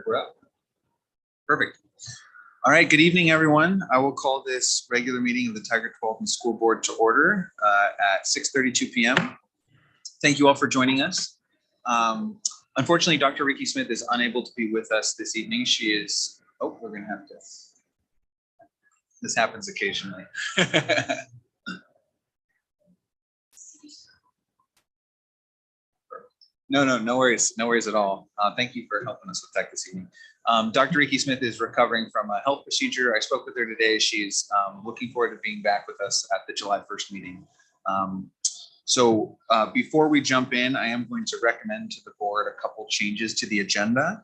We're up. Perfect. All right, good evening, everyone. I will call this regular meeting of the Tigard-Tualatin School Board to order at 6:32 p.m. Thank you all for joining us. Unfortunately, Dr. Ricky Smith is unable to be with us this evening. She is, oh, we're gonna have to, this happens occasionally. No worries at all. Thank you for helping us with tech this evening. Dr. Ricky Smith is recovering from a health procedure. I spoke with her today. She's looking forward to being back with us at the July 1st meeting. So before we jump in, I am going to recommend to the board a couple changes to the agenda.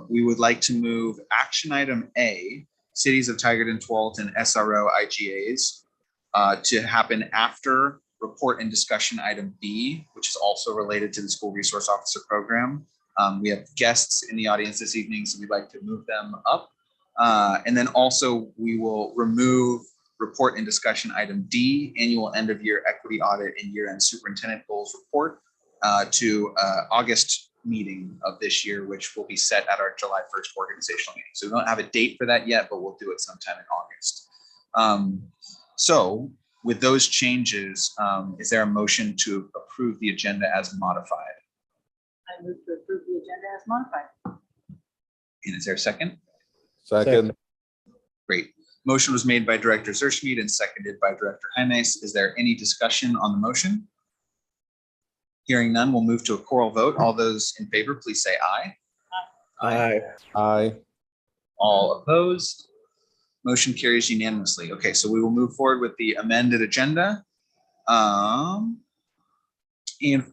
We would like to move action item A, Cities of Tigard and Tualatin SRO IGAs, to happen after report and discussion item B, which is also related to the school resource officer program. We have guests in the audience this evening, so we'd like to move them up. And then also we will remove report and discussion item D, annual end of year equity audit and year-end superintendent goals report, to August meeting of this year, which will be set at our July 1st organizational meeting. So we don't have a date for that yet, but we'll do it sometime in August. So with those changes, is there a motion to approve the agenda as modified? I move to approve the agenda as modified. And is there a second? Second. Great. Motion was made by Director Zerschmied and seconded by Director Jaimes. Is there any discussion on the motion? Hearing none, we'll move to a choral vote. All those in favor, please say aye. Aye. Aye. All opposed? Motion carries unanimously. Okay, so we will move forward with the amended agenda. And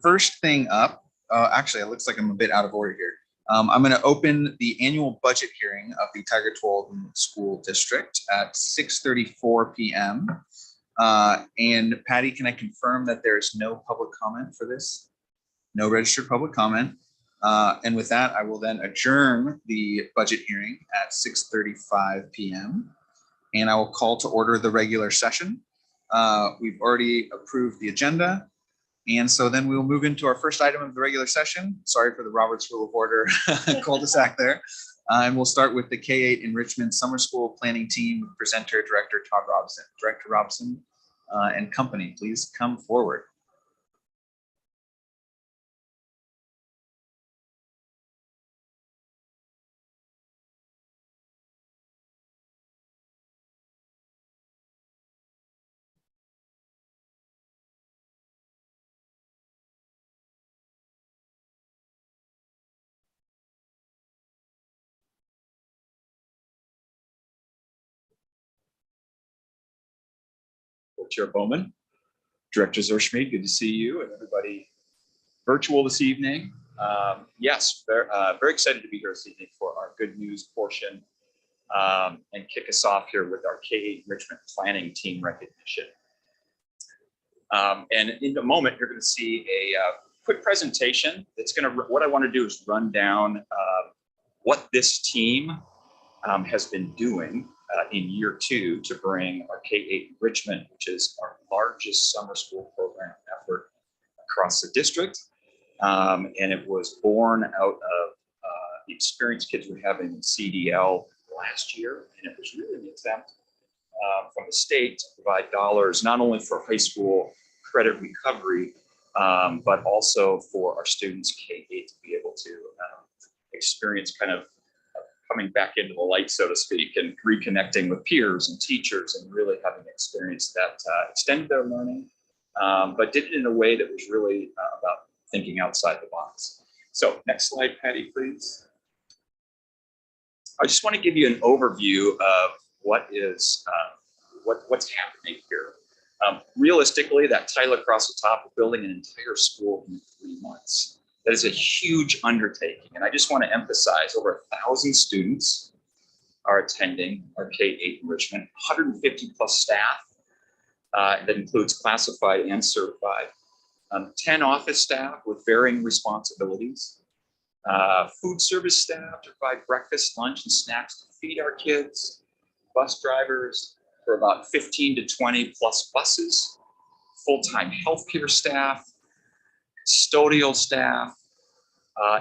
first thing up, actually, it looks like I'm a bit out of order here. I'm going to open the annual budget hearing of the Tigard-Tualatin School District at 6:34 p.m. And Patty, can I confirm that there is no public comment for this? No registered public comment. And with that, I will then adjourn the budget hearing at 6:35 p.m. And I will call to order the regular session. We've already approved the agenda. And so then we will move into our first item of the regular session. Sorry for the Robert's Rule of Order cul-de-sac there. And we'll start with the K-8 Enrichment Summer School Planning Team presenter, Director Todd Robson. Director Robson and company, please come forward. Chair Bowman, Director Zerschmied, good to see you and everybody virtual this evening. Yes, very excited to be here this evening for our good news portion and kick us off here with our K-8 Enrichment Planning Team recognition. And in a moment, you're going to see a quick presentation that's going to, what I want to do is run down what this team has been doing in year 2 to bring our K-8 Enrichment, which is our largest summer school program effort across the district. And it was born out of the experience kids were having in CDL last year. And it was really an attempt from the state to provide dollars, not only for high school credit recovery, but also for our students K-8 to be able to experience kind of coming back into the light, so to speak, and reconnecting with peers and teachers and really having an experience that extended their learning, but did it in a way that was really about thinking outside the box. So next slide, Patty, please. I just want to give you an overview of what is what's happening here. Realistically, that tile across the top of building an entire school in 3 months. That is a huge undertaking. And I just want to emphasize over 1,000 students are attending our K-8 Enrichment, 150 plus staff. That includes classified and certified. 10 office staff with varying responsibilities. Food service staff to provide breakfast, lunch, and snacks to feed our kids. Bus drivers for about 15 to 20 plus buses. Full-time healthcare staff. custodial staff,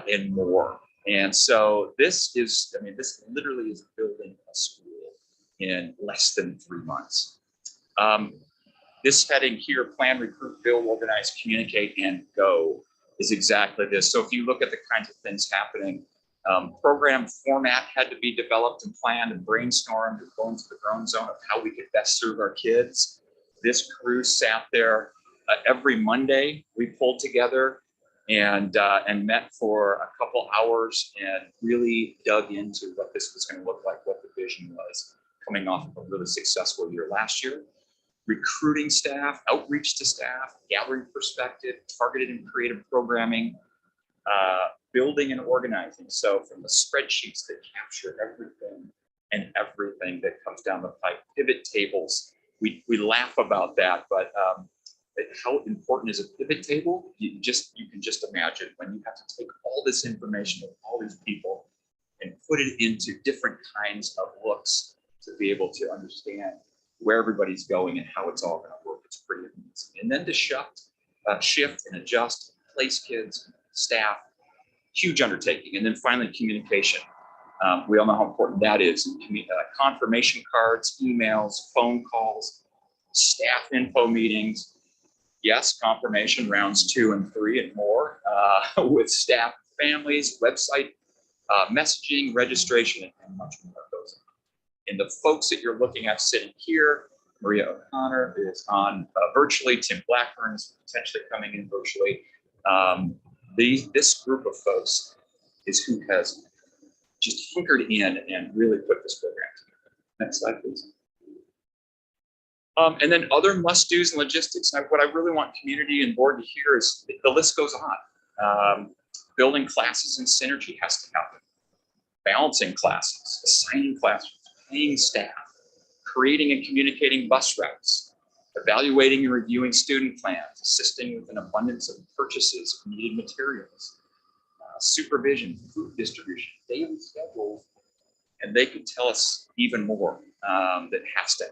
and more. And so this is, I mean, this literally is building a school in less than 3 months. This heading here, plan, recruit, build, organize, communicate, and go, is exactly this. So if you look at the kinds of things happening, program format had to be developed and planned and brainstormed and go into the grown zone of how we could best serve our kids. This crew sat there every Monday. We pulled together and met for a couple hours and really dug into what this was going to look like, what the vision was, coming off of a really successful year last year. Recruiting staff, outreach to staff, gathering perspective, targeted and creative programming, building and organizing. So from the spreadsheets that capture everything and everything that comes down the pipe, pivot tables, we laugh about that, but how important is a pivot table? You can just imagine when you have to take all this information of all these people and put it into different kinds of looks to be able to understand where everybody's going and how it's all going to work. It's pretty amazing. And then to shift and adjust, place kids, staff, huge undertaking. And then finally, communication. We all know how important that is. Confirmation cards, emails, phone calls, staff info meetings. Yes, confirmation rounds 2 and 3 and more with staff, families, website, messaging, registration, and much more goes on. And the folks that you're looking at sitting here, Maria O'Connor is on virtually, Tim Blackburn is potentially coming in virtually. This group of folks is who has just hunkered in and really put this program together. Next slide, please. And then other must-dos and logistics. Now, what I really want community and board to hear is the list goes on. Building classes and synergy has to happen. Balancing classes, assigning classrooms, paying staff, creating and communicating bus routes, evaluating and reviewing student plans, assisting with an abundance of purchases of needed materials, supervision, food distribution, daily schedules, and they could tell us even more that has to.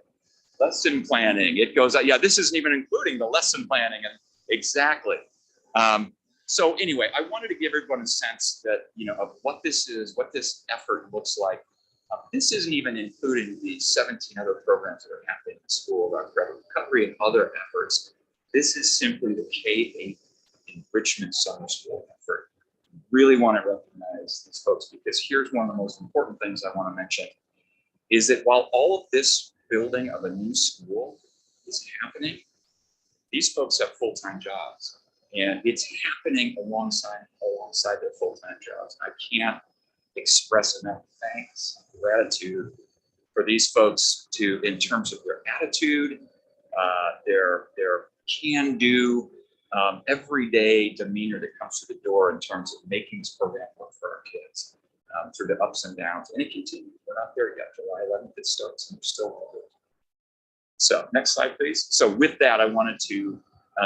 Lesson planning, it goes out. Yeah, this isn't even including the lesson planning. And exactly. So anyway, I wanted to give everyone a sense that, of what this is, what this effort looks like. This isn't even including the 17 other programs that are happening in school about recovery and other efforts. This is simply the K-8 enrichment summer school effort. Really want to recognize these folks, because here's one of the most important things I want to mention is that while all of this building of a new school is happening, these folks have full-time jobs, and it's happening alongside their full-time jobs. I can't express enough thanks, gratitude for these folks in terms of their attitude, their can-do, everyday demeanor that comes through the door in terms of making this program work for our kids, through the ups and downs. And it continues. We're not there yet. July 11th it starts, and we're still all good. So next slide, please. So with that, I wanted to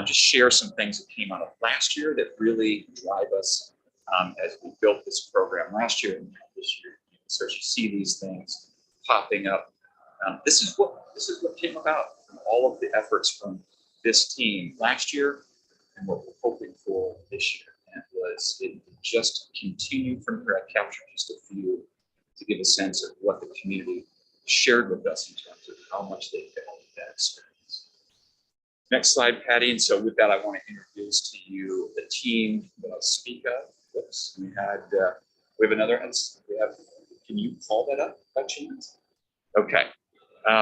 just share some things that came out of last year that really drive us as we built this program last year and this year. So as you see these things popping up, this is what came about from all of the efforts from this team last year and what we're hoping for this year. And it just continued from here. I captured just a few to give a sense of what the community shared with us in terms of how much they felt that experience. Next slide, Patty. And so with that, I want to introduce to you the team that I'll speak of. Whoops, we have another. Can you call that up by chance? Okay.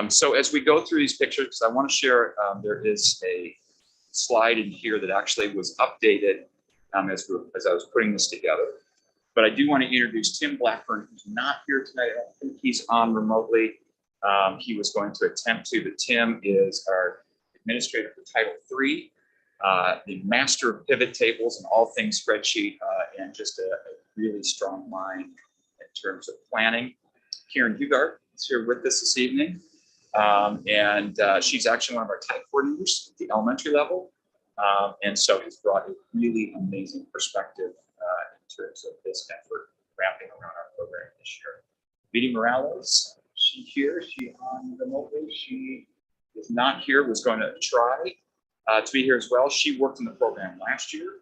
So as we go through these pictures, because I want to share, there is a slide in here that actually was updated as I was putting this together. But I do want to introduce Tim Blackburn, who's not here tonight. I don't think he's on remotely. He was going to attempt to, but Tim is our administrator for Title III, the master of pivot tables and all things spreadsheet, and just a really strong mind in terms of planning. Karen Hugart is here with us this evening. And she's actually one of our type coordinators at the elementary level. And so has brought a really amazing perspective in terms of this effort wrapping around our program this year. Vidi Morales, she on remotely. She is not here, was going to try to be here as well. She worked in the program last year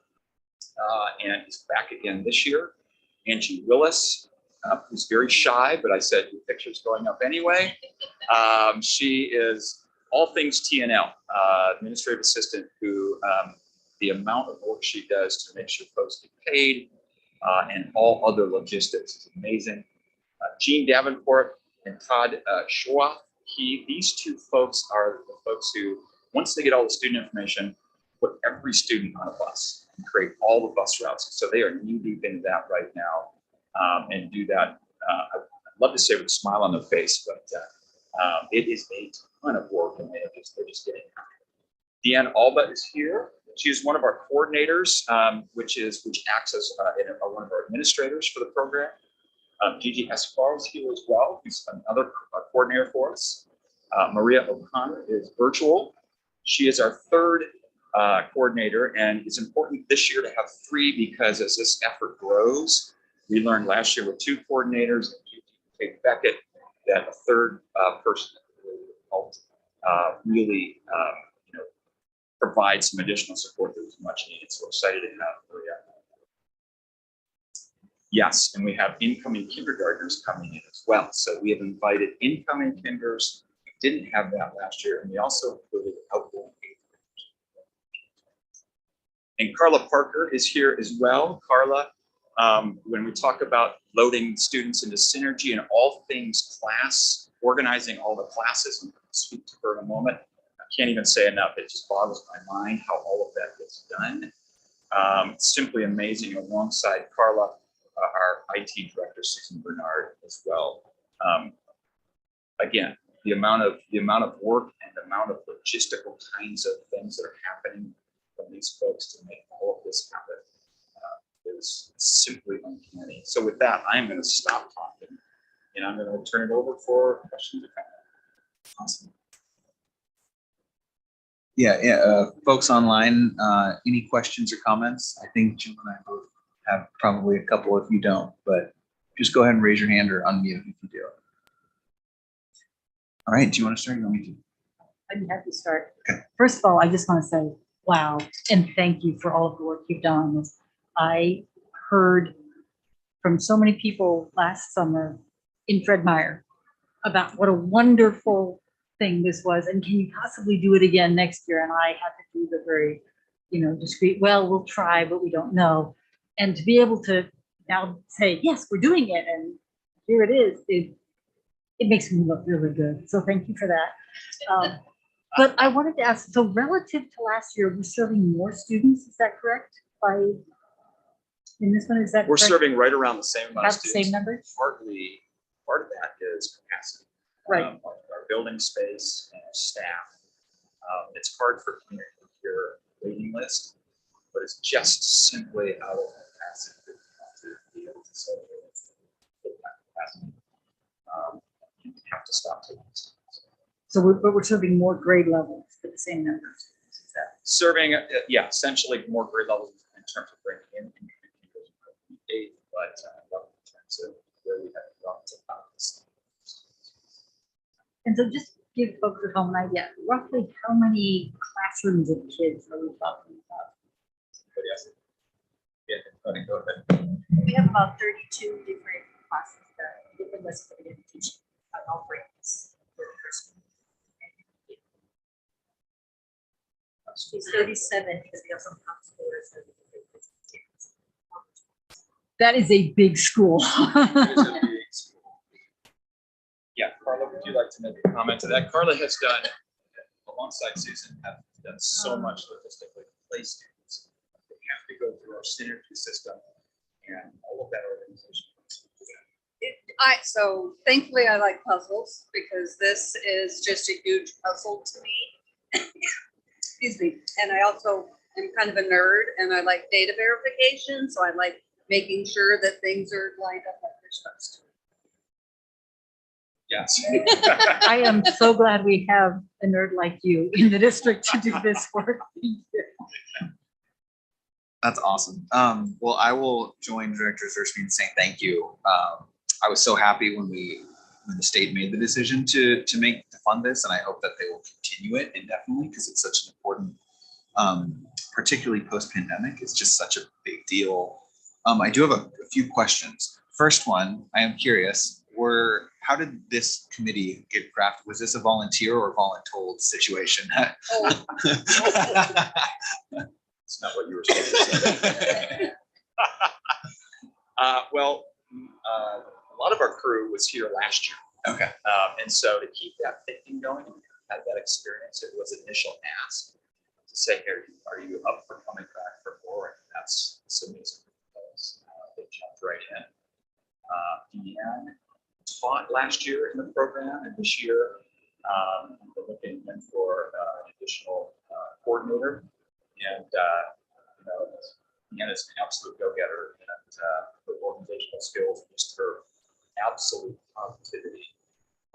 and is back again this year. Angie Willis, who's very shy, but I said your picture's going up anyway. She is all things TNL, administrative assistant, who the amount of work she does to make sure folks get paid and all other logistics is amazing. Jean Davenport and Todd Schwa, these two folks are the folks who, once they get all the student information, put every student on a bus and create all the bus routes. So they are knee deep into that right now and do that. I'd love to say with a smile on their face, but it is a ton of work and they're just getting after it. Deanne Alba is here. She is one of our coordinators, which acts as one of our administrators for the program. Gigi Escobar is here as well. He's another coordinator for us. Maria O'Connor is virtual. She is our third coordinator, and it's important this year to have three because as this effort grows, we learned last year with two coordinators, Kate Beckett, that a third person helped really provide some additional support that was much needed. So we're excited to have Maria. Yes, and we have incoming kindergartners coming in as well. So we have invited incoming kinders. We didn't have that last year, and we also included outgoing eighth graders. And Carla Parker is here as well. Carla, when we talk about loading students into synergy and all things class, organizing all the classes, and I'll speak to her in a moment. I can't even say enough. It just boggles my mind how all of that gets done. Simply amazing. Alongside Carla, our IT director, Susan Bernard, as well. Again, the amount of work and the amount of logistical kinds of things that are happening from these folks to make all of this happen is simply uncanny. So with that, I'm going to stop talking and I'm going to turn it over for questions or comments. Awesome. Yeah, folks online, any questions or comments? I think Jim and I both have probably a couple if you don't, but just go ahead and raise your hand or unmute if you do. All right, do you want to start? You want me to? I'd be happy to start. Okay. First of all, I just want to say, wow, and thank you for all of the work you've done on this. I heard from so many people last summer in Fred Meyer about what a wonderful thing this was, and can you possibly do it again next year? And I had to do the very, discreet, well, we'll try, but we don't know. And to be able to now say, yes, we're doing it, and here it is, it makes me look really good. So thank you for that. But I wanted to ask, so relative to last year, we're serving more students, is that correct? In this one, is that We're correct? serving right around the same amount of About the students. same numbers? Part of that is capacity. Right. Our building space and our staff. It's hard for community to hear waiting list, but it's just simply out of capacity to be able to say that capacity. You have to stop taking students. So we're serving more grade levels for the same numbers. Is that Serving, essentially more grade levels in terms of bringing in aid, but in terms of where we have dropped to about this. And so just give folks at home an idea, roughly how many classrooms of kids are we talking about? But yes, go ahead. We have about 32 different classes that different lessons that we're going to teach on all grades for the first one. She's 37 because we also have scholars. That is a big school. It is a big school. Yeah, Carla, would you like to make a comment to that? Carla has done, alongside Susan, have done so much logistically to place students. They have to go through our synergy system and all of that organization. So thankfully I like puzzles because this is just a huge puzzle to me. Excuse me. And I also am kind of a nerd and I like data verification. So I like making sure that things are lined up like they're supposed to. Yes. I am so glad we have a nerd like you in the district to do this work. Thank you. That's awesome. Well, I will join Director Zersby in saying thank you. I was so happy when the state made the decision to fund this, and I hope that they will continue it indefinitely because it's such an important particularly post-pandemic. It's just such a big deal. I do have a few questions. First one, I am curious, how did this committee get crafted? Was this a volunteer or voluntold situation? Oh, It's not what you were supposed to say. Well, a lot of our crew was here last year. Okay. And so to keep that thinking going, had that experience, it was an initial ask to say, hey, are you up for coming back for more? And that's amazing. They jumped right in. Deanne taught last year in the program, and this year we're looking in for an additional coordinator. And Deanne is an absolute go-getter, and her organizational skills, just her absolute positivity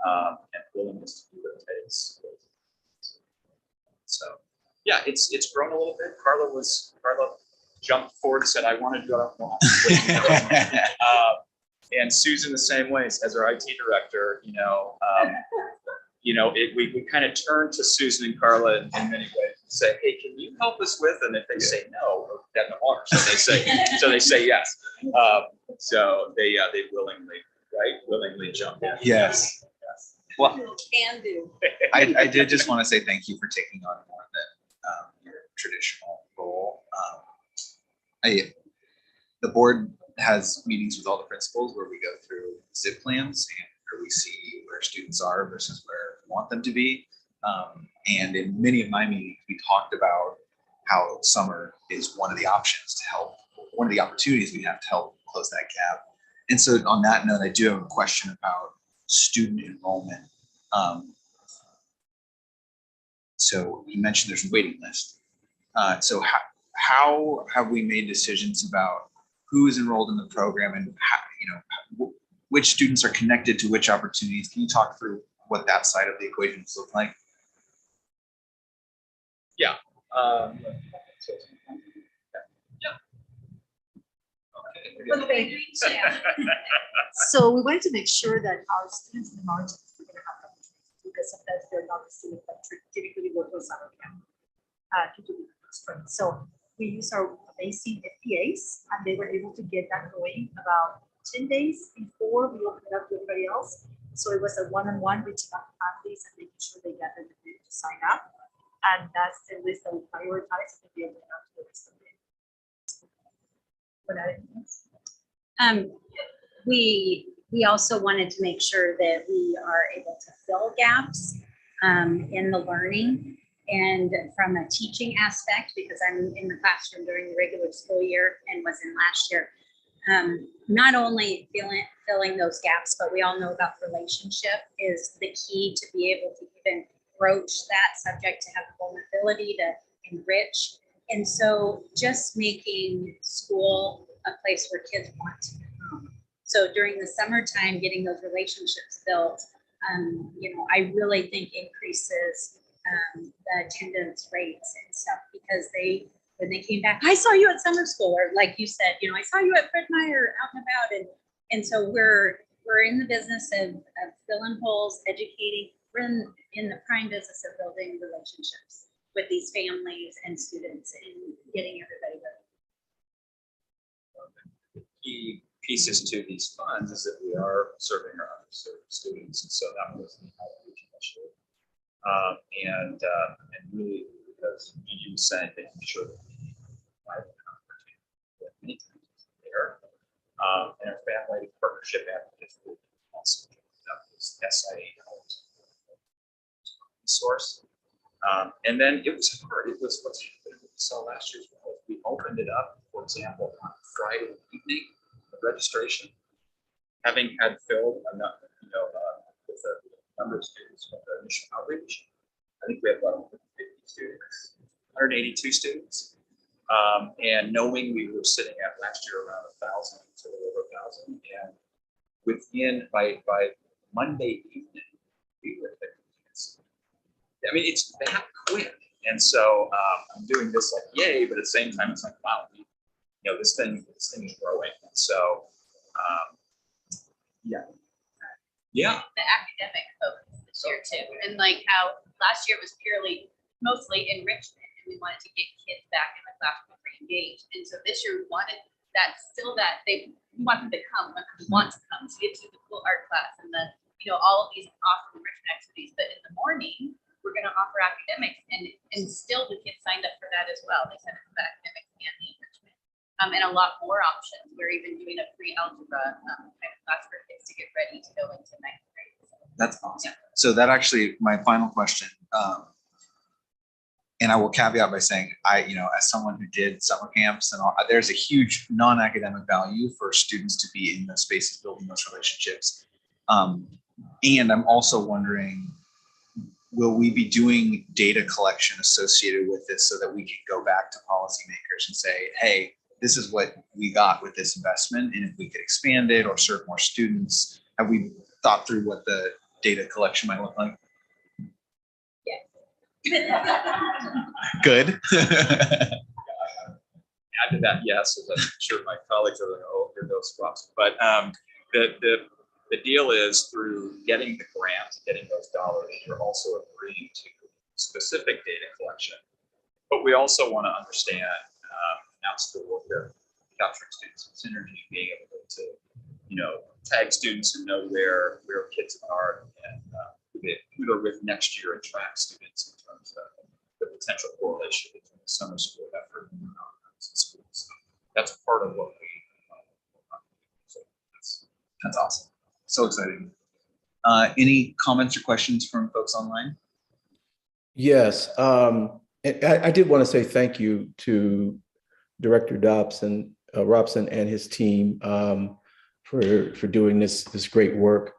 and willingness to do what it takes. So yeah, it's grown a little bit. Carla jumped forward and said, I want to do it. And Susan the same ways as our IT director, we kind of turn to Susan and Carla in many ways and say, hey, can you help us with? And if they say no, we're dead in the water. So they say yes. So they willingly jump in. Yes. Well, can do. I did just want to say thank you for taking on more than your traditional role. The board has meetings with all the principals where we go through SIP plans and where we see where students are versus where we want them to be. And in many of my meetings, we talked about how summer is one of the options to help, one of the opportunities we have to help close that gap. And so on that note, I do have a question about student enrollment. So you mentioned there's a waiting list. So how have we made decisions about who is enrolled in the program and how, which students are connected to which opportunities? Can you talk through what that side of the equation looks like? Yeah. So we wanted to make sure that our students in the margins were going to have opportunities, because sometimes they're not the students that typically go to a summer camp to do the spring. So we used our amazing FPAs, and they were able to get that going about 10 days before we opened it up to everybody else. So it was a one-on-one reaching out to families and making sure they got the ability to sign up. And that's the list that we prioritize and we open it up to the rest of it. We also wanted to make sure that we are able to fill gaps in the learning and from a teaching aspect, because I'm in the classroom during the regular school year and was in last year. Not only filling those gaps, but we all know about relationship is the key to be able to even broach that subject, to have the vulnerability to enrich. And so just making school a place where kids want to come. So during the summertime, getting those relationships built, I really think increases the attendance rates and stuff, because when they came back, I saw you at summer school, or like you said, I saw you at Fred Meyer out and about. And so we're in the business of filling holes, educating. We're in the prime business of building relationships with these families and students and getting everybody ready. Key pieces to these funds is that we are serving our underserved students, and so that was the outreach initiative. And really, because you said making sure that we provide an opportunity that many times there, and our family partnership advocates will also that was SIA resource. And then it was hard. It was what's happened we saw last year. We opened it up, for example, on Friday evening, the registration, having had filled enough, with the number of students with the initial outreach. I think we had about 150 students, 182 students. And knowing we were sitting at last year around 1,000 to over 1,000, and within by Monday evening, we were at 50. I mean, it's that quick. And so I'm doing this like yay, but at the same time, it's like, wow, this thing is growing. And so yeah. The academic focus this year too, and like how last year was mostly enrichment, and we wanted to get kids back in the classroom re-engaged. And so this year we wanted that still that we want them to come when they want to come, to get to the cool art class and the, all of these awesome enrichment activities. But in the morning, we're going to offer academics, and still the kids signed up for that as well. They signed up for the academics and the enrichment, and a lot more options. We're even doing a free algebra kind of class for kids to get ready to go into ninth grade. That's awesome. Yeah. So that actually, my final question, and I will caveat by saying, as someone who did summer camps and all, there's a huge non-academic value for students to be in those spaces, building those relationships. And I'm also wondering, will we be doing data collection associated with this so that we can go back to policymakers and say, hey, this is what we got with this investment, and if we could expand it or serve more students? Have we thought through what the data collection might look like? Good. Add to that, yes, as I'm sure my colleagues are going to over those spots. But the deal is, through getting the grant, getting those dollars, you're also agreeing to specific data collection. But we also want to understand, that's the work of capturing students with synergy, being able to, tag students and know where kids are and who they're with next year, and track students in terms of the potential correlation between the summer school effort and the non-school. So that's part of what we so that's awesome. So exciting. Any comments or questions from folks online? Yes. I did want to say thank you to Director Robson and his team for doing this great work.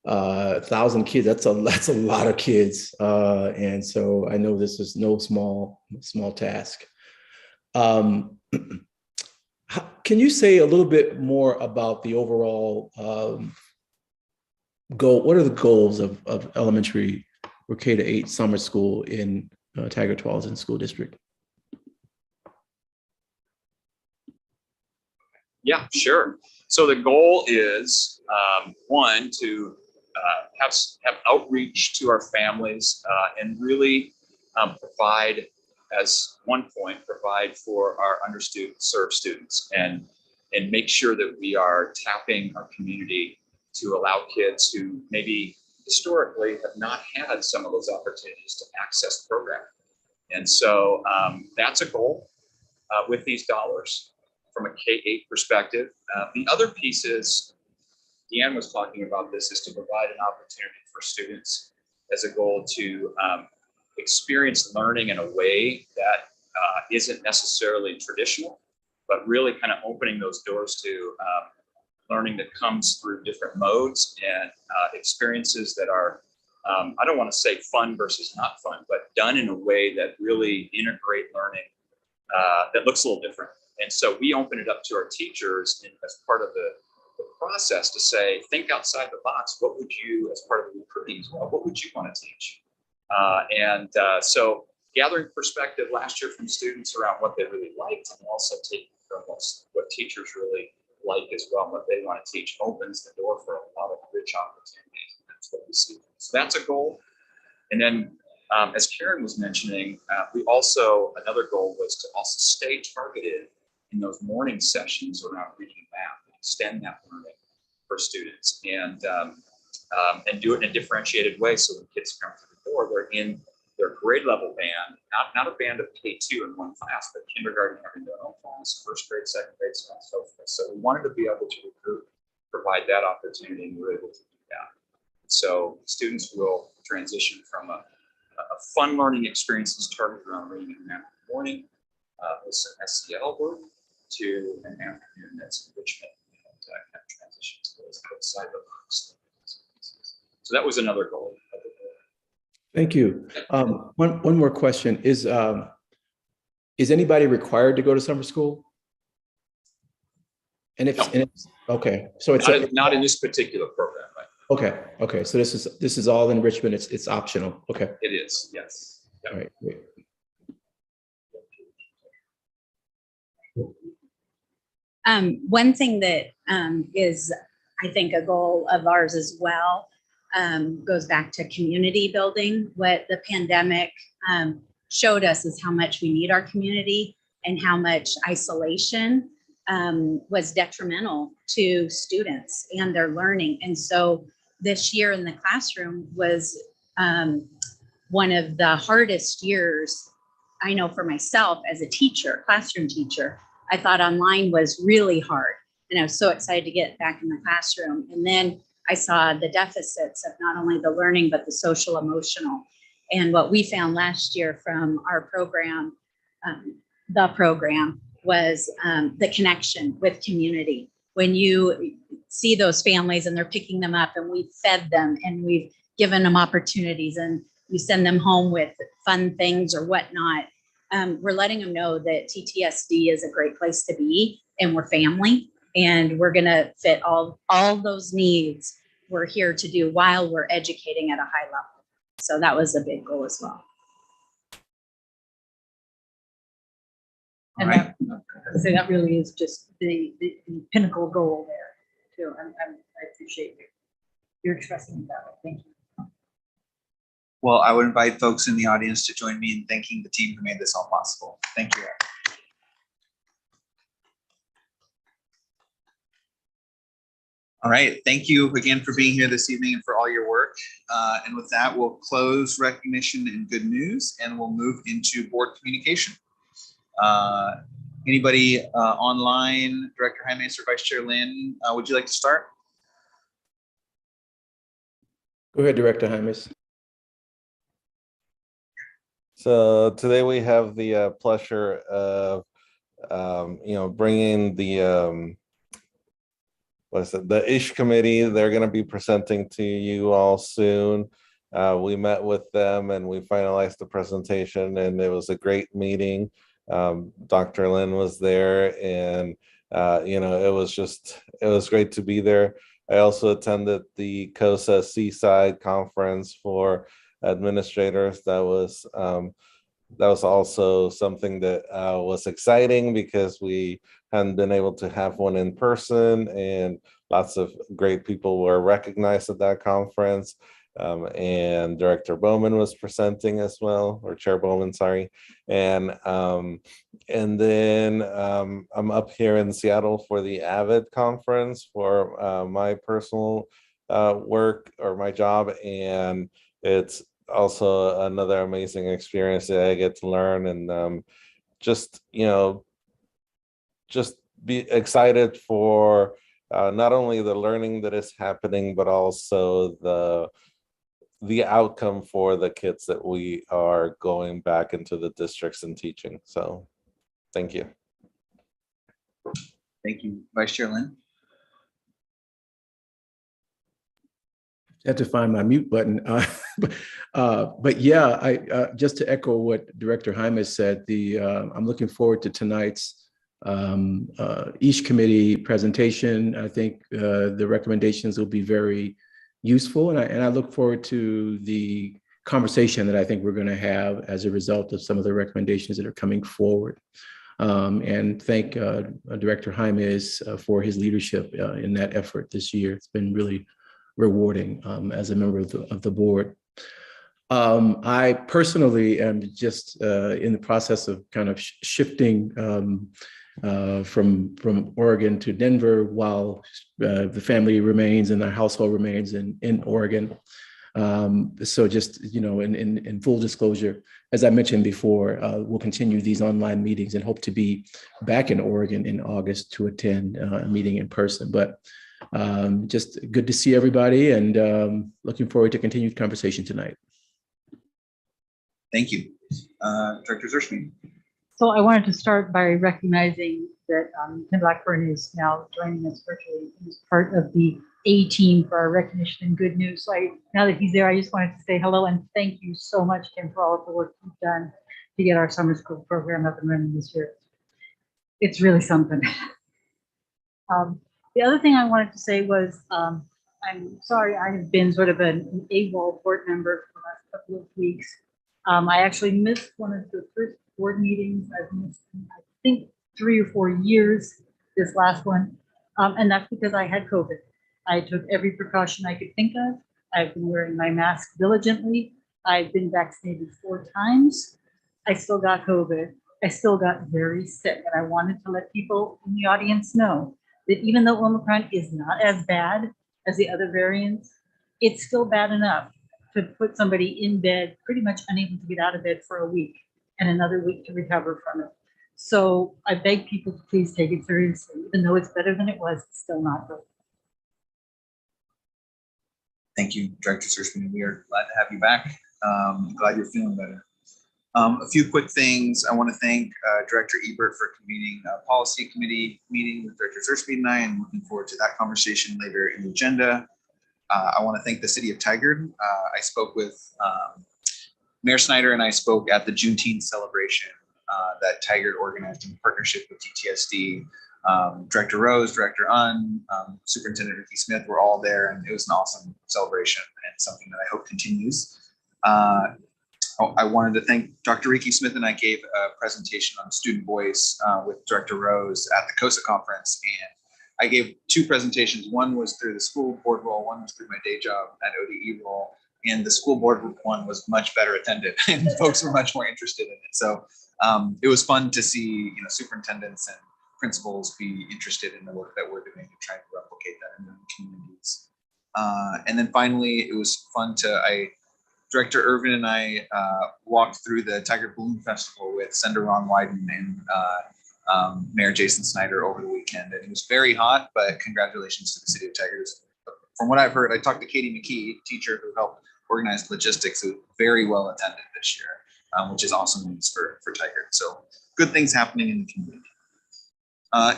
1,000 kids, that's a lot of kids. And so I know this is no small task. Can you say a little bit more about the overall goal? What are the goals of elementary or K-8 summer school in Tigard-Tualatin School District? Yeah, sure. So the goal is, one, to have outreach to our families and really provide, as one point, provide for our underserved students and make sure that we are tapping our community to allow kids who maybe historically have not had some of those opportunities to access the program. And so that's a goal with these dollars from a K-8 perspective. The other piece is, Deanne was talking about this, is to provide an opportunity for students as a goal to experience learning in a way that isn't necessarily traditional, but really kind of opening those doors to learning that comes through different modes and experiences that are, I don't want to say fun versus not fun, but done in a way that really integrate learning that looks a little different. And so we open it up to our teachers as part of the process to say, think outside the box. What would you, as part of the recruiting as well, what would you want to teach? So gathering perspective last year from students around what they really liked, and also taking from what teachers really like as well, what they want to teach, opens the door for a lot of rich opportunities. And that's what we see. So that's a goal. And then as Karen was mentioning, another goal was to also stay targeted in those morning sessions around reading and math, and extend that learning for students, and do it in a differentiated way. So when kids come through the door, they're in their grade level band, not a band of K2 in one class, but kindergarten having their own class, first grade, second grade, so on and so forth. So we wanted to be able to provide that opportunity, and we were able to do that. So students will transition from a fun learning experiences targeted around reading and math in the morning with some SEL work, to an afternoon that's enrichment, and kind of transition to those outside the box. So that was another goal. Thank you. One more question is anybody required to go to summer school? And if, No. and it's okay, so it's not in this particular program, right? Okay. So this is all enrichment. It's optional. Okay. It is, yes. Yep. All right. Great. One thing that is, I think, a goal of ours as well, goes back to community building. What the pandemic showed us is how much we need our community and how much isolation was detrimental to students and their learning. And so this year in the classroom was one of the hardest years I know for myself as a teacher, classroom teacher. I thought online was really hard, and I was so excited to get back in the classroom. And then I saw the deficits of not only the learning, but the social emotional. And what we found last year from our program, the program, was the connection with community. When you see those families and they're picking them up, and we've fed them and we've given them opportunities, and you send them home with fun things or whatnot, we're letting them know that TTSD is a great place to be, and we're family, and we're going to fit all those needs we're here to do while we're educating at a high level. So that was a big goal as well. And All right. so that really is just the pinnacle goal there too. I appreciate you expressing that. Thank you. Well, I would invite folks in the audience to join me in thanking the team who made this all possible. Thank you. All right, thank you again for being here this evening and for all your work. And with that, we'll close recognition and good news, and we'll move into board communication. Anybody online, Director Hymas or Vice Chair Lynn, would you like to start? Go ahead, Director Hymas. So today we have the pleasure of, bringing the the ISH committee. They're going to be presenting to you all soon. We met with them and we finalized the presentation, and it was a great meeting. Dr. Lynn was there, and it was great to be there. I also attended the COSA Seaside Conference for administrators. That was also something that was exciting because we hadn't been able to have one in person, and lots of great people were recognized at that conference. And Director Bowman was presenting as well, or Chair Bowman, sorry. And then I'm up here in Seattle for the AVID conference for my personal work or my job, and it's also another amazing experience that I get to learn, and just be excited for not only the learning that is happening, but also the outcome for the kids that we are going back into the districts and teaching. So thank you. Thank you, Vice Chair Lynn. I had to find my mute button. But yeah, I just to echo what Director Hymas said, I'm looking forward to tonight's ISH committee presentation. I think the recommendations will be very useful, and I look forward to the conversation that I think we're going to have as a result of some of the recommendations that are coming forward. And thank Director Hymas for his leadership in that effort this year. It's been really rewarding as a member of the board. I personally am just in the process of kind of shifting from Oregon to Denver while the family remains and the household remains in Oregon. So just, in full disclosure, as I mentioned before, we'll continue these online meetings and hope to be back in Oregon in August to attend a meeting in person. But just good to see everybody, and looking forward to continued conversation tonight. Thank you. Director Zerschman. So I wanted to start by recognizing that Tim Blackburn is now joining us virtually. He's part of the A team for our recognition and good news. So now that he's there, I just wanted to say hello and thank you so much, Tim, for all of the work you've done to get our summer school program up and running this year. It's really something. The other thing I wanted to say was, I'm sorry I have been sort of an AWOL board member for the last couple of weeks. I actually missed one of the first board meetings. I've missed, I think, 3 or 4 years, this last one. And that's because I had COVID. I took every precaution I could think of. I've been wearing my mask diligently. I've been vaccinated 4 times. I still got COVID. I still got very sick. And I wanted to let people in the audience know that even though Omicron is not as bad as the other variants, it's still bad enough to put somebody in bed, pretty much unable to get out of bed for a week and another week to recover from it. So I beg people to please take it seriously. Even though it's better than it was, it's still not good. Thank you, Director Searchman. We are glad to have you back. Glad you're feeling better. A few quick things. I want to thank Director Ebert for convening a policy committee meeting with Director Searchman and I, and looking forward to that conversation later in the agenda. I want to thank the city of Tigard. I spoke with Mayor Snyder and I spoke at the Juneteenth celebration that Tigard organized in partnership with TTSD. Director Rose, Director Un, Superintendent Ricky Smith were all there, and it was an awesome celebration and something that I hope continues. I wanted to thank Dr. Ricky Smith, and I gave a presentation on student voice with Director Rose at the COSA conference, and I gave two presentations. One was through the school board role, one was through my day job at ODE role, and the school board one was much better attended, and folks were much more interested in it. So it was fun to see, superintendents and principals be interested in the work that we're doing and trying to replicate that in the communities. And then finally, it was fun Director Irvin and I walked through the Tigard Balloon Festival with Senator Ron Wyden and Mayor Jason Snyder over the weekend. And it was very hot, but congratulations to the city of Tigard. From what I've heard, I talked to Katie McKee, teacher who helped organize logistics, who was very well attended this year, which is awesome news for Tigard. So good things happening in the community.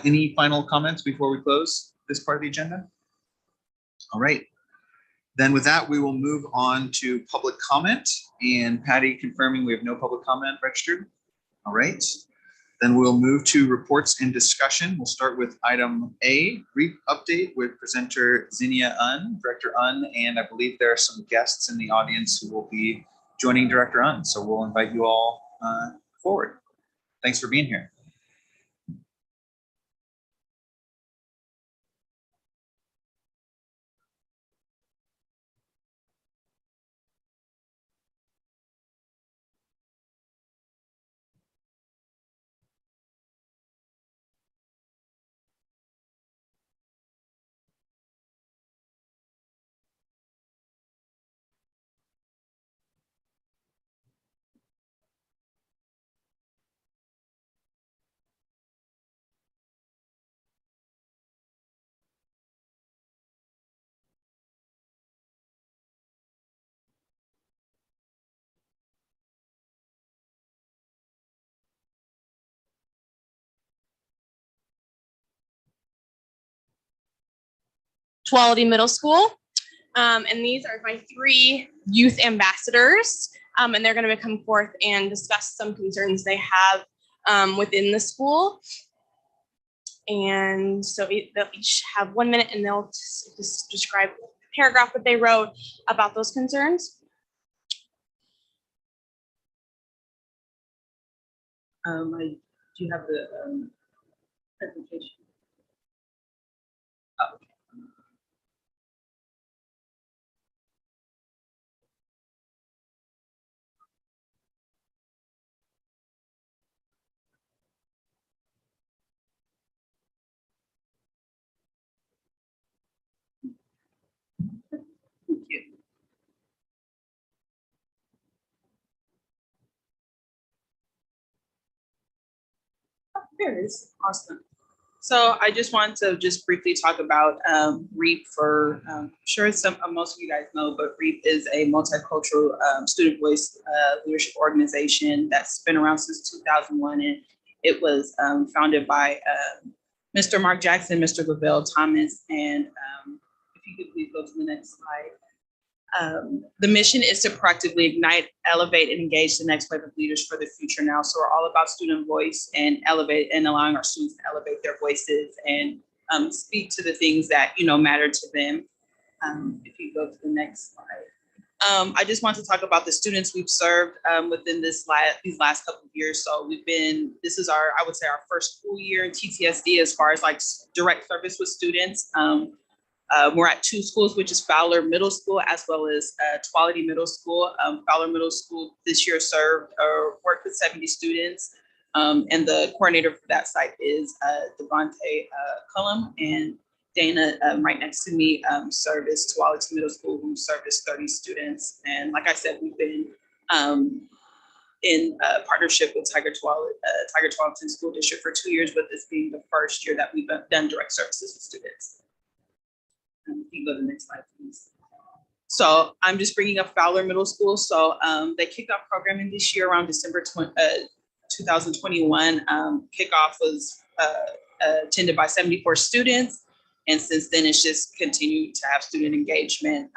Any final comments before we close this part of the agenda? All right. Then with that, we will move on to public comment, and Patty confirming we have no public comment registered. All right. Then we'll move to reports and discussion. We'll start with item A, brief update with presenter Zinnia Un, Director Un, and I believe there are some guests in the audience who will be joining Director Un. So we'll invite you all forward. Thanks for being here. Tualatin Middle School. And these are my 3 youth ambassadors. And they're going to come forth and discuss some concerns they have within the school. And so they'll each have 1 minute, and they'll just describe a paragraph that they wrote about those concerns. Do you have the presentation? There it is. Awesome. So I just want to briefly talk about REAP for, I'm sure most of you guys know, but REAP is a multicultural student voice leadership organization that's been around since 2001. And it was founded by Mr. Mark Jackson, Mr. Lavelle Thomas. And if you could please go to the next slide. The mission is to proactively ignite, elevate, and engage the next wave of leaders for the future now. So we're all about student voice and allowing our students to elevate their voices and speak to the things that matter to them. If you go to the next slide. I just want to talk about the students we've served within these last couple of years. So this is I would say our first full year in TTSD as far as like direct service with students. We're at two schools, which is Fowler Middle School as well as Tualatin Middle School. Fowler Middle School this year served or worked with 70 students. And the coordinator for that site is Devontae Cullum, and Dana, right next to me, served as Tualatin Middle School, who served as 30 students. And like I said, we've been in partnership with Tigard-Tualatin School District for 2 years, with this being the first year that we've done direct services with students. You can go to the next slide, please. So I'm just bringing up Fowler Middle School. So they kicked off programming this year around December 2021. Kickoff was attended by 74 students. And since then, it's just continued to have student engagement.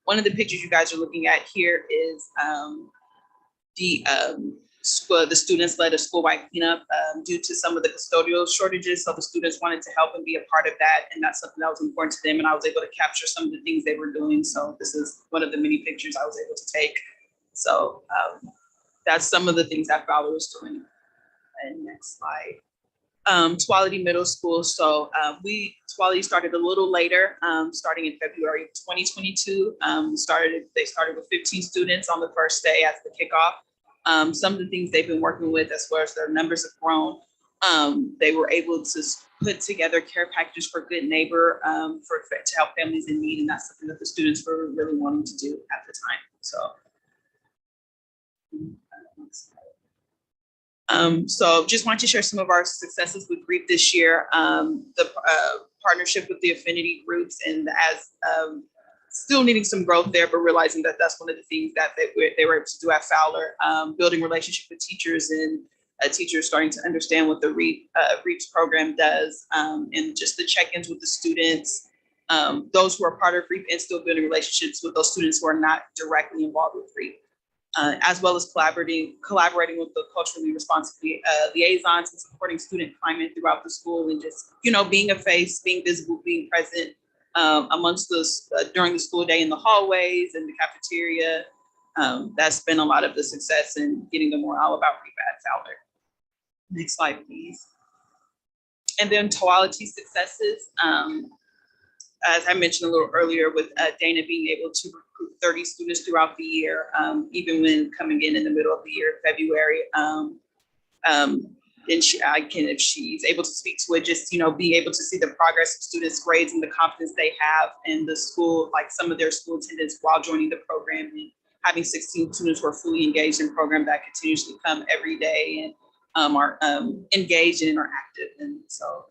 One of the pictures you guys are looking at here is the students led a school-wide cleanup due to some of the custodial shortages. So the students wanted to help and be a part of that. And that's something that was important to them. And I was able to capture some of the things they were doing. So this is one of the many pictures I was able to take. So that's some of the things that Fowler was doing. And next slide. Tualatin Middle School. So Tualatin started a little later, starting in February of 2022. They started with 15 students on the first day as the kickoff. Some of the things they've been working with, as far as their numbers have grown, they were able to put together care packages for Good Neighbor to help families in need, and that's something that the students were really wanting to do at the time. So just want to share some of our successes with GREEP this year. The partnership with the affinity groups, and as still needing some growth there, but realizing that that's one of the things that they were able to do at Fowler, building relationship with teachers, and teachers starting to understand what the REAPS program does, and just the check-ins with the students, those who are part of REAP, and still building relationships with those students who are not directly involved with REAP. As well as collaborating with the culturally responsive liaisons and supporting student climate throughout the school, and just, being a face, being visible, being present amongst us during the school day in the hallways and the cafeteria. That's been a lot of the success in getting the morale about REAP at Fowler. Next slide, please. And then Tualatin successes. As I mentioned a little earlier, with Dana being able to recruit 30 students throughout the year, even when coming in the middle of the year, February. And if she's able to speak to it, just, being able to see the progress of students' grades and the confidence they have in the school, like some of their school attendance while joining the program, and having 16 students who are fully engaged in the program that continuously come every day and are engaged and are active. And so,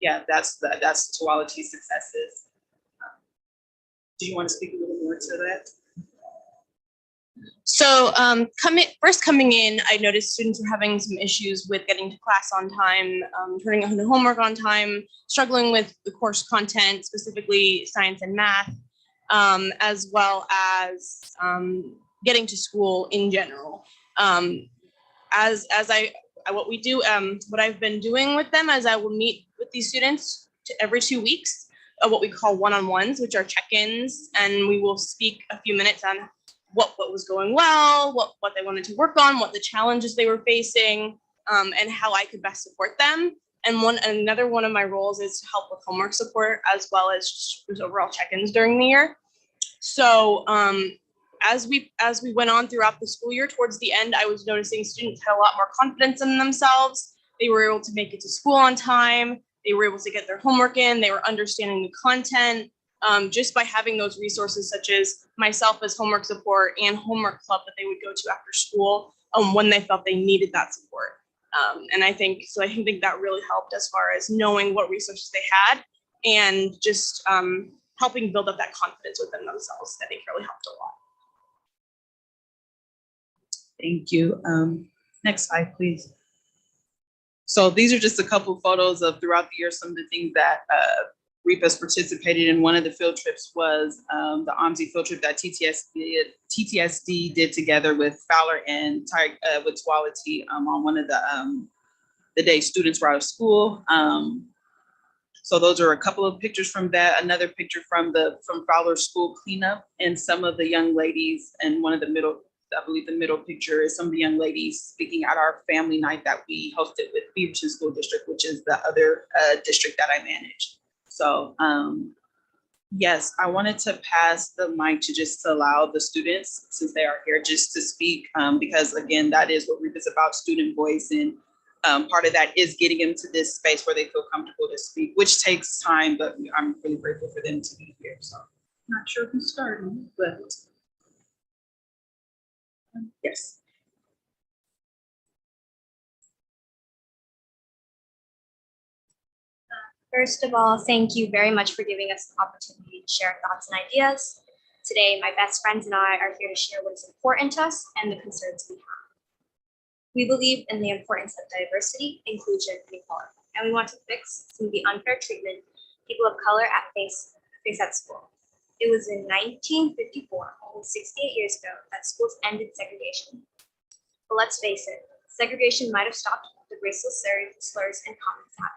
yeah, that's Tualatin successes. Do you want to speak a little more to that? So first coming in, I noticed students were having some issues with getting to class on time, turning in homework on time, struggling with the course content, specifically science and math, as well as getting to school in general. What I've been doing with them is I will meet with these students every 2 weeks, what we call one-on-ones, which are check-ins, and we will speak a few minutes on what was going well, what they wanted to work on, what the challenges they were facing, and how I could best support them. And another one of my roles is to help with homework support, as well as just overall check-ins during the year. So as we went on throughout the school year, towards the end, I was noticing students had a lot more confidence in themselves. They were able to make it to school on time. They were able to get their homework in. They were understanding the content, just by having those resources, such as myself as homework support and homework club that they would go to after school when they felt they needed that support. And I think that really helped as far as knowing what resources they had, and just helping build up that confidence within themselves. I think really helped a lot. Thank you. Next slide, please. So these are just a couple of photos of throughout the year, some of the things that REAP has participated in. One of the field trips was the OMSI field trip that TTSD did together with Fowler and with Tualatin on one of the days students were out of school. So those are a couple of pictures from that. Another picture from Fowler school cleanup, and some of the young ladies, and one of the middle, I believe the middle picture is some of the young ladies speaking at our family night that we hosted with Beaverton School District, which is the other district that I manage. So yes, I wanted to pass the mic to just allow the students, since they are here, just to speak, because again, that is what REAP is about, student voice. And part of that is getting them to this space where they feel comfortable to speak, which takes time, but I'm really grateful for them to be here. So not sure who's starting, but yes. First of all, thank you very much for giving us the opportunity to share thoughts and ideas. Today, my best friends and I are here to share what is important to us and the concerns we have. We believe in the importance of diversity, inclusion, and equality, and we want to fix some of the unfair treatment people of color face at school. It was in 1954, only 68 years ago, that schools ended segregation. But let's face it, segregation might have stopped the racial slurs and comments happening.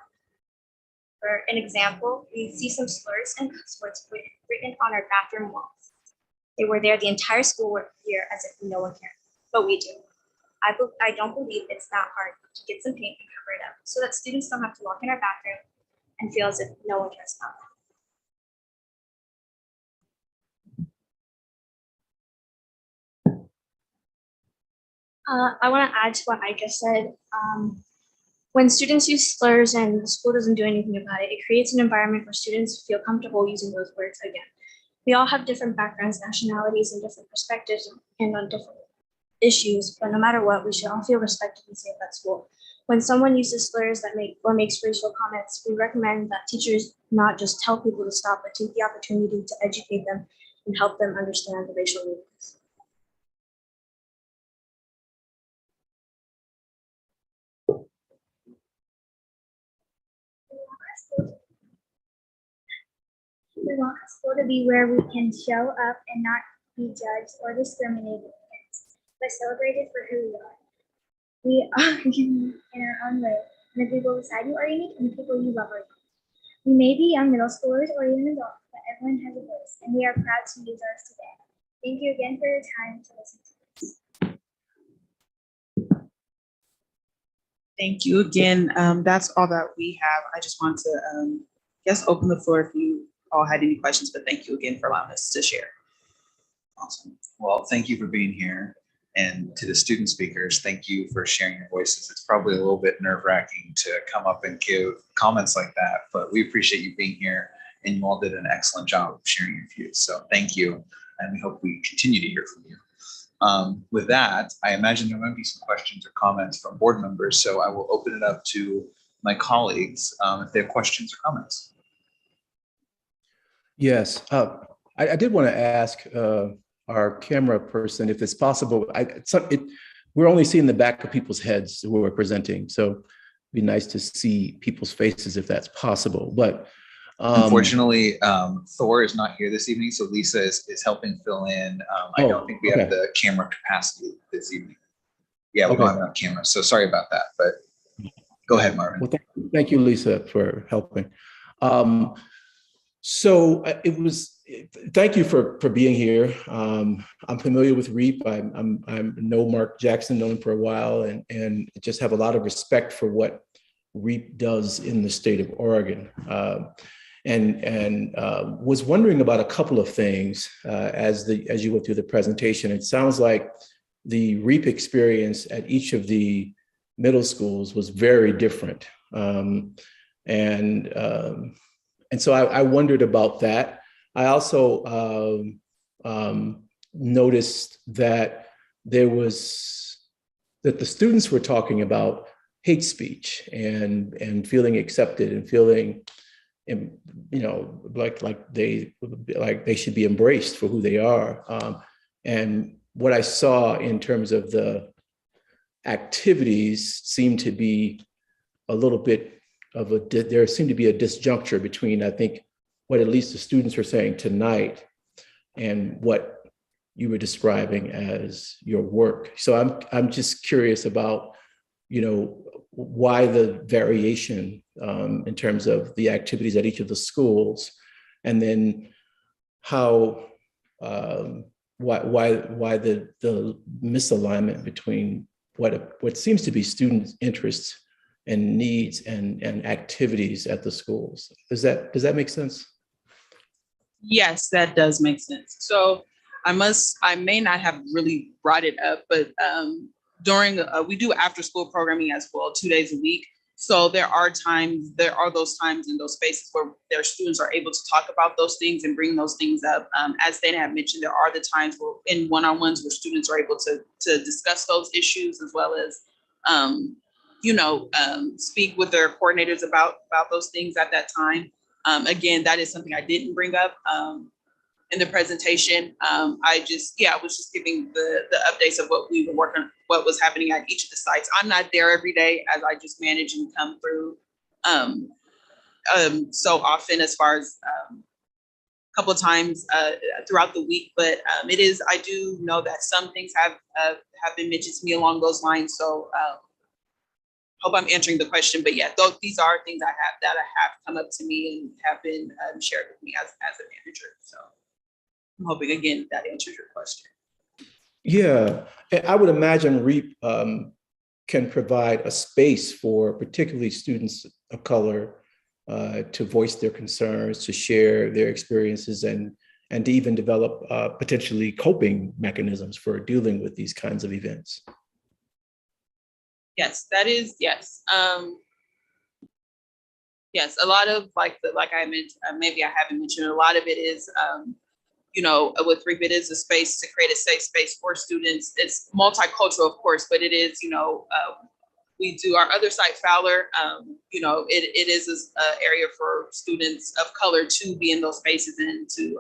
For an example, we see some slurs and cuss words written on our bathroom walls. They were there the entire school year as if no one cared, but we do. I don't believe it's that hard to get some paint and cover it up so that students don't have to walk in our bathroom and feel as if no one cares about them. I want to add to what I just said. When students use slurs and the school doesn't do anything about it, it creates an environment where students feel comfortable using those words again. We all have different backgrounds, nationalities, and different perspectives and on different issues, but no matter what, we should all feel respected and safe at school. When someone uses slurs that makes racial comments, we recommend that teachers not just tell people to stop, but take the opportunity to educate them and help them understand the racial movements. We want our school to be where we can show up and not be judged or discriminated against, but celebrated for who we are. We are unique in our own way, and the people beside you are unique, and the people you love are unique. We may be young middle schoolers or even adults, but everyone has a voice, and we are proud to use ours today. Thank you again for your time to listen to this. Thank you again. That's all that we have. I just want to open the floor if you all had any questions, but thank you again for allowing us to share. Awesome. Well, thank you for being here. And to the student speakers, thank you for sharing your voices. It's probably a little bit nerve-wracking to come up and give comments like that, but we appreciate you being here, and you all did an excellent job of sharing your views. So thank you, and we hope we continue to hear from you. With that, I imagine there might be some questions or comments from board members, so I will open it up to my colleagues if they have questions or comments. Yes, I did want to ask our camera person if it's possible. We're only seeing the back of people's heads who are presenting, so it'd be nice to see people's faces if that's possible. But unfortunately, Thor is not here this evening, so Lisa is helping fill in. I don't think we have the camera capacity this evening. Yeah, we don't have enough cameras, so sorry about that. But go ahead, Marvin. Well, thank you, Lisa, for helping. So thank you for being here. I'm familiar with REAP. I know Mark Jackson, known him for a while, and just have a lot of respect for what REAP does in the state of Oregon. And was wondering about a couple of things as you went through the presentation. It sounds like the REAP experience at each of the middle schools was very different. And so I wondered about that. I also noticed that that the students were talking about hate speech and feeling accepted and feeling, like they should be embraced for who they are. And what I saw in terms of the activities seemed to be a little bit there seemed to be a disjuncture between, I think, what at least the students were saying tonight and what you were describing as your work. So I'm just curious about, why the variation in terms of the activities at each of the schools, and then how why the misalignment between what seems to be students' interests and needs and activities at the schools. Does that make sense? Yes, that does make sense. So I may not have really brought it up, but during, we do after school programming as well, 2 days a week. So there are those times in those spaces where their students are able to talk about those things and bring those things up. As Dana had mentioned, there are the times where in one-on-ones where students are able to discuss those issues, as well as, speak with their coordinators about those things at that time. Again, that is something I didn't bring up in the presentation. I was just giving the updates of what we were working, what was happening at each of the sites. I'm not there every day, as I just manage and come through so often, as far as a couple of times throughout the week. But I do know that some things have been mentioned to me along those lines. So hope I'm answering the question. But yeah, these are things that have come up to me and have been shared with me as a manager. So I'm hoping, again, that answers your question. Yeah, I would imagine REAP can provide a space for particularly students of color to voice their concerns, to share their experiences, and to even develop potentially coping mechanisms for dealing with these kinds of events. Yes, that is, yes. Yes, a lot of like I mentioned, maybe I haven't mentioned, a lot of it is, with REAP, it is a space to create a safe space for students. It's multicultural, of course, but it is, we do our other site, Fowler, it is an area for students of color to be in those spaces and to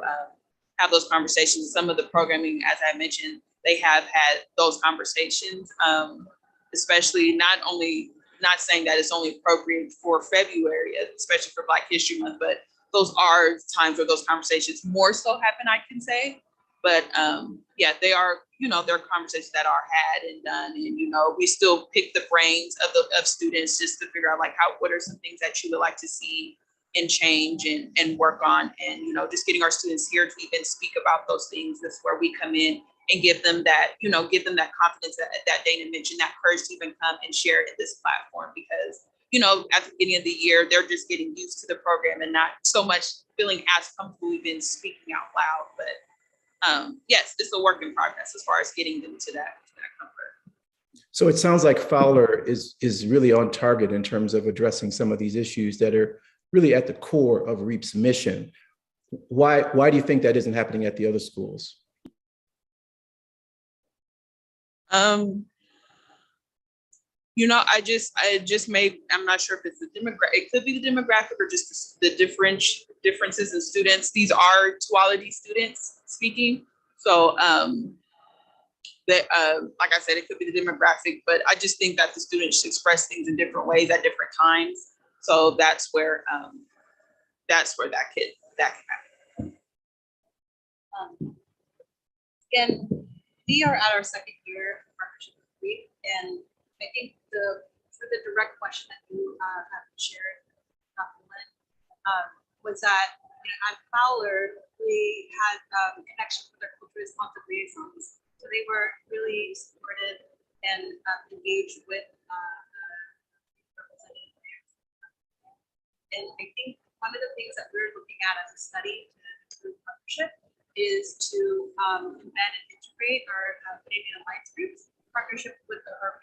have those conversations. Some of the programming, as I mentioned, they have had those conversations, especially not saying that it's only appropriate for February, especially for Black History Month, but those are times where those conversations more so happen, I can say. But they are, there are conversations that are had and done, and we still pick the brains of students just to figure out what are some things that you would like to see and change and work on, and just getting our students here to even speak about those things. That's where we come in and give them that, confidence that Dana mentioned, that courage to even come and share in this platform, because at the beginning of the year, they're just getting used to the program and not so much feeling as comfortable even speaking out loud. But yes, it's a work in progress as far as getting them to that comfort. So it sounds like Fowler is really on target in terms of addressing some of these issues that are really at the core of REAP's mission. Why do you think that isn't happening at the other schools? I just made, I'm not sure if it's the demographic, it could be the demographic or just the differences in students. These are Tualatin students speaking. So like I said, it could be the demographic, but I just think that the students express things in different ways at different times. So that's where that can happen. Again, we are at our second year of partnership with REAP, and I think for the direct question that you have shared, Dr. Lynn, was that at Fowler, we had a connection with our culturally responsive liaisons. So they were really supportive and engaged with representatives. And I think one of the things that we're looking at as a study to improve partnership is to embed and integrate our Canadian Alliance groups partnership with our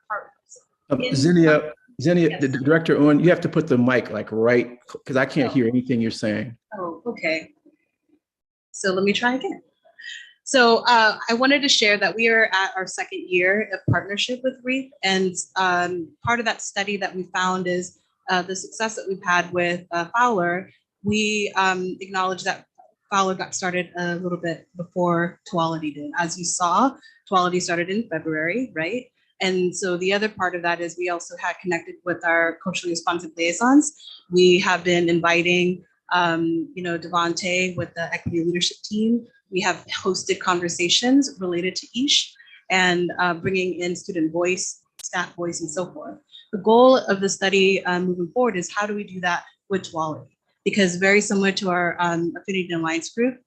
partners. Zinnia, Yes. the director, Owen, you have to put the mic right, because I can't hear anything you're saying. Oh, okay. So let me try again. So I wanted to share that we are at our second year of partnership with REAP, and part of that study that we found is the success that we've had with Fowler. We acknowledge that Fowler got started a little bit before Tualatin did. As you saw, Tualatin started in February, right? And so the other part of that is we also had connected with our culturally responsive liaisons. We have been inviting, Devontae with the equity leadership team. We have hosted conversations related to each and bringing in student voice, staff voice, and so forth. The goal of the study moving forward is how do we do that with Tualatin? Because very similar to our Affinity and Alliance group,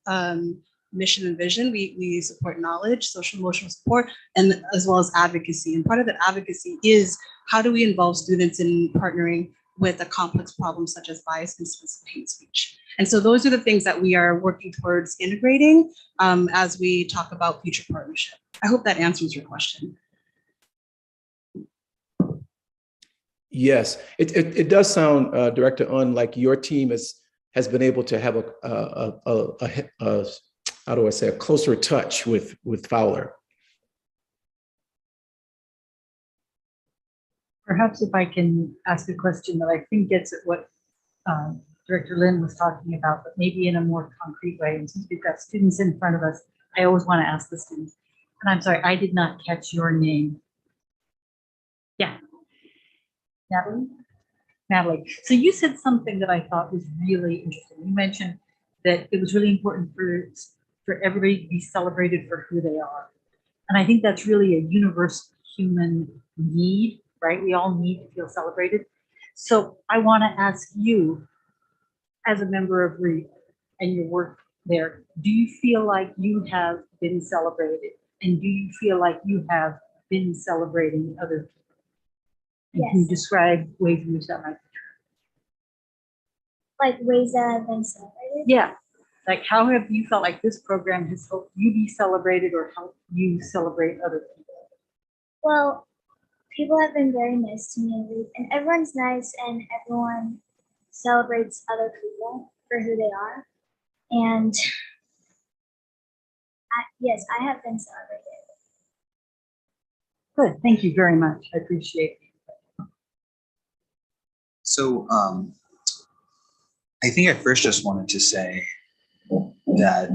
mission and vision, we support knowledge, social emotional support, and as well as advocacy. And part of that advocacy is How do we involve students in partnering with a complex problem such as bias, misuse, and hate speech? And so those are the things that we are working towards integrating as we talk about future partnership. I hope that answers your question. Yes, it does sound, Director Un, like your team has been able to have a how do I say, a closer touch with Fowler. Perhaps if I can ask a question that I think gets at what Director Lynn was talking about, but maybe in a more concrete way. And since we've got students in front of us, I always want to ask the students. And I'm sorry, I did not catch your name. Yeah. Natalie? Natalie. So you said something that I thought was really interesting. You mentioned that it was really important for everybody to be celebrated for who they are. And I think that's really a universal human need, right? We all need to feel celebrated. So I want to ask you, as a member of REAP and your work there, do you feel like you have been celebrated? And do you feel like you have been celebrating other people? And can you describe ways in which that might be true? Like ways that I've been celebrated? Yeah. Like how have you felt like this program has helped you be celebrated or helped you celebrate other people? Well, people have been very nice to me in REAP, and everyone's nice and everyone celebrates other people for who they are. And yes, I have been celebrated. Good. Thank you very much. I appreciate it. So I think I first just wanted to say that,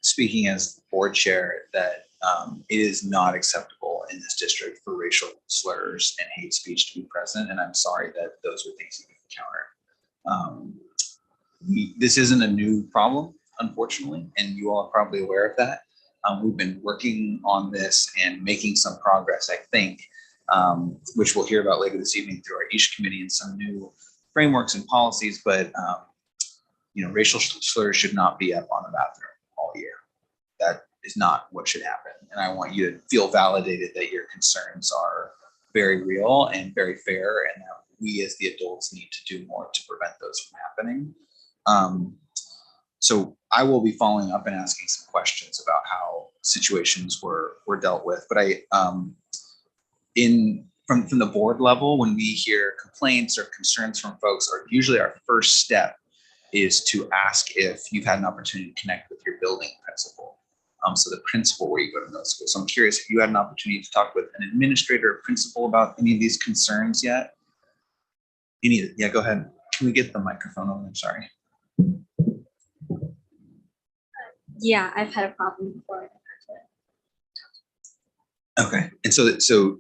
speaking as board chair, that it is not acceptable in this district for racial slurs and hate speech to be present. And I'm sorry that those are things that we've encountered. This isn't a new problem, unfortunately, and you all are probably aware of that. We've been working on this and making some progress, I think, which we'll hear about later this evening through our EASH committee and some new frameworks and policies. But you know, racial slurs should not be up on the bathroom all year. That is not what should happen. And I want you to feel validated that your concerns are very real and very fair, and that we as the adults need to do more to prevent those from happening. So I will be following up and asking some questions about how situations were dealt with. But from the board level, when we hear complaints or concerns from folks, usually our first step is to ask if you've had an opportunity to connect with your building principal. So the principal where you go to middle school. So I'm curious if you had an opportunity to talk with an administrator or principal about any of these concerns yet? Yeah, go ahead. Can we get the microphone on? I'm sorry. Yeah, I've had a problem before. Okay, and so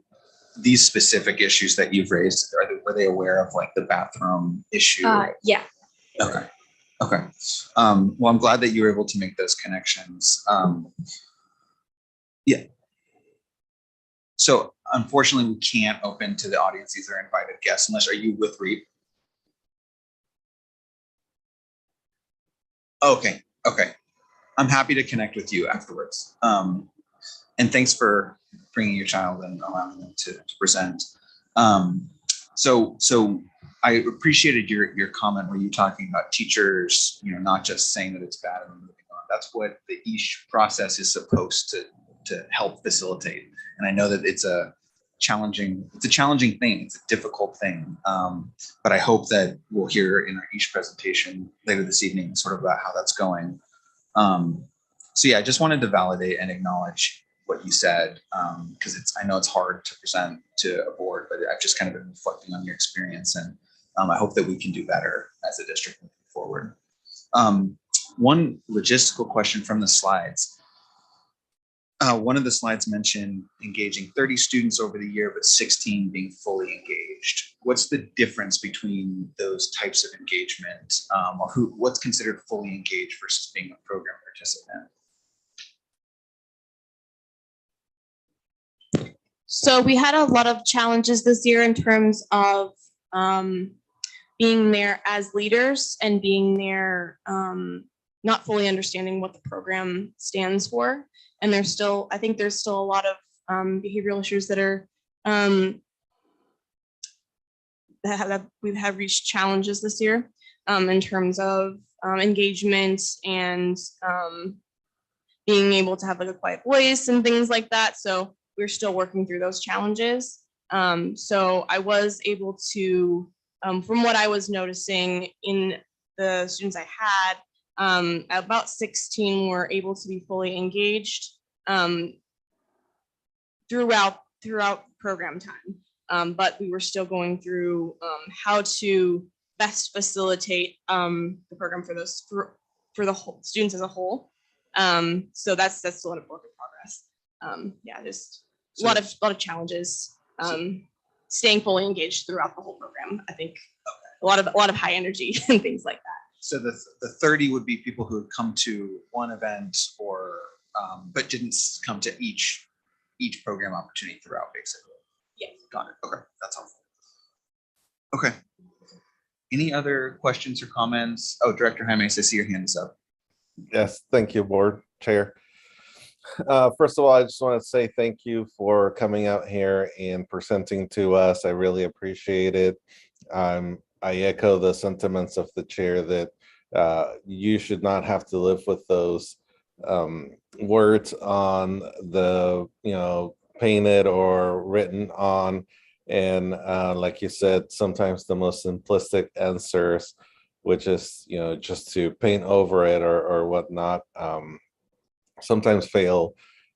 these specific issues that you've raised, were they aware of like the bathroom issue? Yeah. Okay. Okay. Well, I'm glad that you were able to make those connections. Yeah. So unfortunately, we can't open to the audience. These are invited guests, unless, are you with REAP? Okay. Okay. I'm happy to connect with you afterwards. And thanks for bringing your child and allowing them to present. So I appreciated your comment where you're talking about teachers, you know, not just saying that it's bad and moving on. That's what the EASH process is supposed to help facilitate. And I know that it's a challenging thing. It's a difficult thing. But I hope that we'll hear in our EASH presentation later this evening sort of about how that's going. So yeah, I just wanted to validate and acknowledge what you said, because I know it's hard to present to a board, but I've just kind of been reflecting on your experience, and I hope that we can do better as a district moving forward. One logistical question from the slides. One of the slides mentioned engaging 30 students over the year, but 16 being fully engaged. What's the difference between those types of engagement, or what's considered fully engaged versus being a program participant? So we had a lot of challenges this year in terms of being there as leaders and being there, not fully understanding what the program stands for. And I think there's still a lot of behavioral issues that are we've had reached challenges this year in terms of engagement and being able to have like a quiet voice and things like that. So we're still working through those challenges. So I was able to, from what I was noticing in the students I had, about 16 were able to be fully engaged throughout program time. But we were still going through how to best facilitate the program for those for the whole students as a whole. So that's still a work in progress. Yeah, just a lot of challenges. Staying fully engaged throughout the whole program. I think a lot of high energy and things like that. So the 30 would be people who had come to one event or but didn't come to each program opportunity throughout, basically. Yes. Got it. Okay, that's helpful. Okay. Any other questions or comments? Oh, Director James, I see your hand is up. Yes, thank you, Board Chair. First of all, I just want to say thank you for coming out here and presenting to us. I really appreciate it. I echo the sentiments of the chair that you should not have to live with those words on the, painted or written on. And like you said, sometimes the most simplistic answers, which is, just to paint over it or whatnot, sometimes fail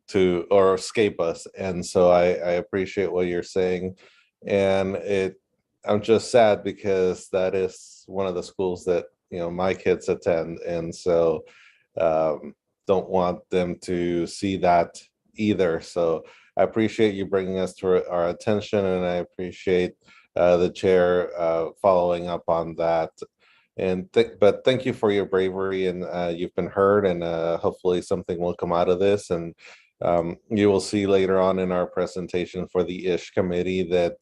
to or escape us. And so I appreciate what you're saying. And I'm just sad because that is one of the schools that, my kids attend. And so don't want them to see that either. So I appreciate you bringing us to our attention, and I appreciate the chair following up on that. And but thank you for your bravery, and you've been heard, and hopefully something will come out of this. And you will see later on in our presentation for the ISH committee that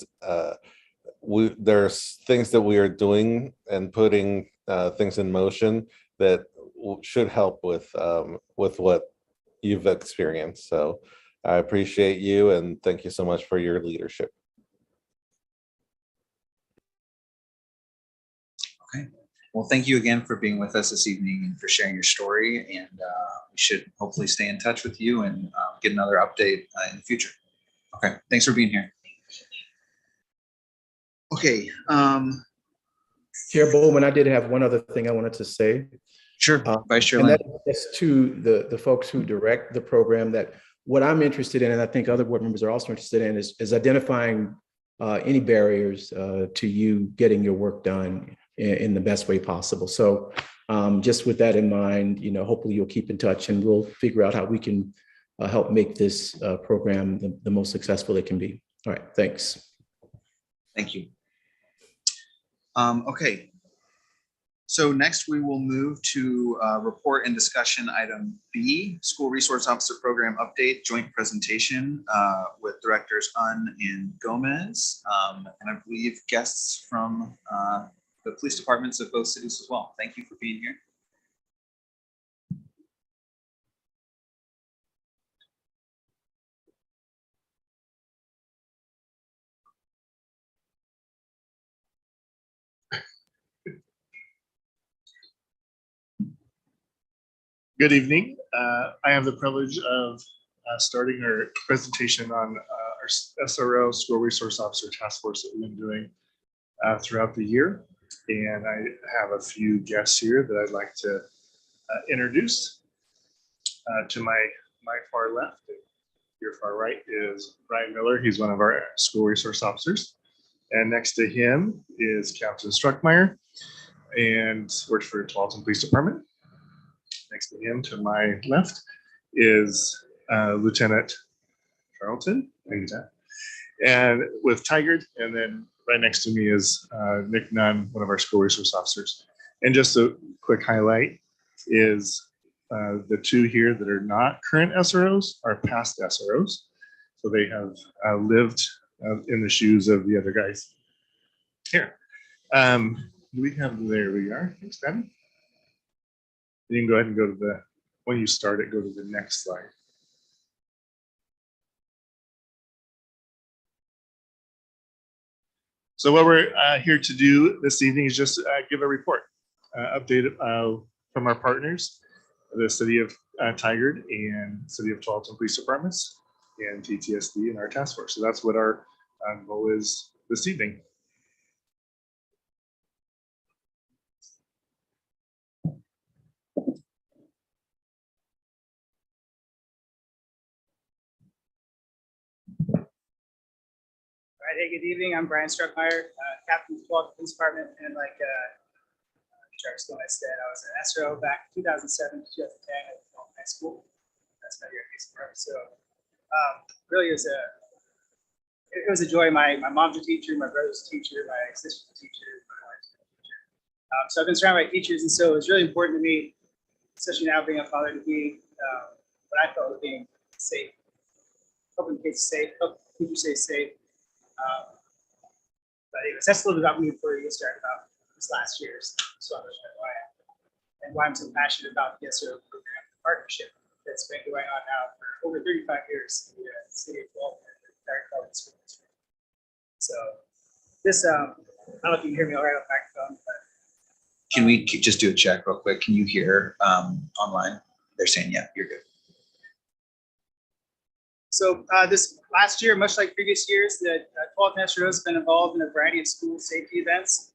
there's things that we are doing and putting things in motion that should help with what you've experienced. So I appreciate you, and thank you so much for your leadership. Okay. Well, thank you again for being with us this evening and for sharing your story. And we should hopefully stay in touch with you and get another update in the future. Okay. Thanks for being here. Okay. Chair Bowman, I did have one other thing I wanted to say. Sure, Vice Chair And Lynn. that is to the folks who direct the program, that what I'm interested in, and I think other board members are also interested in, is identifying any barriers to you getting your work done in the best way possible. So just with that in mind, hopefully you'll keep in touch and we'll figure out how we can help make this program the most successful it can be. All right, thanks. Thank you. Okay. So next we will move to report and discussion item B, School Resource Officer Program Update, joint presentation with Directors Un and Gomez, and I believe guests from the police departments of both cities as well. Thank you for being here. Good evening. I have the privilege of starting our presentation on our SRO, School Resource Officer Task Force, that we've been doing throughout the year. And I have a few guests here that I'd like to introduce. To my far left, your far right, is Brian Miller. He's one of our School Resource Officers. And next to him is Captain Struckmeyer, and works for Tualatin Police Department. Next to him, to my left, is Lieutenant Charlton, and with Tigard. And then right next to me is Nick Nunn, one of our School Resource Officers. And just a quick highlight is the two here that are not current SROs are past SROs. So they have lived in the shoes of the other guys here. We have, there we are. Thanks, Ben. You can go ahead and go to the, when you start it, go to the next slide. So what we're here to do this evening is just give a report, update from our partners, the City of Tigard and City of Tualatin Police Departments and TTSD and our task force. So that's what our goal is this evening. All right, hey, good evening. I'm Brian Struckmeyer, captain of the 12th Police Department, and like Jack Stone said, I was an SRO back in 2007 to 2010 at high school. That's my year at police department. So really, it was a joy. My mom's a teacher, my brother's a teacher, my sister's a teacher, my wife's a teacher. So I've been surrounded by teachers, and so it was really important to me, especially now being a father, to be what I felt was being safe, helping kids safe, helping teachers stay safe. But anyways, that's a little bit about me before we get started about this last year's. So I'm understand why and why I'm so passionate about the SRO program partnership that's been going on now for over 35 years in the city of Walton and the entire Tualatin School District. So this, I don't know if you can hear me all right on the microphone, but Can we just do a check real quick? Can you hear online? They're saying, yeah, you're good. so this last year, much like previous years, the Tualatin SRO has been involved in a variety of school safety events,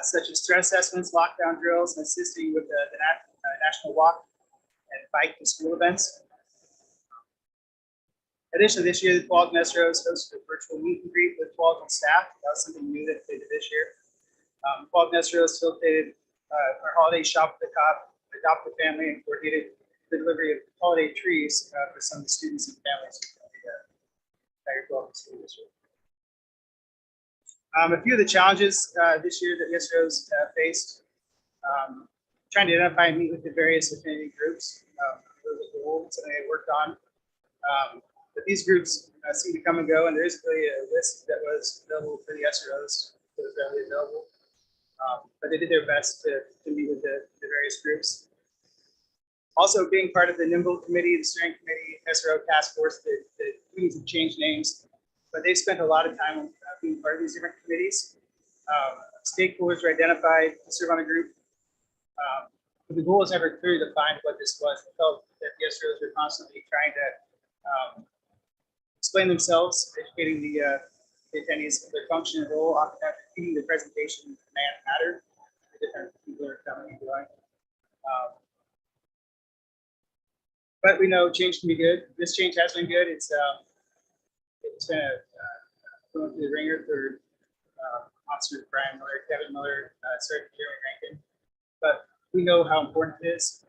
such as threat assessments, lockdown drills, and assisting with the national walk and bike to school events. Additionally, this year, the Tualatin SRO has hosted a virtual meet and greet with Tualatin staff. That was something new that they did this year. Tualatin SRO has facilitated our holiday shop at the cop, adopt a family, and coordinated the delivery of holiday trees for some of the students and families from the entire Tualatin School District. A few of the challenges this year that the SROs faced, trying to identify and meet with the various affinity groups, the goal, something they worked on. But these groups seem to come and go, and there is really a list that was available for the SROs that was readily available. But they did their best to meet with the various groups. Also, being part of the NIMBLE committee, the steering committee, SRO task force, the committees have changed names, but they spent a lot of time on being part of these different committees. Stakeholders were identified to serve on a group. But the goal was never clearly defined what this was. I felt that the SROs were constantly trying to explain themselves, educating the attendees of their function and role, often after repeating the presentation matter, the different people are coming and going. But we know change can be good. This change has been good. It's been going through the ringer for Officer Brian Miller, Kevin Miller, Sergeant Jeremy Rankin. But we know how important it is.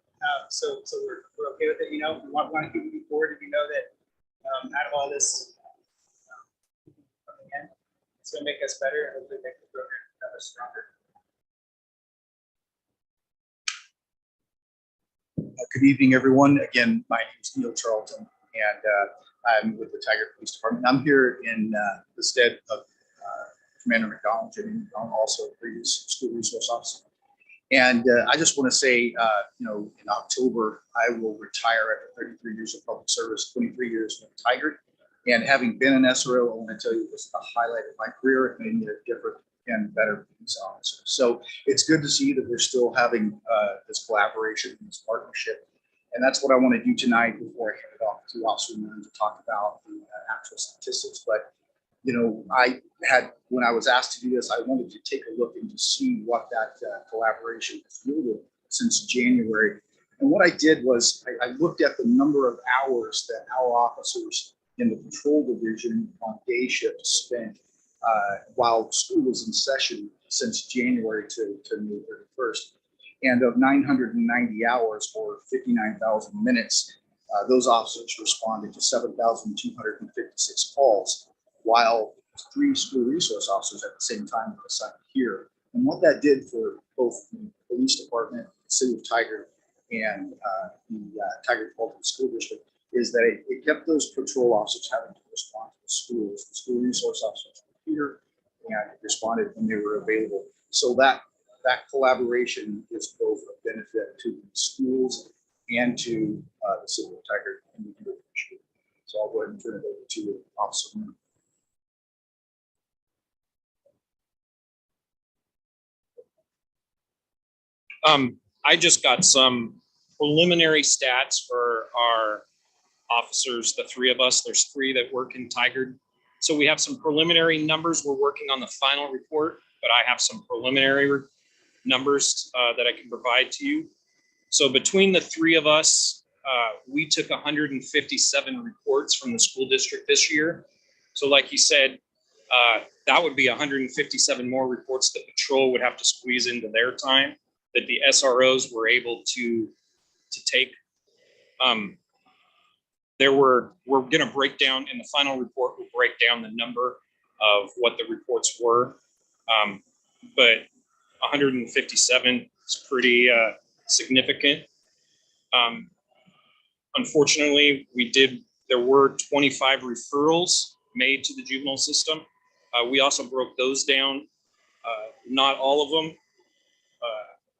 So we're okay with it. You know, we want to keep moving forward, and we know that out of all this coming in, it's going to make us better and hopefully make the program ever stronger. Good evening, everyone. Again, my name is Neil Charlton, and I'm with the Tigard Police Department. I'm here in the stead of Commander McDonald, Jimmy McDonald, also a previous school resource officer. And I just want to say, you know, in October, I will retire after 33 years of public service, 23 years with Tigard. And having been an SRO, I want to tell you, it was the highlight of my career. It made me a different and better police officer. So it's good to see that we're still having this collaboration and this partnership. And that's what I want to do tonight before I hand it off to Officer Moon to talk about the actual statistics. But, you know, when I was asked to do this, I wanted to take a look and to see what that collaboration has yielded since January. And what I did was I looked at the number of hours that our officers in the patrol division on day shift spent while school was in session since January to May 31st. And of 990 hours or 59,000 minutes, those officers responded to 7,256 calls, while 3 school resource officers at the same time were assigned here. And what that did for both the police department, the city of Tigard, and the Tigard-Tualatin School District is that it kept those patrol officers having to respond to the schools. The school resource officers were here and responded when they were available. So that collaboration is both a benefit to the schools and to the city of Tigard, and we do appreciate it. So I'll go ahead and turn it over to Officer Moon. I just got some preliminary stats for our officers, the three of us. There's three that work in Tigard. So we have some preliminary numbers. We're working on the final report, but I have some preliminary numbers that I can provide to you. So between the three of us, we took 157 reports from the school district this year. So like you said, that would be 157 more reports that patrol would have to squeeze into their time that the SROs were able to take. We're going to break down in the final report, we'll break down the number of what the reports were. But 157 is pretty significant. Unfortunately, there were 25 referrals made to the juvenile system. We also broke those down. Not all of them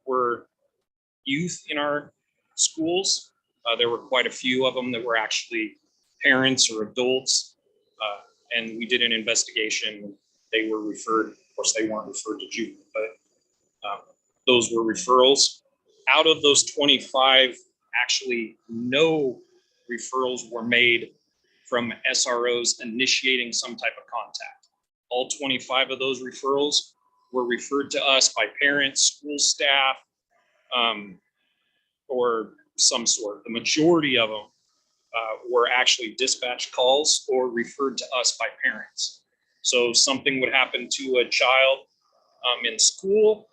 were youth in our schools. There were quite a few of them that were actually parents or adults. And we did an investigation. They were referred, of course, they weren't referred to juvenile, but those were referrals. Out of those 25, actually no referrals were made from SROs initiating some type of contact. All 25 of those referrals were referred to us by parents, school staff, or some sort. The majority of them were actually dispatch calls or referred to us by parents. So something would happen to a child in school,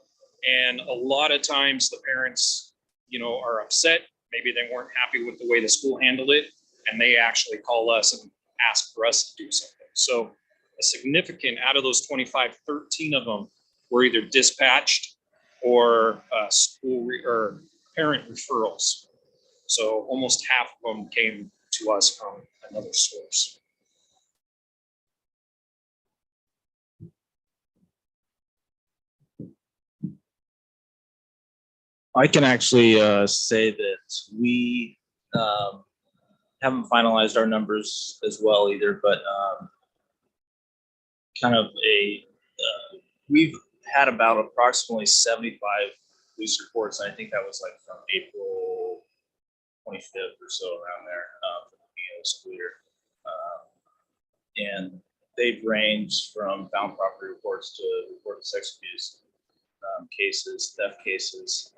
and a lot of times the parents, are upset. Maybe they weren't happy with the way the school handled it, and they actually call us and ask for us to do something. So a significant, out of those 25, 13 of them were either dispatched or school or parent referrals. So almost half of them came to us from another source. I can actually say that we haven't finalized our numbers as well either, but we've had about approximately 75 police reports. And I think that was like from April 25th or so, around there, for the beginning of the school year. And they've ranged from found property reports to reported sex abuse cases, theft cases.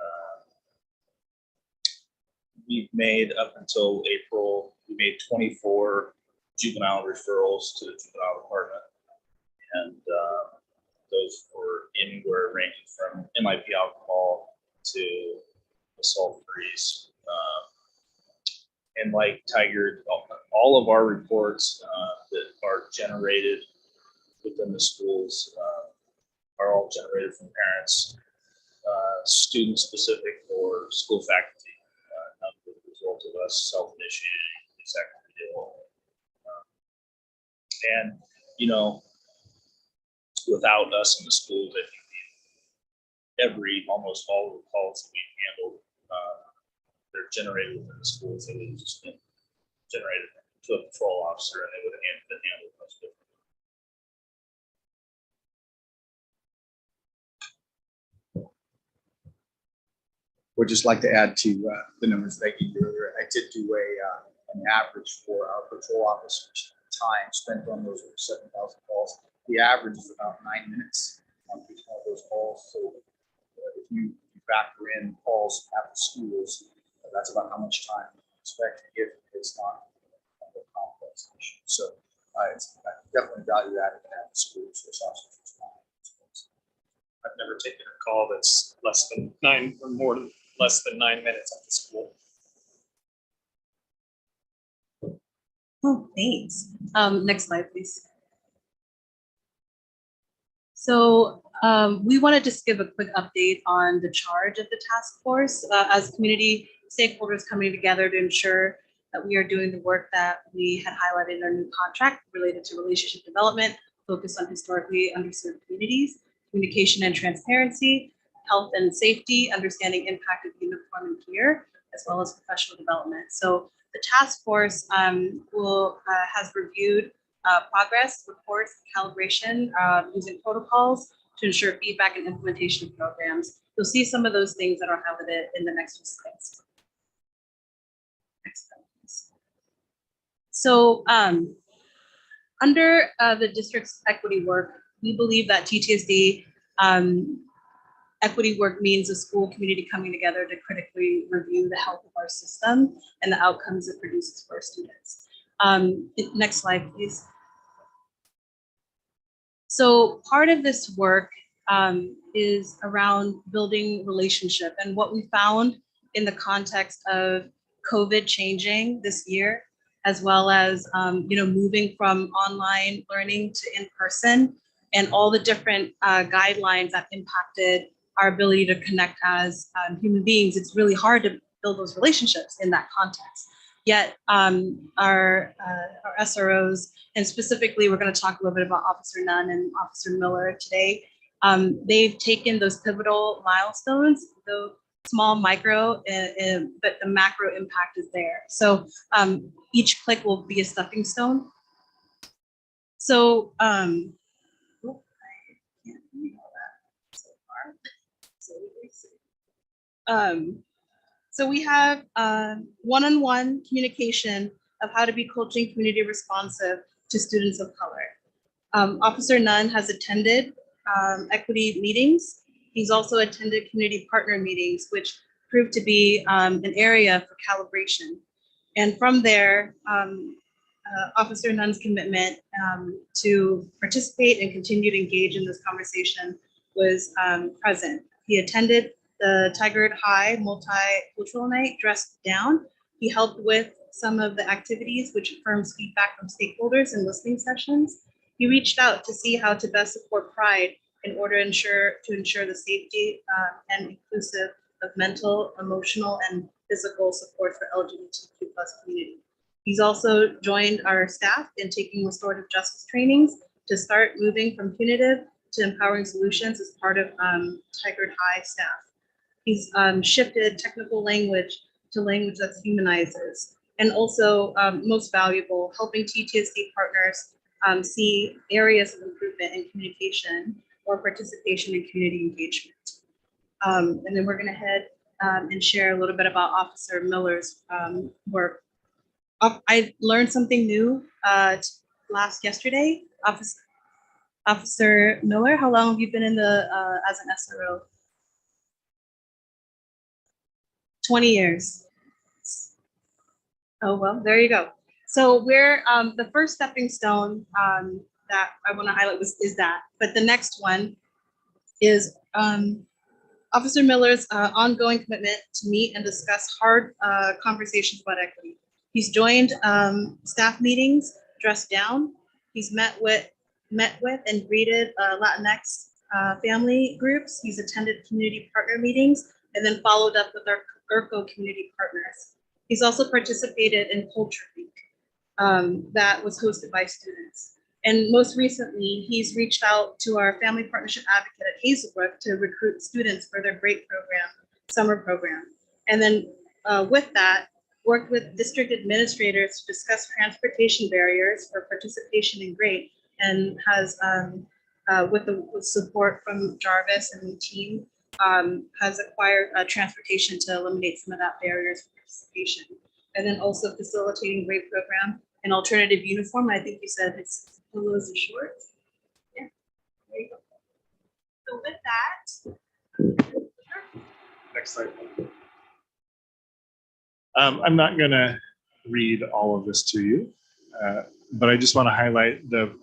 We've made, up until April, we made 24 juvenile referrals to the juvenile department. And those were anywhere ranging from MIP alcohol to assault threes. And like Tigard, all of our reports that are generated within the schools are all generated from parents, student specific or school faculty. None of the result of us self-initiating this activity at all. And, without us in the schools, I think almost all of the calls that we've handled, they're generated within the schools. They would have just been generated to a patrol officer, and they would have been handled much differently. Would just like to add to the numbers that I gave you earlier. I did do an average for our patrol officers. Time spent on those 7,000 calls. The average is about 9 minutes on each one of those calls. So if you factor in calls at the schools, that's about how much time you expect if it's not a complex issue. So I definitely value that at the schools. I've never taken a call that's less than 9 minutes at the school. Oh, thanks. Next slide, please. So we want to just give a quick update on the charge of the task force as community stakeholders coming together to ensure that we are doing the work that we had highlighted in our new contract related to relationship development, focused on historically underserved communities, communication and transparency, health and safety, understanding impact of uniform and gear, as well as professional development. So the task force has reviewed progress, reports, calibration using protocols to ensure feedback and implementation of programs. You'll see some of those things that are highlighted in the next few slides. Next slide, please. So under the district's equity work, we believe that TTSD equity work means the school community coming together to critically review the health of our system and the outcomes it produces for our students. Next slide, please. So part of this work is around building relationship, and what we found in the context of COVID changing this year, as well as moving from online learning to in-person, and all the different guidelines that impacted our ability to connect as human beings. It's really hard to build those relationships in that context. Yet our SROs, and specifically we're going to talk a little bit about Officer Nunn and Officer Miller today, they've taken those pivotal milestones, though small, micro, but the macro impact is there. So each click will be a stepping stone. So so we have one-on-one communication of how to be culturally community responsive to students of color. Officer Nunn has attended equity meetings. He's also attended community partner meetings, which proved to be an area for calibration. And from there, Officer Nunn's commitment to participate and continue to engage in this conversation was present. He attended the Tigard High Multicultural Night dressed down. He helped with some of the activities, which affirms feedback from stakeholders and listening sessions. He reached out to see how to best support Pride in order to ensure the safety and inclusive of mental, emotional, and physical support for LGBTQ+ community. He's also joined our staff in taking restorative justice trainings to start moving from punitive to empowering solutions as part of Tigard High staff. He's shifted technical language to language that humanizes, and also most valuable, helping TTSD partners see areas of improvement in communication or participation in community engagement. And then we're going to head and share a little bit about Officer Miller's work. I learned something new yesterday. Officer Miller, how long have you been in the as an SRO? 20 years. Oh, well, there you go. So we're the first stepping stone that I want to highlight is that, but the next one is Officer Miller's ongoing commitment to meet and discuss hard conversations about equity. He's joined staff meetings dressed down. He's met with and greeted Latinx family groups. He's attended community partner meetings and then followed up with our GERCO community partners. He's also participated in Culture Week that was hosted by students. And most recently, he's reached out to our family partnership advocate at Hazelbrook to recruit students for their GREAT program, summer program. And then with that, worked with district administrators to discuss transportation barriers for participation in GREAT, and has, with support from Jarvis and the team, has acquired transportation to eliminate some of that barriers for participation. And then also facilitating GREAT program, an alternative uniform. I think you said it's polos and shorts. Yeah, there you go. So with that, Next slide. I'm not going to read all of this to you, but I just want to highlight the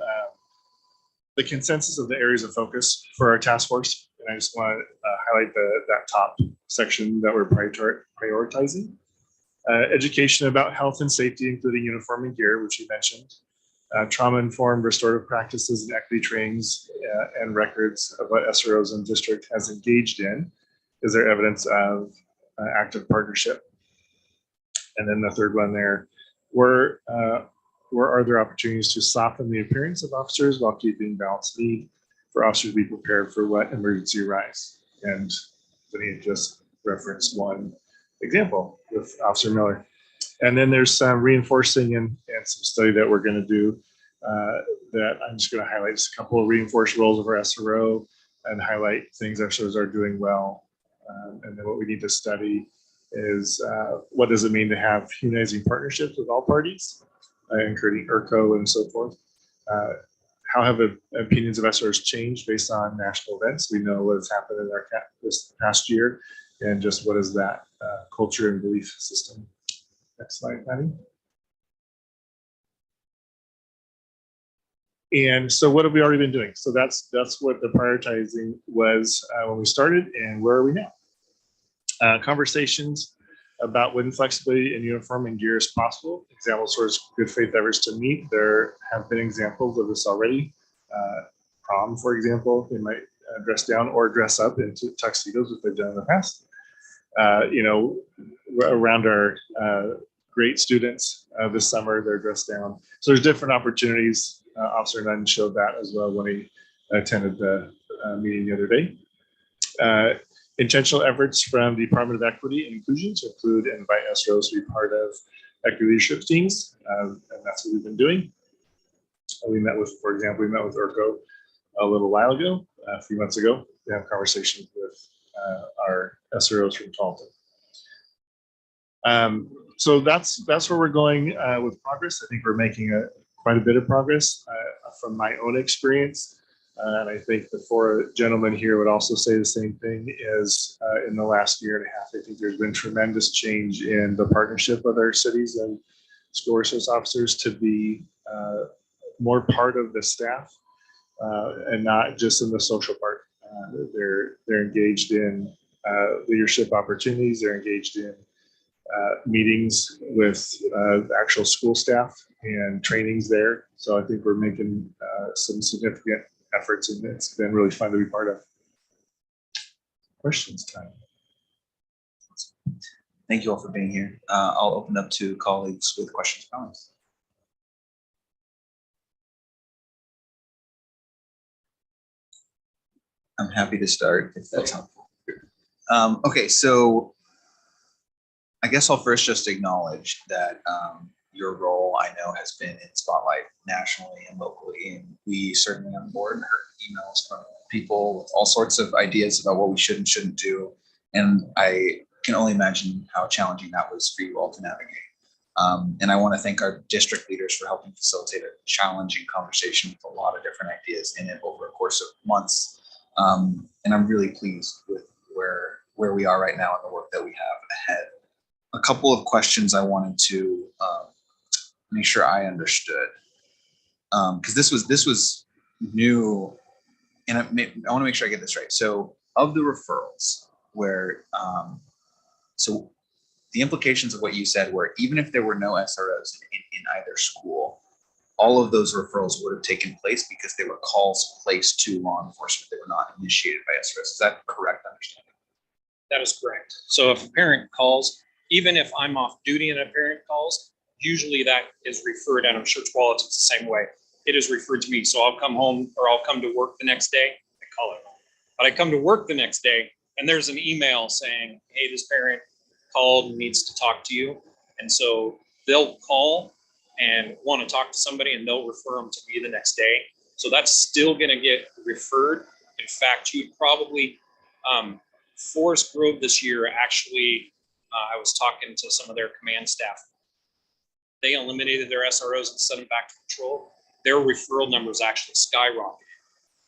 consensus of the areas of focus for our task force. And I just want to highlight that top section that we're prioritizing. Education about health and safety, including uniform and gear, which you mentioned. Trauma-informed restorative practices and equity trainings and records of what SROs and district has engaged in. Is there evidence of active partnership? And then the third one there, where are there opportunities to soften the appearance of officers while keeping balanced need for officers to be prepared for what emergency arise? And Vinny just referenced one example with Officer Miller. And then there's some reinforcing and some study that we're going to do that I'm just going to highlight just a couple of reinforced roles of our SRO, and highlight things SROs are doing well. And then what we need to study is what does it mean to have humanizing partnerships with all parties, including ERCO and so forth. How have opinions of SROs changed based on national events? We know what has happened in our this past year, and just what is that culture and belief system. Next slide, Patty. And so what have we already been doing? So that's what the prioritizing was when we started, and where are we now? Conversations about when flexibility and uniform and gear is possible. Examples towards good faith efforts to meet. There have been examples of this already. Prom, for example, they might dress down or dress up into tuxedos, which they've done in the past. You know, around our great students this summer, they're dressed down. So there's different opportunities. Officer Nunn showed that as well when he attended the meeting the other day. Intentional efforts from the Department of Equity and Inclusion to include and invite SROs to be part of equity leadership teams, and that's what we've been doing. We met with, for example, we met with ERCO a little while ago, a few months ago, to have conversations with our SROs from Tarleton. So that's where we're going with progress. I think we're making quite a bit of progress from my own experience. And I think the four gentlemen here would also say the same thing. Is in the last year and a half, I think there's been tremendous change in the partnership with our cities and school resource officers to be more part of the staff and not just in the social part. They're engaged in leadership opportunities. They're engaged in meetings with actual school staff and trainings there. So I think we're making some significant efforts, and it's been really fun to be part of. Questions time. Thank you all for being here. I'll open up to colleagues with questions, comments. I'm happy to start if that's helpful. Okay, so I guess I'll first just acknowledge that your role, I know, has been in spotlight nationally and locally, and we certainly on board heard emails from people with all sorts of ideas about what we should and shouldn't do, and I can only imagine how challenging that was for you all to navigate. And I want to thank our district leaders for helping facilitate a challenging conversation with a lot of different ideas in it over a course of months. And I'm really pleased with where we are right now and the work that we have ahead. A couple of questions I wanted to make sure I understood, because this was new, and I want to make sure I get this right. So of the referrals, where so the implications of what you said were, even if there were no SROs in either school, all of those referrals would have taken place because they were calls placed to law enforcement. They were not initiated by SROs. Is that correct understanding? That is correct. So if a parent calls, even if I'm off duty and a parent calls, usually that is referred, and I'm sure Tualatin's the same way. It is referred to me. So I'll come home or I'll come to work the next day. I call it home. But I come to work the next day and there's an email saying, hey, this parent called and needs to talk to you. And so they'll call and want to talk to somebody and they'll refer them to me the next day. So that's still going to get referred. In fact, you probably, Forest Grove this year, actually, I was talking to some of their command staff. They eliminated their SROs and sent them back to patrol. Their referral numbers actually skyrocketed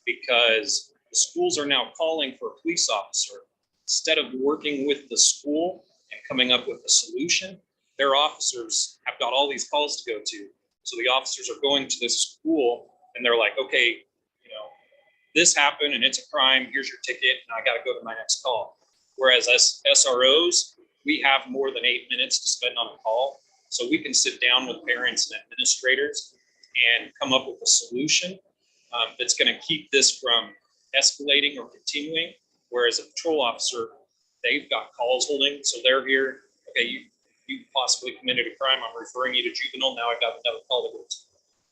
because the schools are now calling for a police officer. Instead of working with the school and coming up with a solution, their officers have got all these calls to go to. So the officers are going to this school and they're like, okay, you know, this happened and it's a crime. Here's your ticket, and I got to go to my next call. Whereas as SROs, we have more than 8 minutes to spend on a call. So we can sit down with parents and administrators and come up with a solution that's going to keep this from escalating or continuing. Whereas a patrol officer, they've got calls holding. So they're here, okay, you possibly committed a crime. I'm referring you to juvenile. Now I've got another call to go to.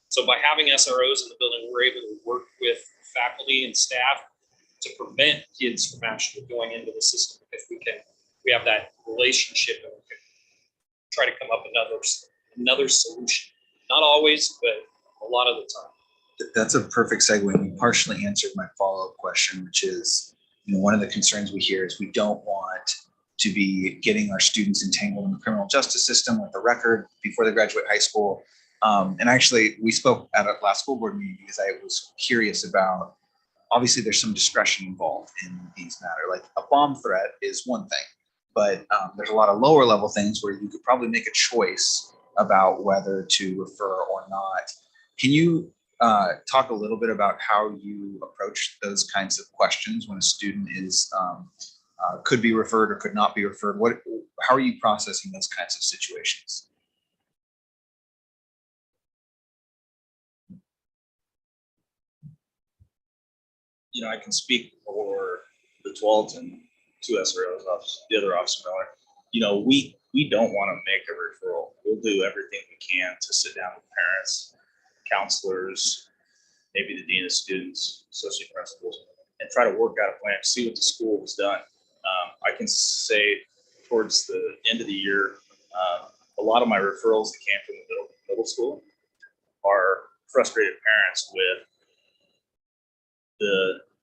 So by having SROs in the building, we're able to work with faculty and staff to prevent kids from actually going into the system. If we have that relationship and we can try to come up with another solution. Not always, but a lot of the time. That's a perfect segue. And you partially answered my follow-up question, which is, one of the concerns we hear is we don't want to be getting our students entangled in the criminal justice system with a record before they graduate high school. And actually, we spoke at a last school board meeting because I was curious about, obviously there's some discretion involved in these matters. Like a bomb threat is one thing, but there's a lot of lower level things where you could probably make a choice about whether to refer or not. Can you talk a little bit about how you approach those kinds of questions when a student is could be referred or could not be referred? How are you processing those kinds of situations? I can speak for the Tualatin, two SROs, the other officer Miller. We don't want to make a referral. We'll do everything we can to sit down with parents, counselors, maybe the dean of students, associate principals, and try to work out a plan to see what the school has done. I can say towards the end of the year, a lot of my referrals that came from the middle school are frustrated parents with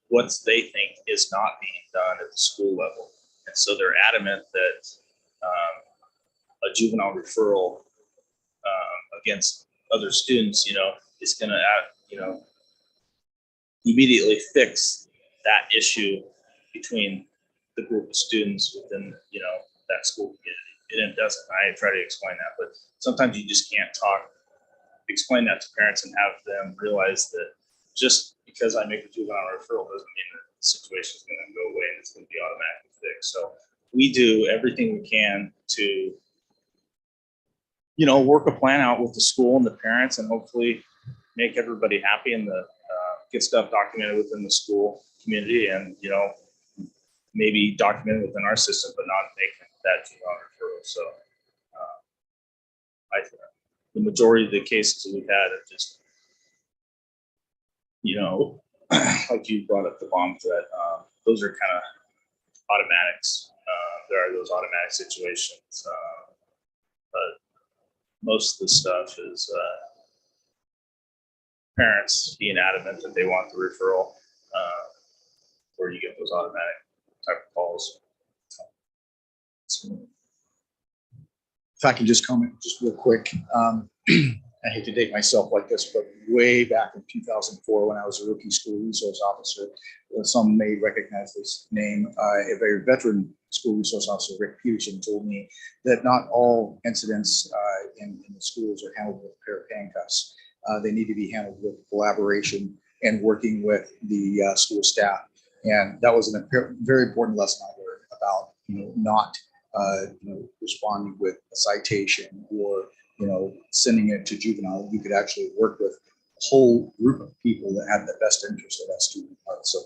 what they think is not being done at the school level. And so they're adamant that a juvenile referral against other students, is going to, immediately fix that issue between the group of students within, that school community. And it doesn't. I try to explain that, but sometimes you just can't explain that to parents and have them realize that just because I make a juvenile referral doesn't mean that the situation is going to go away and it's going to be automatically fixed. So we do everything we can to, work a plan out with the school and the parents and hopefully make everybody happy and get stuff documented within the school community and, maybe documented within our system, but not make that juvenile referral. So the majority of the cases that we've had are just, like you brought up the bomb threat, those are kind of automatics. There are those automatic situations, but most of the stuff is parents being adamant that they want the referral, where you get those automatic type of calls. If I can just comment just real quick. I hate to date myself like this, but way back in 2004, when I was a rookie school resource officer, some may recognize this name. A very veteran school resource officer, Rick Peterson, told me that not all incidents in the schools are handled with a pair of handcuffs. They need to be handled with collaboration and working with the school staff. And that was a very important lesson I learned about, not responding with a citation or sending it to juvenile. You could actually work with a whole group of people that have the best interest of that student. So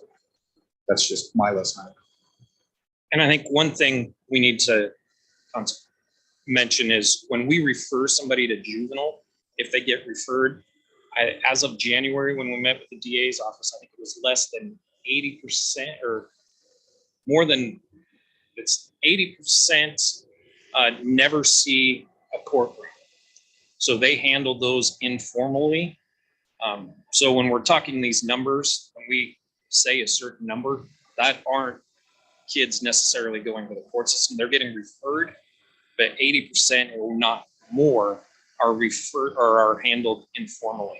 that's just my lesson. And I think one thing we need to mention is when we refer somebody to juvenile, if they get referred, as of January, when we met with the DA's office, I think it was less than 80% or more than, it's 80% never see a courtroom. So they handle those informally. So when we're talking these numbers, when we say a certain number, that aren't kids necessarily going to the court system. They're getting referred, but 80% or not more are referred or are handled informally.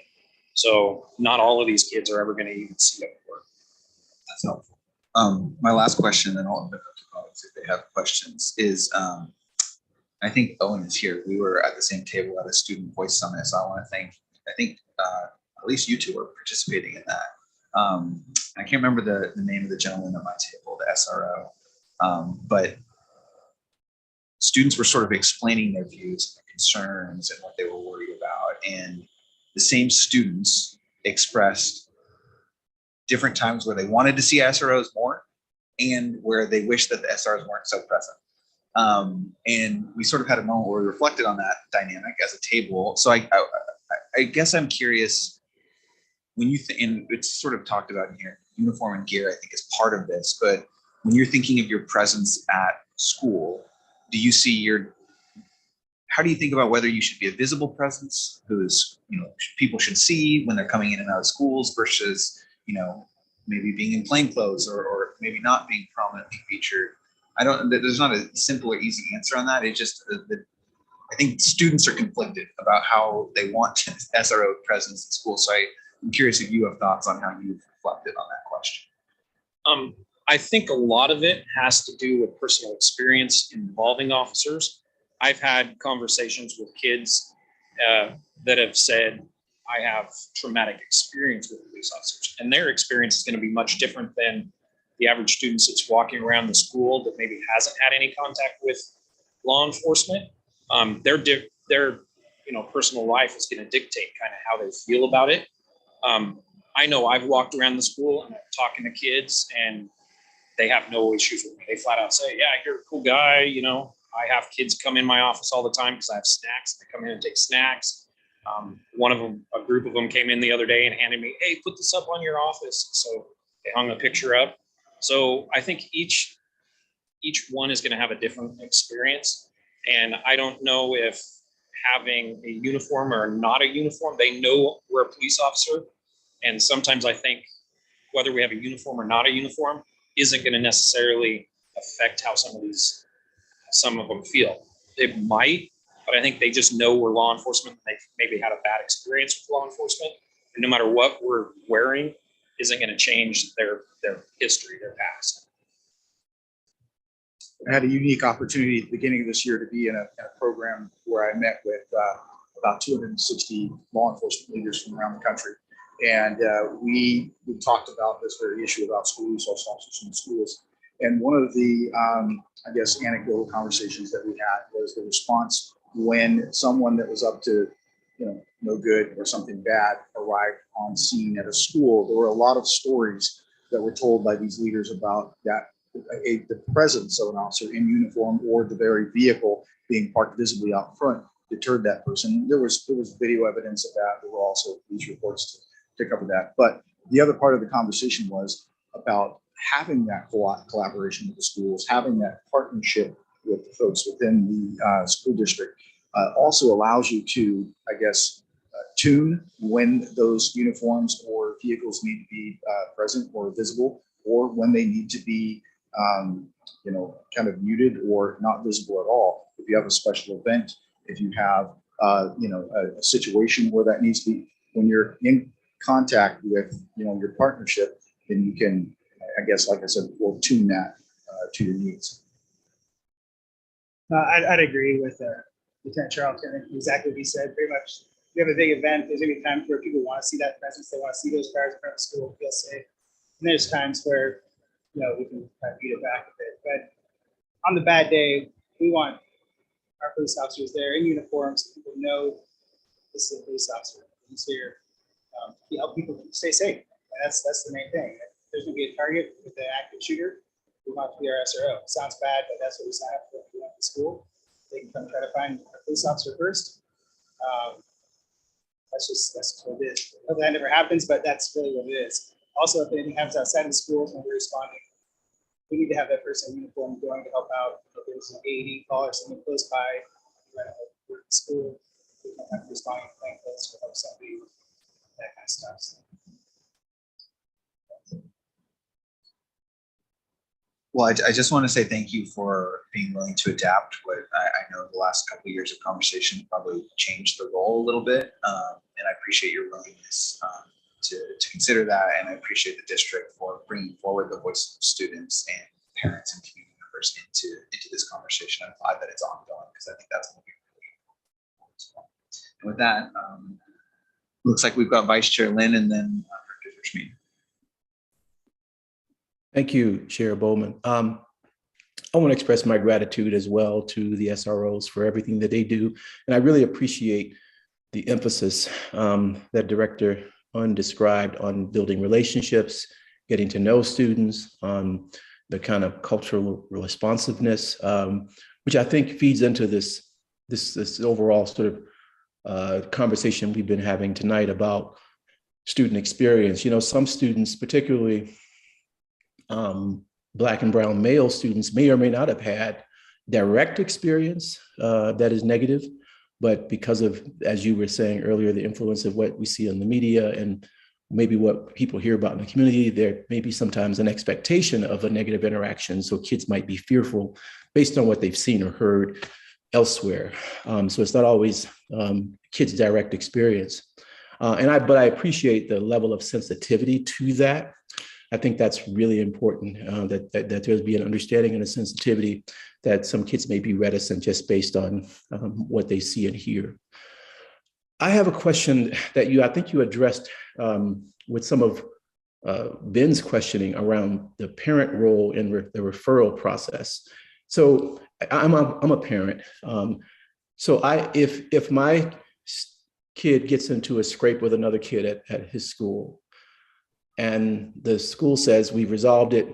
So not all of these kids are ever going to even see a court. That's helpful. My last question, and I'll open it up to colleagues if they have questions, is I think Owen is here. We were at the same table at a student voice summit, so I want to thank, I think at least you two are participating in that. I can't remember the name of the gentleman at my table, the SRO, but students were sort of explaining their views and their concerns and what they were worried about. And the same students expressed different times where they wanted to see SROs more and where they wished that the SROs weren't so present. And we sort of had a moment where we reflected on that dynamic as a table. So I guess I'm curious, when you think, and it's sort of talked about in here, uniform and gear, I think is part of this, but when you're thinking of your presence at school, do you see your how do you think about whether you should be a visible presence, who's, people should see when they're coming in and out of schools versus, maybe being in plain clothes or maybe not being prominently featured? There's not a simple or easy answer on that. It's just I think students are conflicted about how they want SRO presence in school. So I'm curious if you have thoughts on how you've reflected on that question. I think a lot of it has to do with personal experience involving officers. I've had conversations with kids that have said, I have traumatic experience with police officers, and their experience is going to be much different than the average student that's walking around the school that maybe hasn't had any contact with law enforcement. Their personal life is going to dictate kind of how they feel about it. I know I've walked around the school and I'm talking to kids and they have no issues with me. They flat out say, yeah, you're a cool guy. I have kids come in my office all the time because I have snacks. They come in and take snacks. A group of them came in the other day and handed me, hey, put this up on your office. So they hung a picture up. So I think each one is going to have a different experience. And I don't know if having a uniform or not a uniform, they know we're a police officer. And sometimes I think whether we have a uniform or not a uniform isn't going to necessarily affect how some of them feel. It might, but I think they just know we're law enforcement. They maybe had a bad experience with law enforcement. And no matter what we're wearing isn't going to change their history, their past. I had a unique opportunity at the beginning of this year to be in a program where I met with about 260 law enforcement leaders from around the country. And we talked about this very issue about school resource officers in schools. And one of the, anecdotal conversations that we had was the response when someone that was up to, no good or something bad arrived on scene at a school. There were a lot of stories that were told by these leaders about that, the presence of an officer in uniform or the very vehicle being parked visibly out front deterred that person. There was video evidence of that. There were also police reports to cover that. But the other part of the conversation was about having that collaboration with the schools, having that partnership with the folks within the school district also allows you to, tune when those uniforms or vehicles need to be present or visible, or when they need to be, kind of muted or not visible at all. If you have a special event, if you have, a situation where that needs to be, when you're in contact with, your partnership, then you can, like I said, we'll tune that to your needs. I'd agree with Lieutenant Charlton, exactly what he said. Pretty much, if you have a big event, there's going to be times where people want to see that presence. They want to see those cars in front of school, feel safe. And there's times where, we can kind of beat it back a bit. But on the bad day, we want our police officers there in uniform so people know this is a police officer. He's here to help people stay safe. And that's the main thing. If there's going to be a target with an active shooter, we want to be our SRO. It sounds bad, but that's what we sign up for when we went to school. They can come try to find a police officer first. That's what it is. Hopefully that never happens, but that's really what it is. Also, if anything happens outside of the schools when we're responding, we need to have that person in uniform going to help out. If there's an AED call or something close by, we're at school, we don't have to respond in plain clothes to help somebody, that kind of stuff. Well, I just want to say thank you for being willing to adapt. What I know the last couple of years of conversation probably changed the role a little bit, and I appreciate your willingness to consider that, and I appreciate the district for bringing forward the voice of students and parents and community members into this conversation. I'm glad that it's ongoing because I think that's going to be really important as well. And with that, looks like we've got Vice Chair Lynn and then Director Schmid. Thank you, Chair Bowman. I want to express my gratitude as well to the SROs for everything that they do. And I really appreciate the emphasis that Director Unn described on building relationships, getting to know students, on the kind of cultural responsiveness, which I think feeds into this overall sort of conversation we've been having tonight about student experience. Some students, particularly Black and brown male students, may or may not have had direct experience that is negative, but because of, as you were saying earlier, the influence of what we see on the media and maybe what people hear about in the community, there may be sometimes an expectation of a negative interaction. So kids might be fearful based on what they've seen or heard elsewhere. So it's not always kids' direct experience. But I appreciate the level of sensitivity to that. I think that's really important, that there's be an understanding and a sensitivity that some kids may be reticent just based on what they see and hear. I have a question that I think you addressed with some of Ben's questioning around the parent role in the referral process. So I'm a parent. So if my kid gets into a scrape with another kid at his school, and the school says we've resolved it,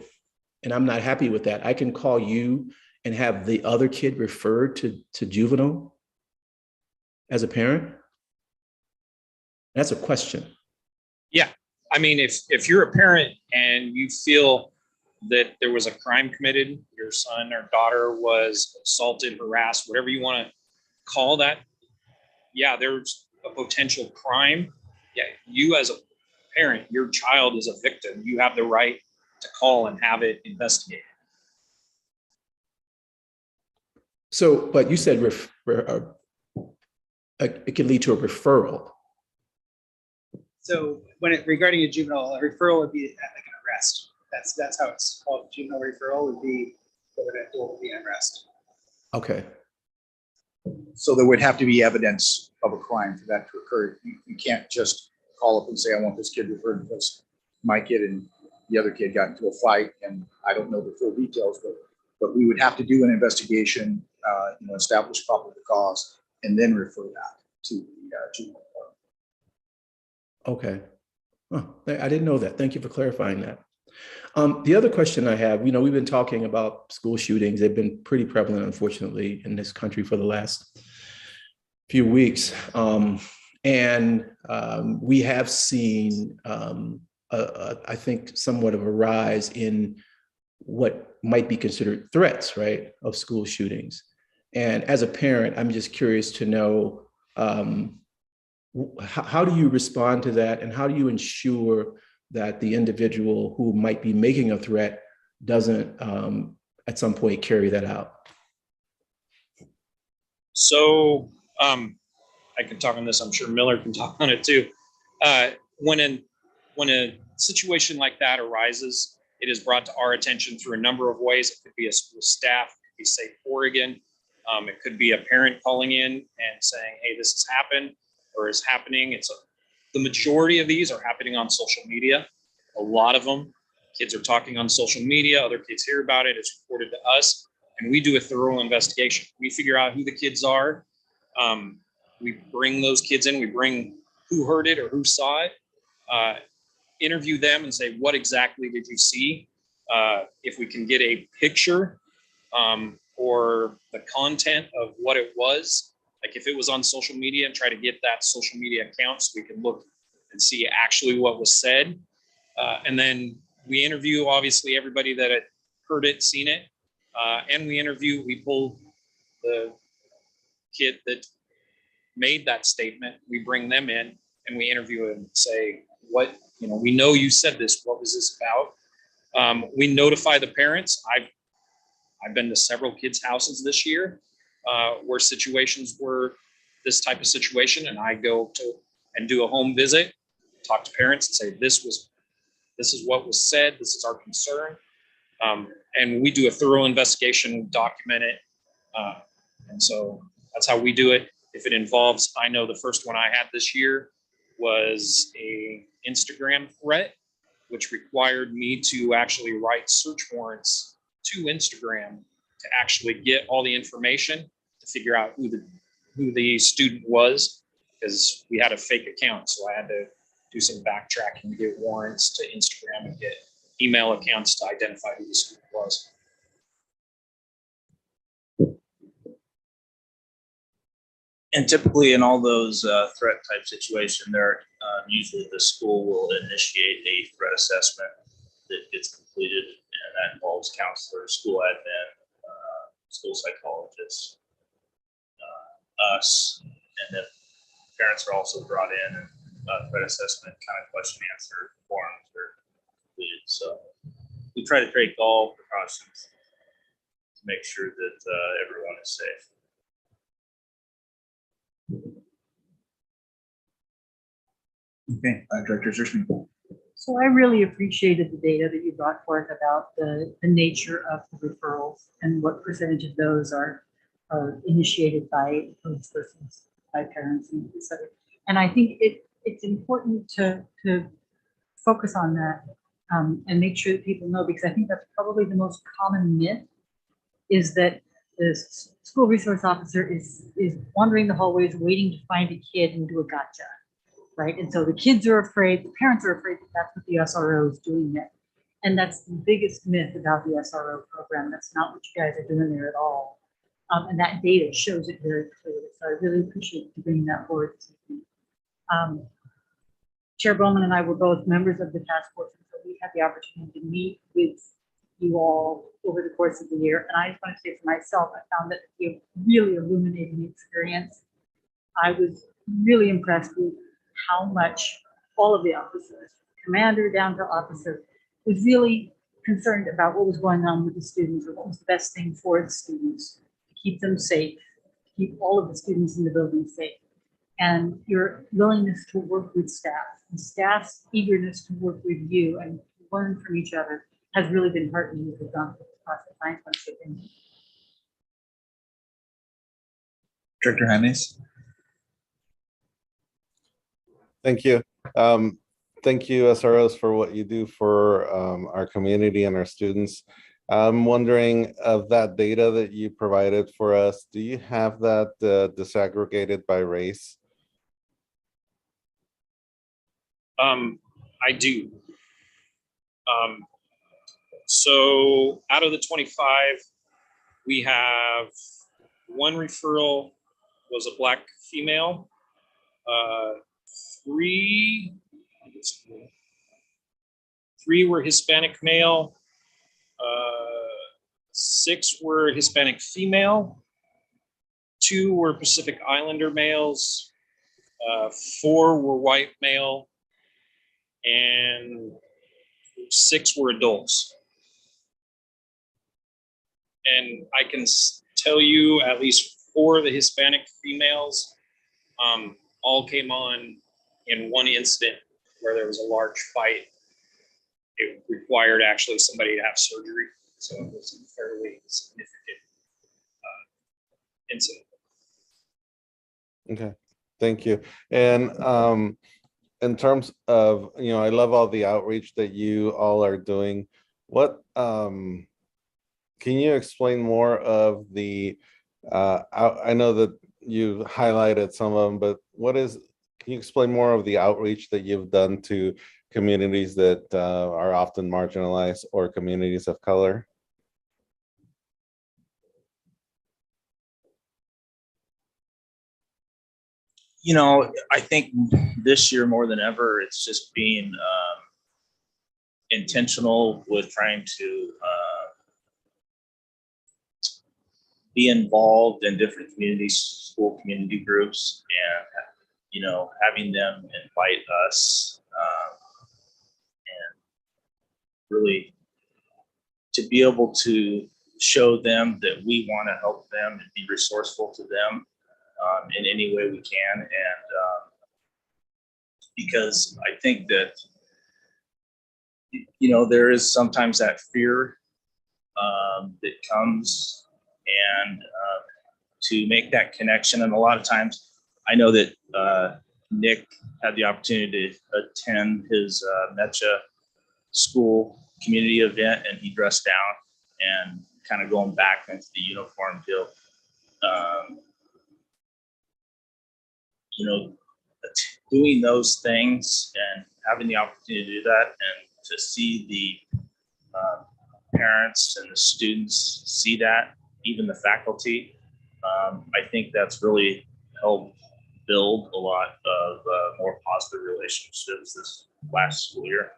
and I'm not happy with that, I can call you and have the other kid referred to juvenile as a parent? That's a question. Yeah. I mean, if you're a parent and you feel that there was a crime committed, your son or daughter was assaulted, harassed, whatever you want to call that, yeah, there's a potential crime. Yeah, you as a parent, your child is a victim. You have the right to call and have it investigated. So, but you said it can lead to a referral. So regarding a juvenile, a referral would be like an arrest. That's how it's called. Juvenile referral would be an arrest. Okay. So there would have to be evidence of a crime for that to occur. You can't just call up and say, I want this kid referred because my kid and the other kid got into a fight, and I don't know the full details, but we would have to do an investigation, establish probable cause, and then refer that to the juvenile court. Okay. Oh, I didn't know that. Thank you for clarifying that. The other question I have, we've been talking about school shootings. They've been pretty prevalent, unfortunately, in this country for the last few weeks. We have seen, I think, somewhat of a rise in what might be considered threats, right, of school shootings. And as a parent, I'm just curious to know, how do you respond to that, and how do you ensure that the individual who might be making a threat doesn't at some point carry that out? So I can talk on this. I'm sure Miller can talk on it too. When a situation like that arises, it is brought to our attention through a number of ways. It could be a school staff, it could be Safe Oregon. It could be a parent calling in and saying, hey, this has happened or is happening. The majority of these are happening on social media. A lot of them, kids are talking on social media, other kids hear about it, it's reported to us, and we do a thorough investigation. We figure out who the kids are. We bring those kids in, we bring who heard it or who saw it, interview them and say, what exactly did you see? If we can get a picture or the content of what it was, like if it was on social media, and try to get that social media account so we can look and see actually what was said. And then we interview, obviously, everybody that had heard it, seen it. And we pull the kid that made that statement, we bring them in and we interview him and say, we know you said this, what was this about? We notify the parents. I've been to several kids' houses this year where situations were this type of situation, and I go to and do a home visit, talk to parents and say, this is what was said, this is our concern. And we do a thorough investigation, document it. And so that's how we do it. If it involves, I know the first one I had this year was a Instagram threat, which required me to actually write search warrants to Instagram to actually get all the information to figure out who the student was, because we had a fake account. So I had to do some backtracking to get warrants to Instagram and get email accounts to identify who the student was. And typically in all those threat type situations, usually the school will initiate a threat assessment that gets completed, and that involves counselors, school admin, school psychologists, us, and then parents are also brought in, and threat assessment kind of question answer forms are completed. So we try to take all precautions to make sure that everyone is safe. Okay, Director Zerschman. So I really appreciated the data that you brought forth about the nature of the referrals and what percentage of those are initiated by police persons, by parents, and et cetera. And I think it's important to focus on that and make sure that people know, because I think that's probably the most common myth, is that the school resource officer is wandering the hallways waiting to find a kid and do a gotcha. Right. And so the kids are afraid, the parents are afraid that that's what the SRO is doing there. And that's the biggest myth about the SRO program. That's not what you guys are doing there at all. And that data shows it very clearly. So I really appreciate you bringing that forward this evening. Chair Bowman and I were both members of the task force, and so we had the opportunity to meet with you all over the course of the year. And I just want to say for myself, I found that to be a really illuminating experience. I was really impressed with how much all of the officers, commander down to officer, was really concerned about what was going on with the students, or what was the best thing for the students to keep them safe, to keep all of the students in the building safe. And your willingness to work with staff, and staff's eagerness to work with you and learn from each other has really been heartening as we've gone through this process. I just want to say thank you. Director James. Thank you. Thank you, SROs, for what you do for our community and our students. I'm wondering, of that data that you provided for us, do you have that disaggregated by race? I do. So out of the 25, we have one referral was a Black female, three were Hispanic male, 6 were Hispanic female, 2 were Pacific Islander males, 4 were white male, and 6 were adults. And I can tell you at least 4 of the Hispanic females all came on in one incident where there was a large fight. It required actually somebody to have surgery. So it was a fairly significant incident. Okay, thank you. And in terms of, I love all the outreach that you all are doing. What can you explain more of the, I know that you've highlighted some of them, but can you explain more of the outreach that you've done to communities that are often marginalized or communities of color? I think this year more than ever, it's just being intentional with trying to be involved in different communities, school community groups, and having them invite us and really to be able to show them that we want to help them and be resourceful to them in any way we can. And because I think that, there is sometimes that fear that comes, and to make that connection. And a lot of times I know that Nick had the opportunity to attend his MECHA school community event, and he dressed down, and kind of going back into the uniform deal. Doing those things and having the opportunity to do that, and to see the parents and the students see that, even the faculty, I think that's really helped build a lot of more positive relationships this last school year.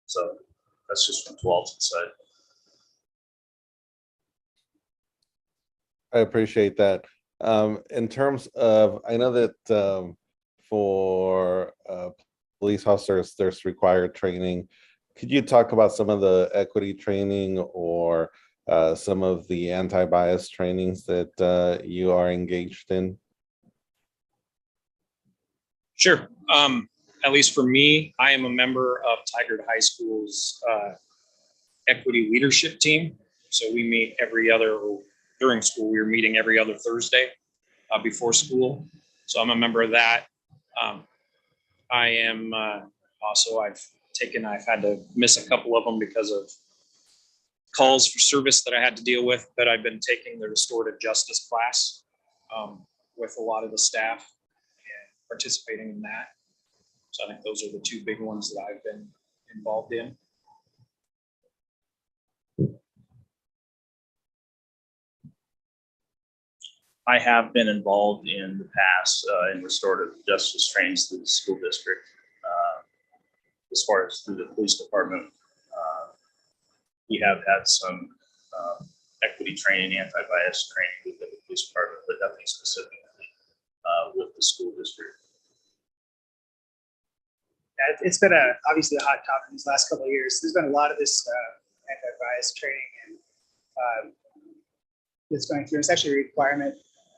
So that's just from Tualatin side. I appreciate that. In terms of, I know that for police officers, there's required training. Could you talk about some of the equity training or some of the anti-bias trainings that you are engaged in? Sure. At least for me, I am a member of Tigard High School's equity leadership team. So we meet during school, we were meeting every other Thursday before school. So I'm a member of that. I am also, I've had to miss a couple of them because of calls for service that I had to deal with, but I've been taking the restorative justice class with a lot of the staff and participating in that. So I think those are the two big ones that I've been involved in. I have been involved in the past in restorative justice trainings through the school district. As far as through the police department, we have had some equity training, anti-bias training within the police department, but nothing specifically with the school district. Yeah, it's been obviously a hot topic these last couple of years. There's been a lot of this anti-bias training and it's going through. It's actually a requirement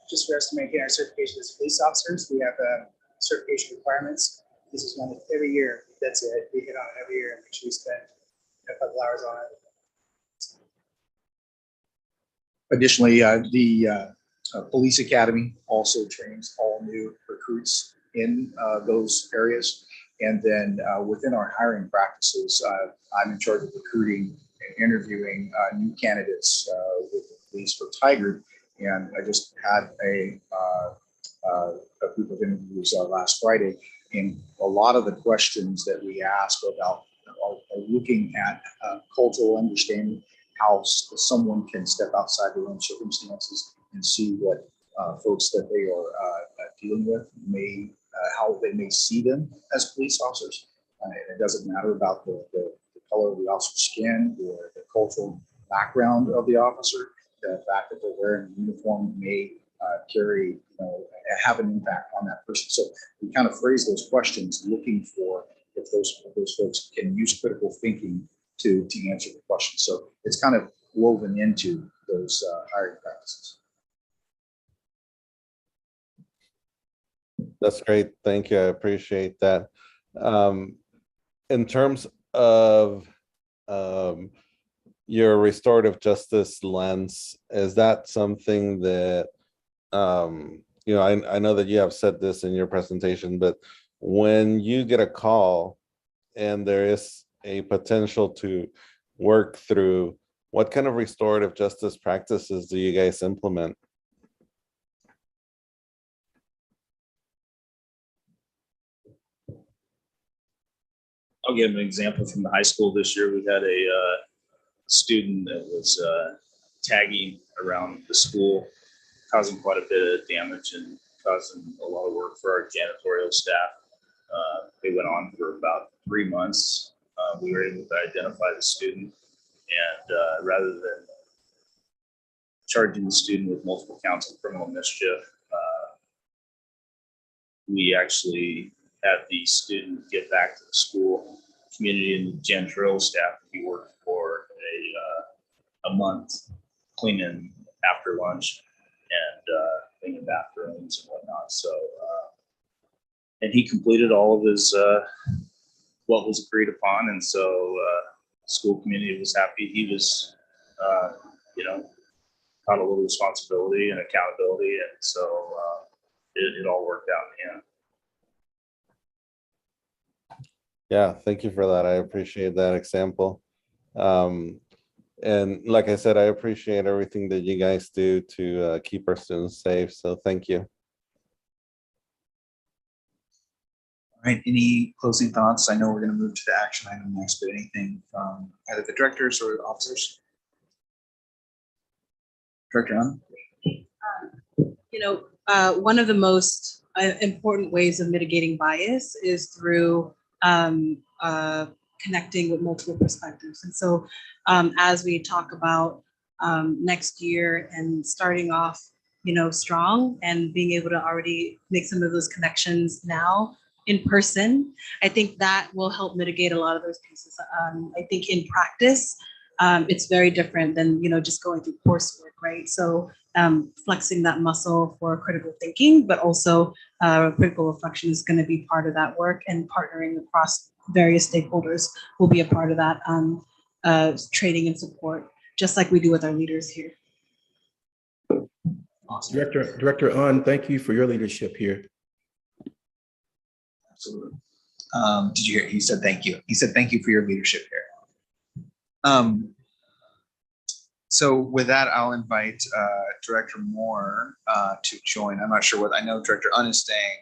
just for us to maintain our certification as police officers. We have certification requirements. This is one that every year, that's it. We hit on it every year and make sure we spend a couple hours on it. Additionally, the police academy also trains all new recruits in those areas. And then within our hiring practices, I'm in charge of recruiting and interviewing new candidates with the police for Tigard. And I just had a group of interviews last Friday. And a lot of the questions that we ask about are looking at cultural understanding, how someone can step outside their own circumstances and see what folks that they are dealing with how they may see them as police officers. And it doesn't matter about the color of the officer's skin or the cultural background of the officer. The fact that they're wearing a uniform may have an impact on that person. So we kind of phrase those questions looking for if those folks can use critical thinking to answer the question. So it's kind of woven into those hiring practices. That's great. Thank you. I appreciate that. In terms of your restorative justice lens, is that something that, I know that you have said this in your presentation, but when you get a call and there is a potential to work through, what kind of restorative justice practices do you guys implement? I'll give an example from the high school this year. We had a student that was tagging around the school, causing quite a bit of damage and causing a lot of work for our janitorial staff. They went on for about 3 months. We were able to identify the student, and rather than charging the student with multiple counts of criminal mischief, we actually had the student get back to the school community and the janitorial staff. He worked for a month cleaning after lunch and cleaning bathrooms and whatnot. So, and he completed all of his what was agreed upon, and so school community was happy. He was, caught a little responsibility and accountability, and so it all worked out in the end. Yeah, thank you for that. I appreciate that example. And like I said, I appreciate everything that you guys do to keep our students safe. So thank you. All right, any closing thoughts? I know we're going to move to the action item next, but anything from either the directors or the officers? Director Young? One of the most important ways of mitigating bias is through connecting with multiple perspectives. And so as we talk about next year and starting off, strong and being able to already make some of those connections now in person. I think that will help mitigate a lot of those pieces. I think in practice, it's very different than, just going through coursework, right? So flexing that muscle for critical thinking, but also critical reflection is going to be part of that work, and partnering across various stakeholders will be a part of that training and support, just like we do with our leaders here. Awesome. Director Un, thank you for your leadership here. Absolutely. Did you hear? He said thank you. He said thank you for your leadership here. So with that, I'll invite Director Moore to join. I'm not sure what, I know Director Un is staying,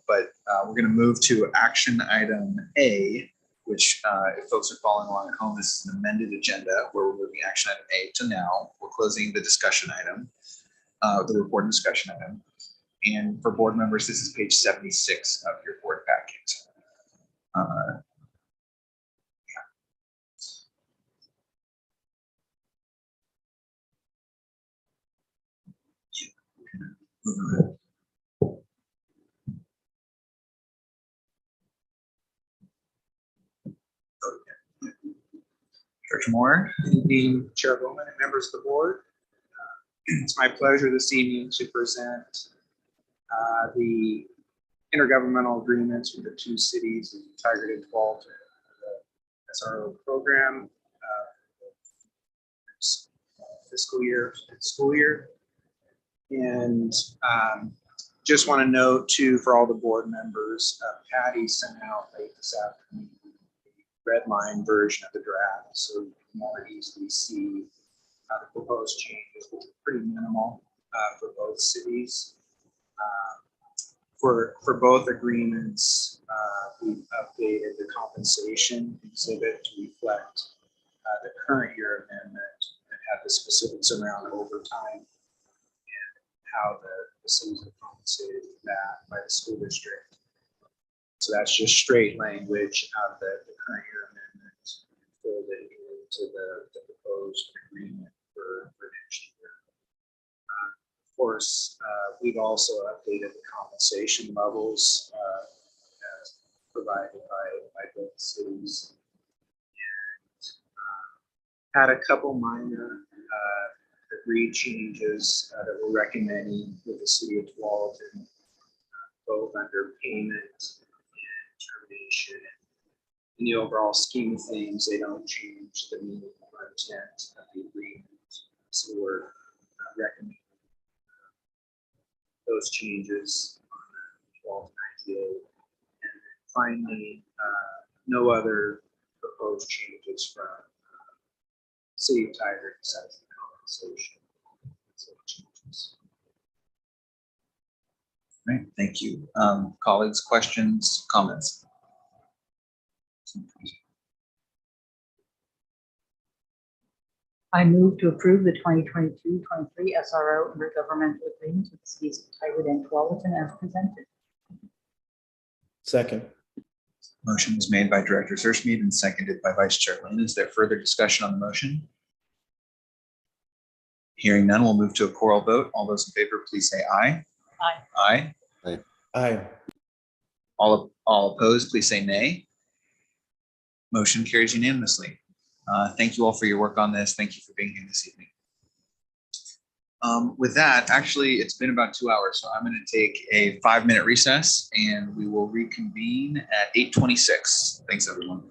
but we're going to move to action item A, which if folks are following along at home, this is an amended agenda where we're moving action item A to now. We're closing the discussion item, the report and discussion item. And for board members, this is page 76 of your board packet. Director Moore. Good evening, Chair Bowman and members of the board. It's my pleasure this evening to present the intergovernmental agreements with the two cities of Tigard-Tualatin, the SRO program, fiscal year, school year. And just want to note too, for all the board members, Patty sent out late this afternoon the red line version of the draft, so you can more easily see the proposed changes, which are pretty minimal for both cities. For both agreements, we've updated the compensation exhibit to reflect the current year amendment and have the specifics around overtime and how the cities are compensated for that by the school district. So that's just straight language out of the current year amendment folded into the proposed agreement for next year. Of course, we've also updated the compensation levels as provided by both cities, and had a couple minor agreed changes that we're recommending with the city of Tualatin, both under payment and termination. In the overall scheme of things, they don't change the meaning or intent of the agreement. So we're recommending those changes on 1298. And finally, no other proposed changes from City of Tigard besides the compensation. Changes. Right, thank you. Colleagues, questions, comments? I move to approve the 2022-23 SRO intergovernmental agreements with the cities of Tigard and Tualatin as presented. Second. Motion was made by Director Searchmead and seconded by Vice Chair Lynn. Is there further discussion on the motion? Hearing none, we'll move to a choral vote. All those in favor, please say aye. Aye. Aye. Aye. All opposed, please say nay. Motion carries unanimously. Thank you all for your work on this. Thank you for being here this evening. With that, actually, it's been about 2 hours, so I'm going to take a 5-minute recess and we will reconvene at 8:26. Thanks, everyone.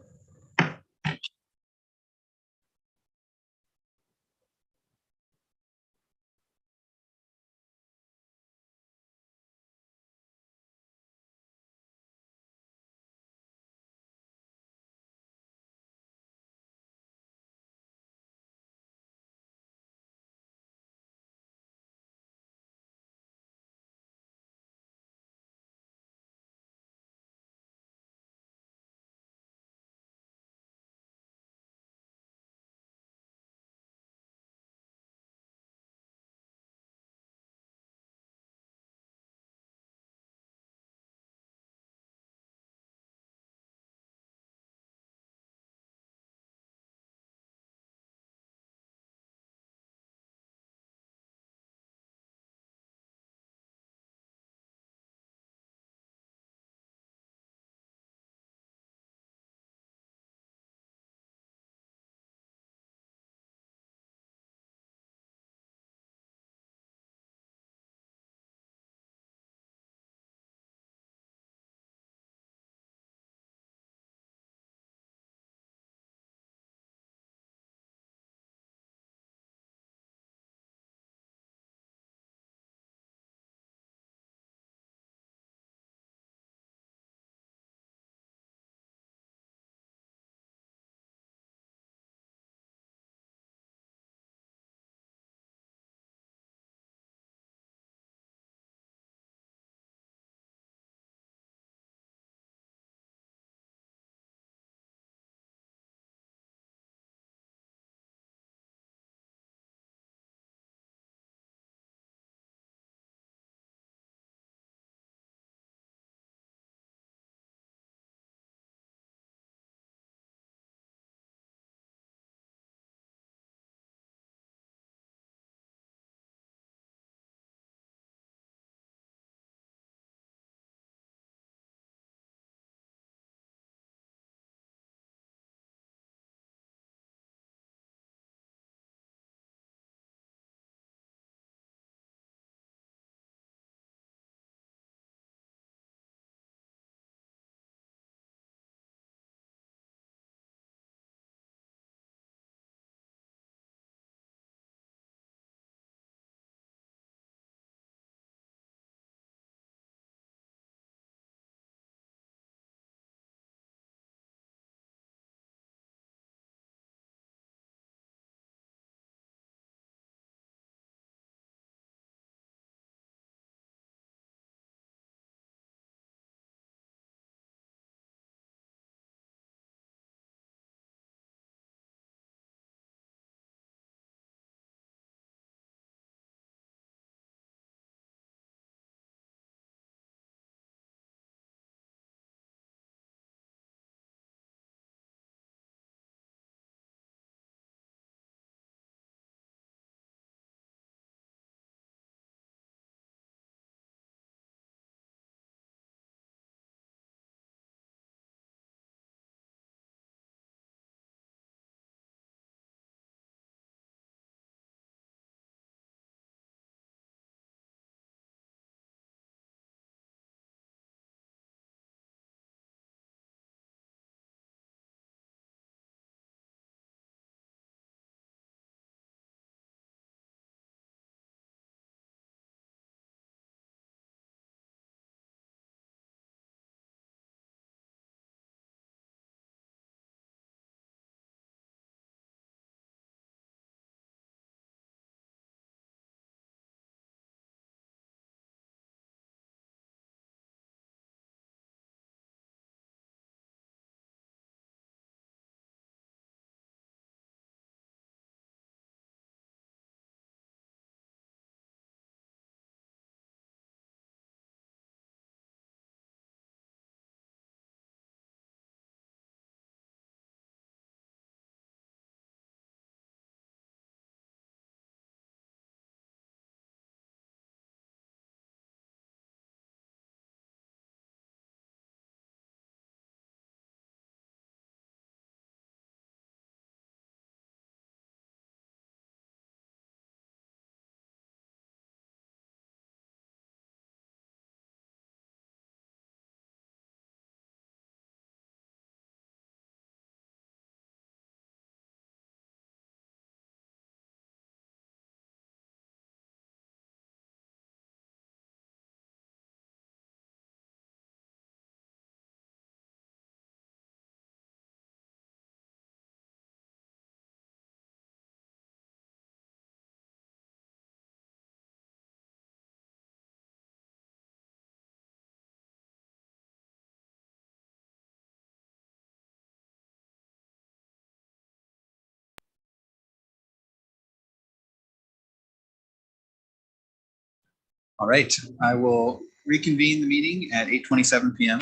All right, I will reconvene the meeting at 8:27 p.m.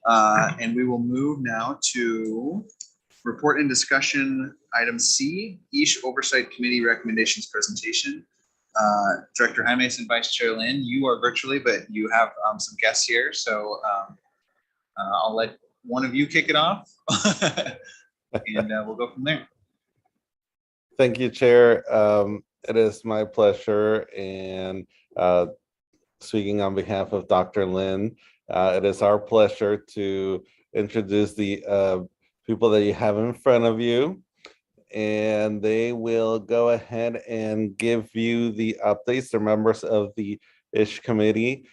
And we will move now to report and discussion item C, EASH Oversight Committee Recommendations Presentation. Director Jaimes and Vice Chair Lynn, you are virtually, but you have some guests here. So I'll let one of you kick it off and we'll go from there. Thank you, Chair. It is my pleasure, and speaking on behalf of Dr. Lynn, it is our pleasure to introduce the people that you have in front of you, and they will go ahead and give you the updates. They're members of the ISH committee.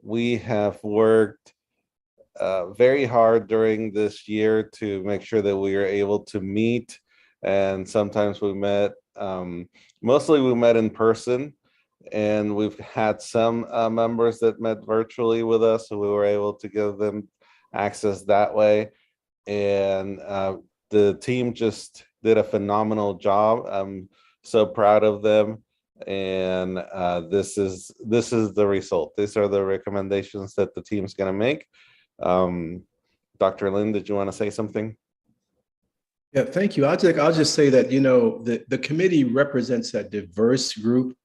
We have worked very hard during this year to make sure that we are able to meet, and sometimes we met, mostly we met in person, and we've had some members that met virtually with us, so we were able to give them access that way. And the team just did a phenomenal job. I'm so proud of them, and this is the result. These are the recommendations that the team's going to make. Dr. Lynn, did you want to say something? Yeah, thank you. I'll just say that, you know, the committee represents a diverse group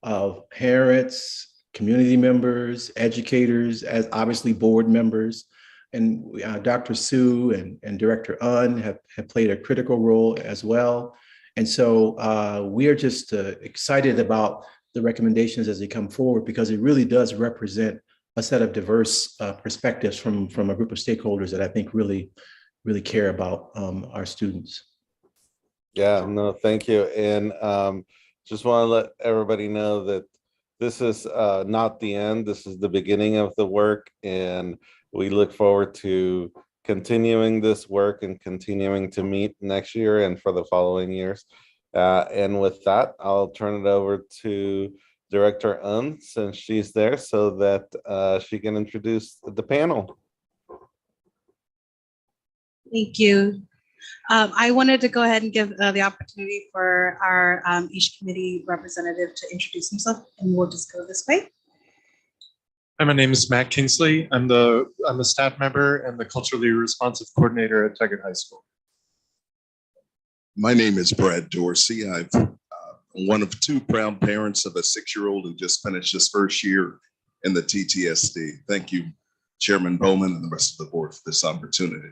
of parents, community members, educators, as obviously board members. And Dr. Sue and Director Un have played a critical role as well. And so we are just excited about the recommendations as they come forward, because it really does represent a set of diverse perspectives from a group of stakeholders that I think really care about our students. Yeah, no, thank you. And just want to let everybody know that this is not the end. This is the beginning of the work, and we look forward to continuing this work and continuing to meet next year and for the following years. And with that, I'll turn it over to Director Un, since she's there, so that she can introduce the panel. Thank you. I wanted to go ahead and give the opportunity for our EASH committee representative to introduce himself, and we'll just go this way. Hi, my name is Matt Kingsley. I'm a staff member and the culturally responsive coordinator at Tigard High School. My name is Brad Dorsey. I'm one of two proud parents of a 6-year-old who just finished his first year in the TTSD. Thank you, Chairman Bowman and the rest of the board for this opportunity.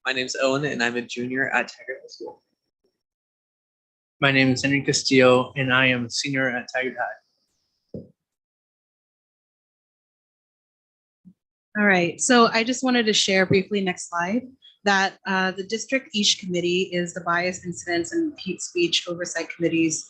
My name is Owen, and I'm a junior at Tigard High School. My name is Henry Castillo, and I am a senior at Tigard High. All right, so I just wanted to share briefly, next slide, that the district EASH committee is the Bias Incidents and Hate Speech Oversight Committees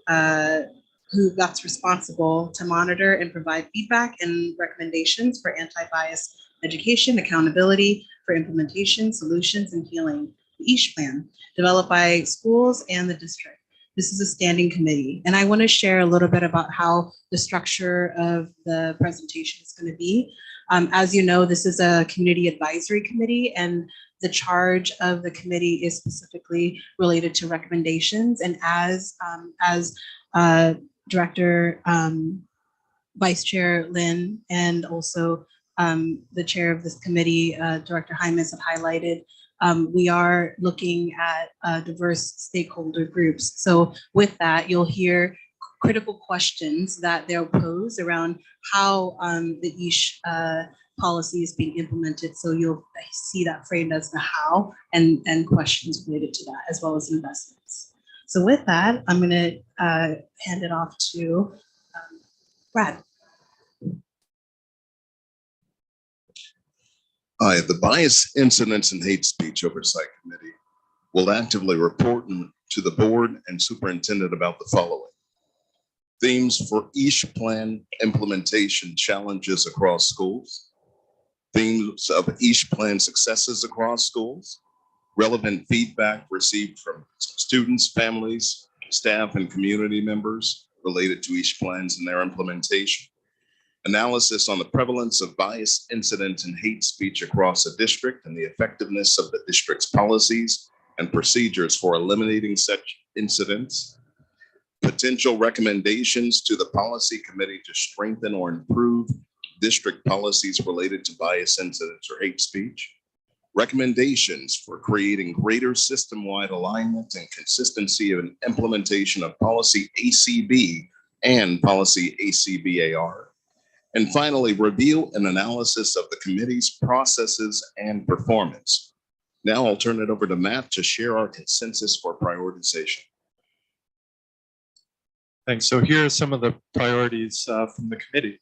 that's responsible to monitor and provide feedback and recommendations for anti-bias education, accountability for implementation, solutions, and healing. The EASH plan, developed by schools and the district. This is a standing committee, and I want to share a little bit about how the structure of the presentation is going to be. As you know, this is a community advisory committee, and the charge of the committee is specifically related to recommendations. And as Director Vice Chair Lynn and also the chair of this committee, Director Jaimes, have highlighted, we are looking at diverse stakeholder groups. So with that, you'll hear critical questions that they'll pose around how the EASH policy is being implemented. So you'll see that framed as the how and questions related to that, as well as investments. So with that, I'm going to hand it off to Brad. Hi, the Bias Incidents and Hate Speech Oversight Committee will actively report to the board and superintendent about the following. Themes for EASH plan implementation challenges across schools. Themes of EASH plan successes across schools. Relevant feedback received from students, families, staff, and community members related to EASH plans and their implementation. Analysis on the prevalence of bias, incident, and hate speech across a district and the effectiveness of the district's policies and procedures for eliminating such incidents. potential recommendations to the policy committee to strengthen or improve district policies related to bias incidents or hate speech, recommendations for creating greater system-wide alignment and consistency of an implementation of policy ACB and policy ACBAR, and finally, review and analysis of the committee's processes and performance. Now I'll turn it over to Matt to share our consensus for prioritization. Thanks. So here are some of the priorities from the committee.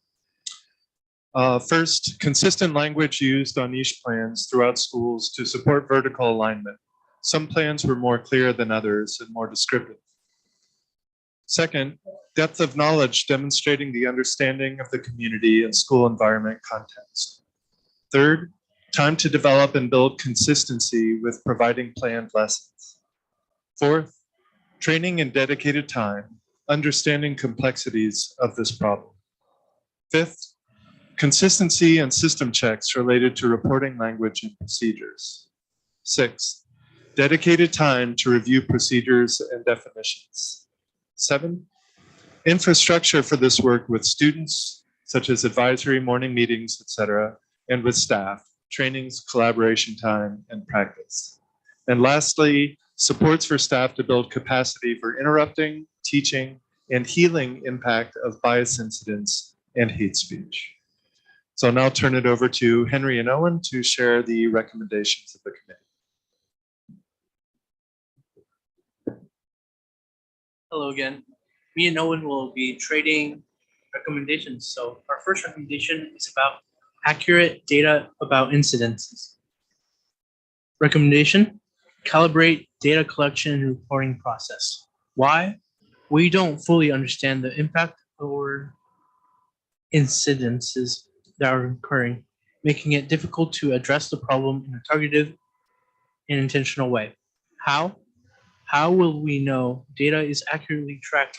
First, consistent language used on niche plans throughout schools to support vertical alignment. Some plans were more clear than others and more descriptive. Second, depth of knowledge demonstrating the understanding of the community and school environment context. Third, time to develop and build consistency with providing planned lessons. Fourth, training and dedicated time, understanding complexities of this problem. Fifth, consistency and system checks related to reporting language and procedures. Sixth, dedicated time to review procedures and definitions. 7, infrastructure for this work with students, such as advisory morning meetings, etc., and with staff, trainings, collaboration time, and practice. And lastly, supports for staff to build capacity for interrupting, teaching, and healing impact of bias incidents and hate speech. So I'll now turn it over to Henry and Owen to share the recommendations of the committee. Hello again. Me and Owen will be trading recommendations. So our first recommendation is about accurate data about incidences. Recommendation, calibrate data collection and reporting process. Why? We don't fully understand the impact or incidences that are occurring, making it difficult to address the problem in a targeted and intentional way. How? How will we know data is accurately tracked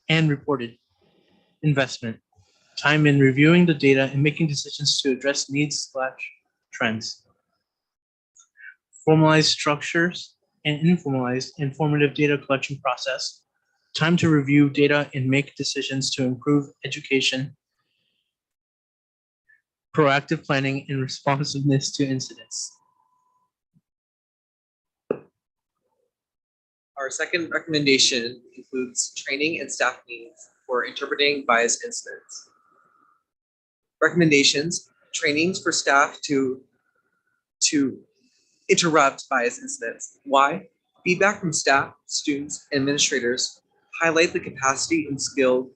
and reported? Investment, time in reviewing the data and making decisions to address needs/trends. Formalized structures and informalized informative data collection process. Time to review data and make decisions to improve education. Proactive planning and responsiveness to incidents. Our second recommendation includes training and staff needs for interpreting bias incidents. Recommendations, trainings for staff to interrupt bias incidents. Why? Feedback from staff, students, and administrators highlight the capacity and skill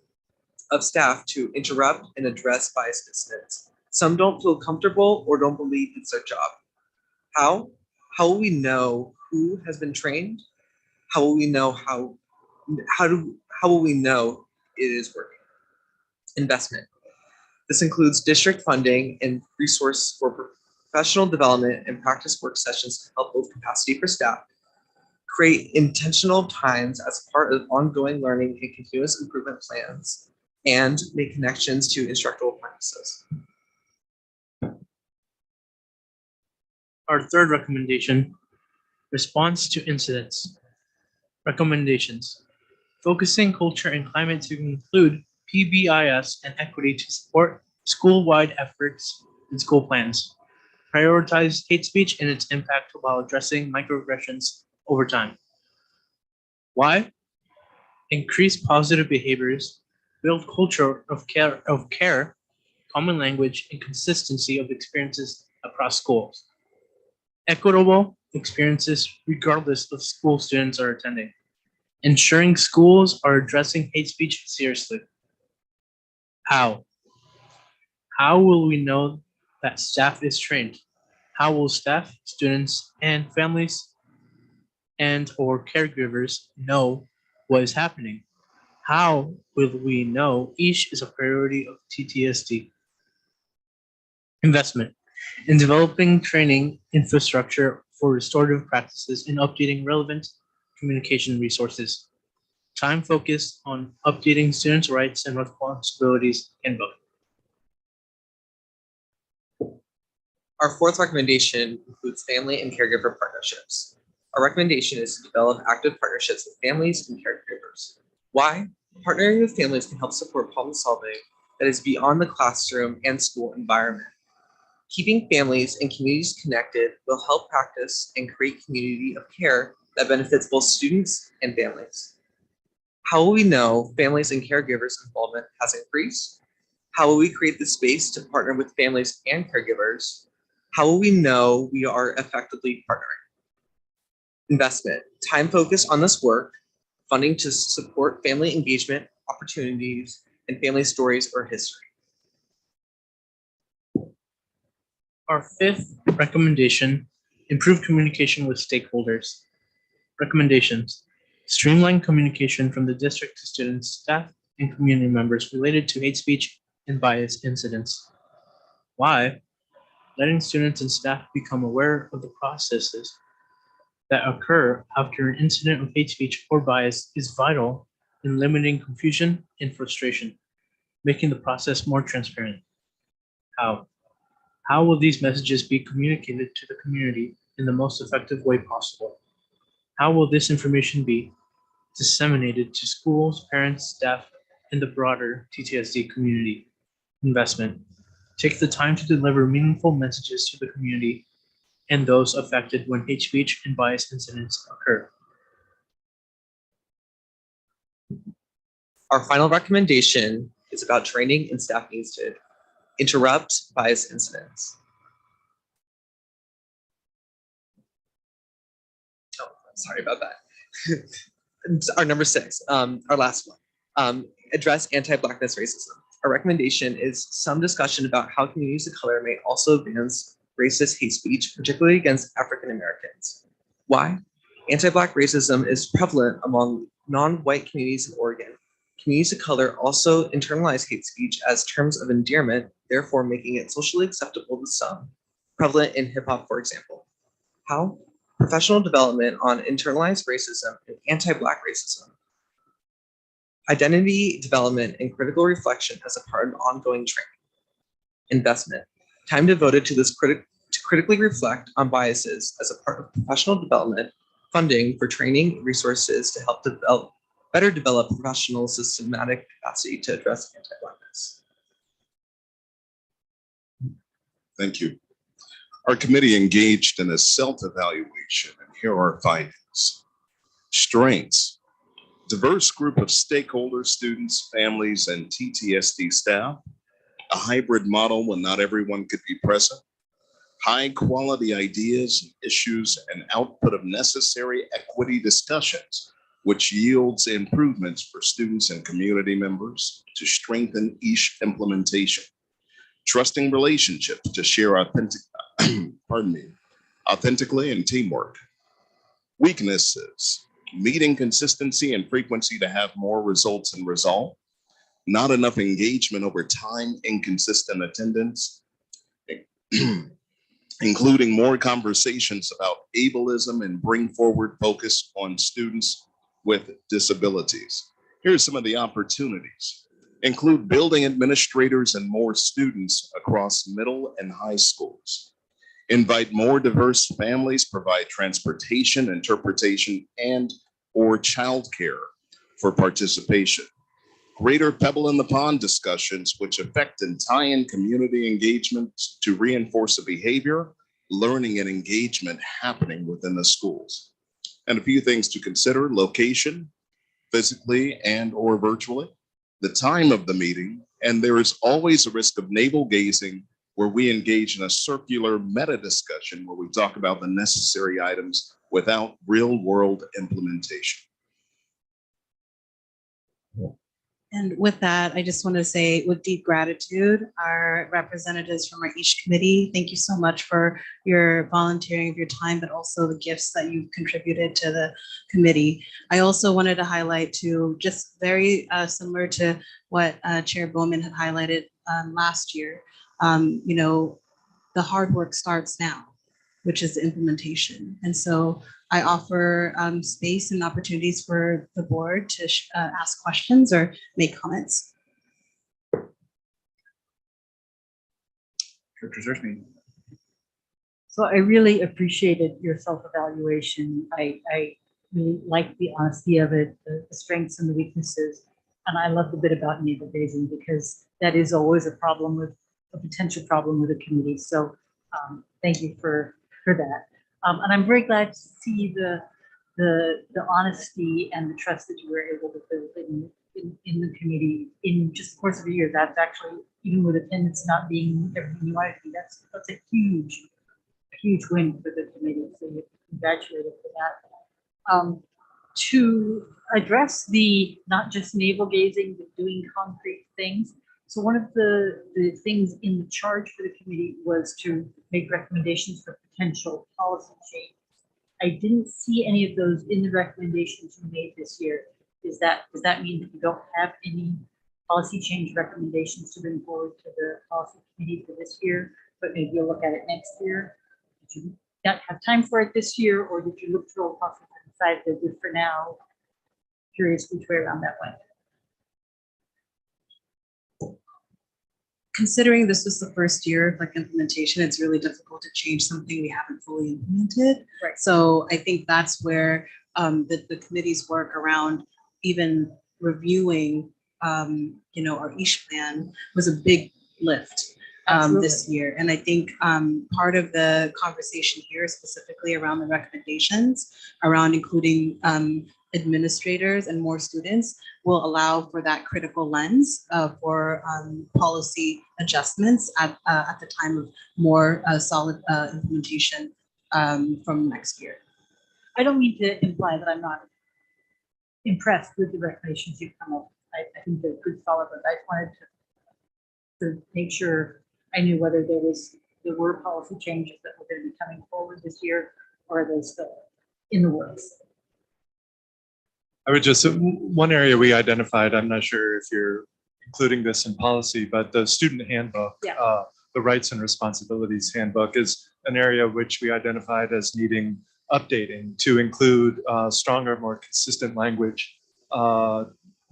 of staff to interrupt and address bias incidents. Some don't feel comfortable or don't believe it's their job. How? How will we know who has been trained? How will we know how will we know it is working? Investment. This includes district funding and resource for professional development and practice work sessions to help build capacity for staff, create intentional times as part of ongoing learning and continuous improvement plans, and make connections to instructional practices. Our third recommendation, response to incidents. Recommendations, focusing culture and climate to include PBIS and equity to support school-wide efforts and school plans. Prioritize hate speech and its impact while addressing microaggressions over time. Why? Increase positive behaviors, build culture of care, common language, and consistency of experiences across schools. Equitable experiences regardless of school students are attending. Ensuring schools are addressing hate speech seriously. How? How will we know that staff is trained? How will staff, students, and families and/or caregivers know what is happening? How will we know each is a priority of TTSD? Investment in developing training infrastructure for restorative practices and updating relevant communication resources. Time focused on updating students' rights and responsibilities handbook. Our fourth recommendation includes family and caregiver partnerships. Our recommendation is to develop active partnerships with families and caregivers. Why? Partnering with families can help support problem solving that is beyond the classroom and school environment. Keeping families and communities connected will help practice and create community of care that benefits both students and families. How will we know families and caregivers' involvement has increased? How will we create the space to partner with families and caregivers? How will we know we are effectively partnering? Investment, time focused on this work, funding to support family engagement, opportunities, and family stories or history. Our fifth recommendation, improve communication with stakeholders. Recommendations, streamline communication from the district to students, staff, and community members related to hate speech and bias incidents. Why? Letting students and staff become aware of the processes that occur after an incident of hate speech or bias is vital in limiting confusion and frustration, making the process more transparent. How? How will these messages be communicated to the community in the most effective way possible? How will this information be disseminated to schools, parents, staff, and the broader TTSD community? Investment. Take the time to deliver meaningful messages to the community and those affected when hate speech and bias incidents occur. Our final recommendation is about training and staff needs to interrupt bias incidents. Oh, sorry about that. Our number 6, our last one, address anti-Blackness racism. Our recommendation is some discussion about how communities of color may also advance racist hate speech, particularly against African Americans. Why? Anti-Black racism is prevalent among non-white communities in Oregon. Communities of color also internalize hate speech as terms of endearment, therefore making it socially acceptable to some, prevalent in hip hop, for example. How? Professional development on internalized racism and anti-Black racism. Identity development and critical reflection as a part of ongoing training. Investment. Time devoted to this to critically reflect on biases as a part of professional development, funding for training and resources to help better develop professional systematic capacity to address anti-Blackness. Thank you. Our committee engaged in a Celt evaluation, and here are our findings. Strengths: diverse group of stakeholders, students, families, and TTSD staff. A hybrid model when not everyone could be present. High quality ideas, issues, and output of necessary equity discussions, which yields improvements for students and community members to strengthen each implementation. Trusting relationships to share authentically and teamwork. Weaknesses: meeting consistency and frequency to have more results and resolve. Not enough engagement over time, inconsistent attendance, including more conversations about ableism and bring forward focus on students with disabilities. Here are some of the opportunities. Include building administrators and more students across middle and high schools. Invite more diverse families, provide transportation, interpretation, and/or childcare for participation. Greater pebble in the pond discussions, which affect and tie in community engagement to reinforce the behavior, learning, and engagement happening within the schools. And a few things to consider: location, physically and/or virtually, the time of the meeting, and there is always a risk of navel gazing where we engage in a circular meta discussion where we talk about the necessary items without real world implementation. And with that, I just want to say with deep gratitude, our representatives from our each committee, thank you so much for your volunteering of your time, but also the gifts that you've contributed to the committee. I also wanted to highlight too, just very similar to what Chair Bowman had highlighted last year, you know, the hard work starts now, which is the implementation. And so I offer space and opportunities for the board to ask questions or make comments. So I really appreciated your self-evaluation. I really like the honesty of it, the strengths and the weaknesses. And I love the bit about navel gazing because that is always a problem with a potential problem with a committee. So thank you for that. And I'm very glad to see the honesty and the trust that you were able to build in the committee in just the course of a year. That's actually, even with attendance not being everything you want it to be, that's a huge win for the committee. So you're congratulated for that. To address the not just navel gazing, but doing concrete things. So one of the things in the charge for the committee was to make recommendations for potential policy change. I didn't see any of those in the recommendations you made this year. Does that mean that you don't have any policy change recommendations to bring forward to the policy committee for this year, but maybe you'll look at it next year? Did you not have time for it this year, or did you look through all policies and decide they're good for now? Curious which way around that went. Considering this was the first year of like implementation, it's really difficult to change something we haven't fully implemented. Right. So I think that's where the committee's work around even reviewing, our EASH plan was a big lift this year. And I think part of the conversation here, specifically around the recommendations, around including administrators and more students, will allow for that critical lens for policy adjustments at the time of more solid implementation from next year. I don't mean to imply that I'm not impressed with the recommendations you've come up. I think they're good, solid, but I wanted to make sure I knew whether there were policy changes that were going to be coming forward this year, or are they still in the works? I would just, one area we identified, I'm not sure if you're including this in policy, but the student handbook, the rights and responsibilities handbook is an area which we identified as needing updating to include stronger, more consistent language,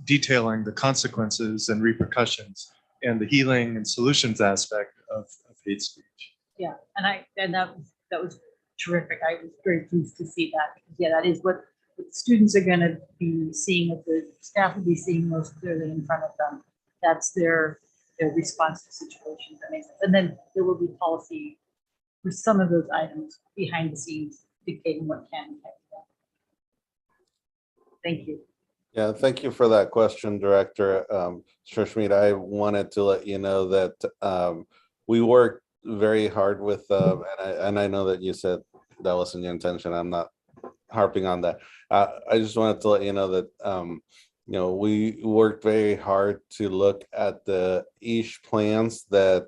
detailing the consequences and repercussions and the healing and solutions aspect of hate speech. Yeah, and that was terrific. I was very pleased to see that, because that is what the students are going to be seeing, what the staff will be seeing most clearly in front of them. That's their response to situations. That makes sense. And then there will be policy for some of those items behind the scenes dictating what can and can't be done. Thank you. Yeah, thank you for that question, Director Schmidt. I wanted to let you know that we worked very hard with, and I know that you said that wasn't your intention. I'm not harping on that. I just wanted to let you know that we worked very hard to look at the EASH plans that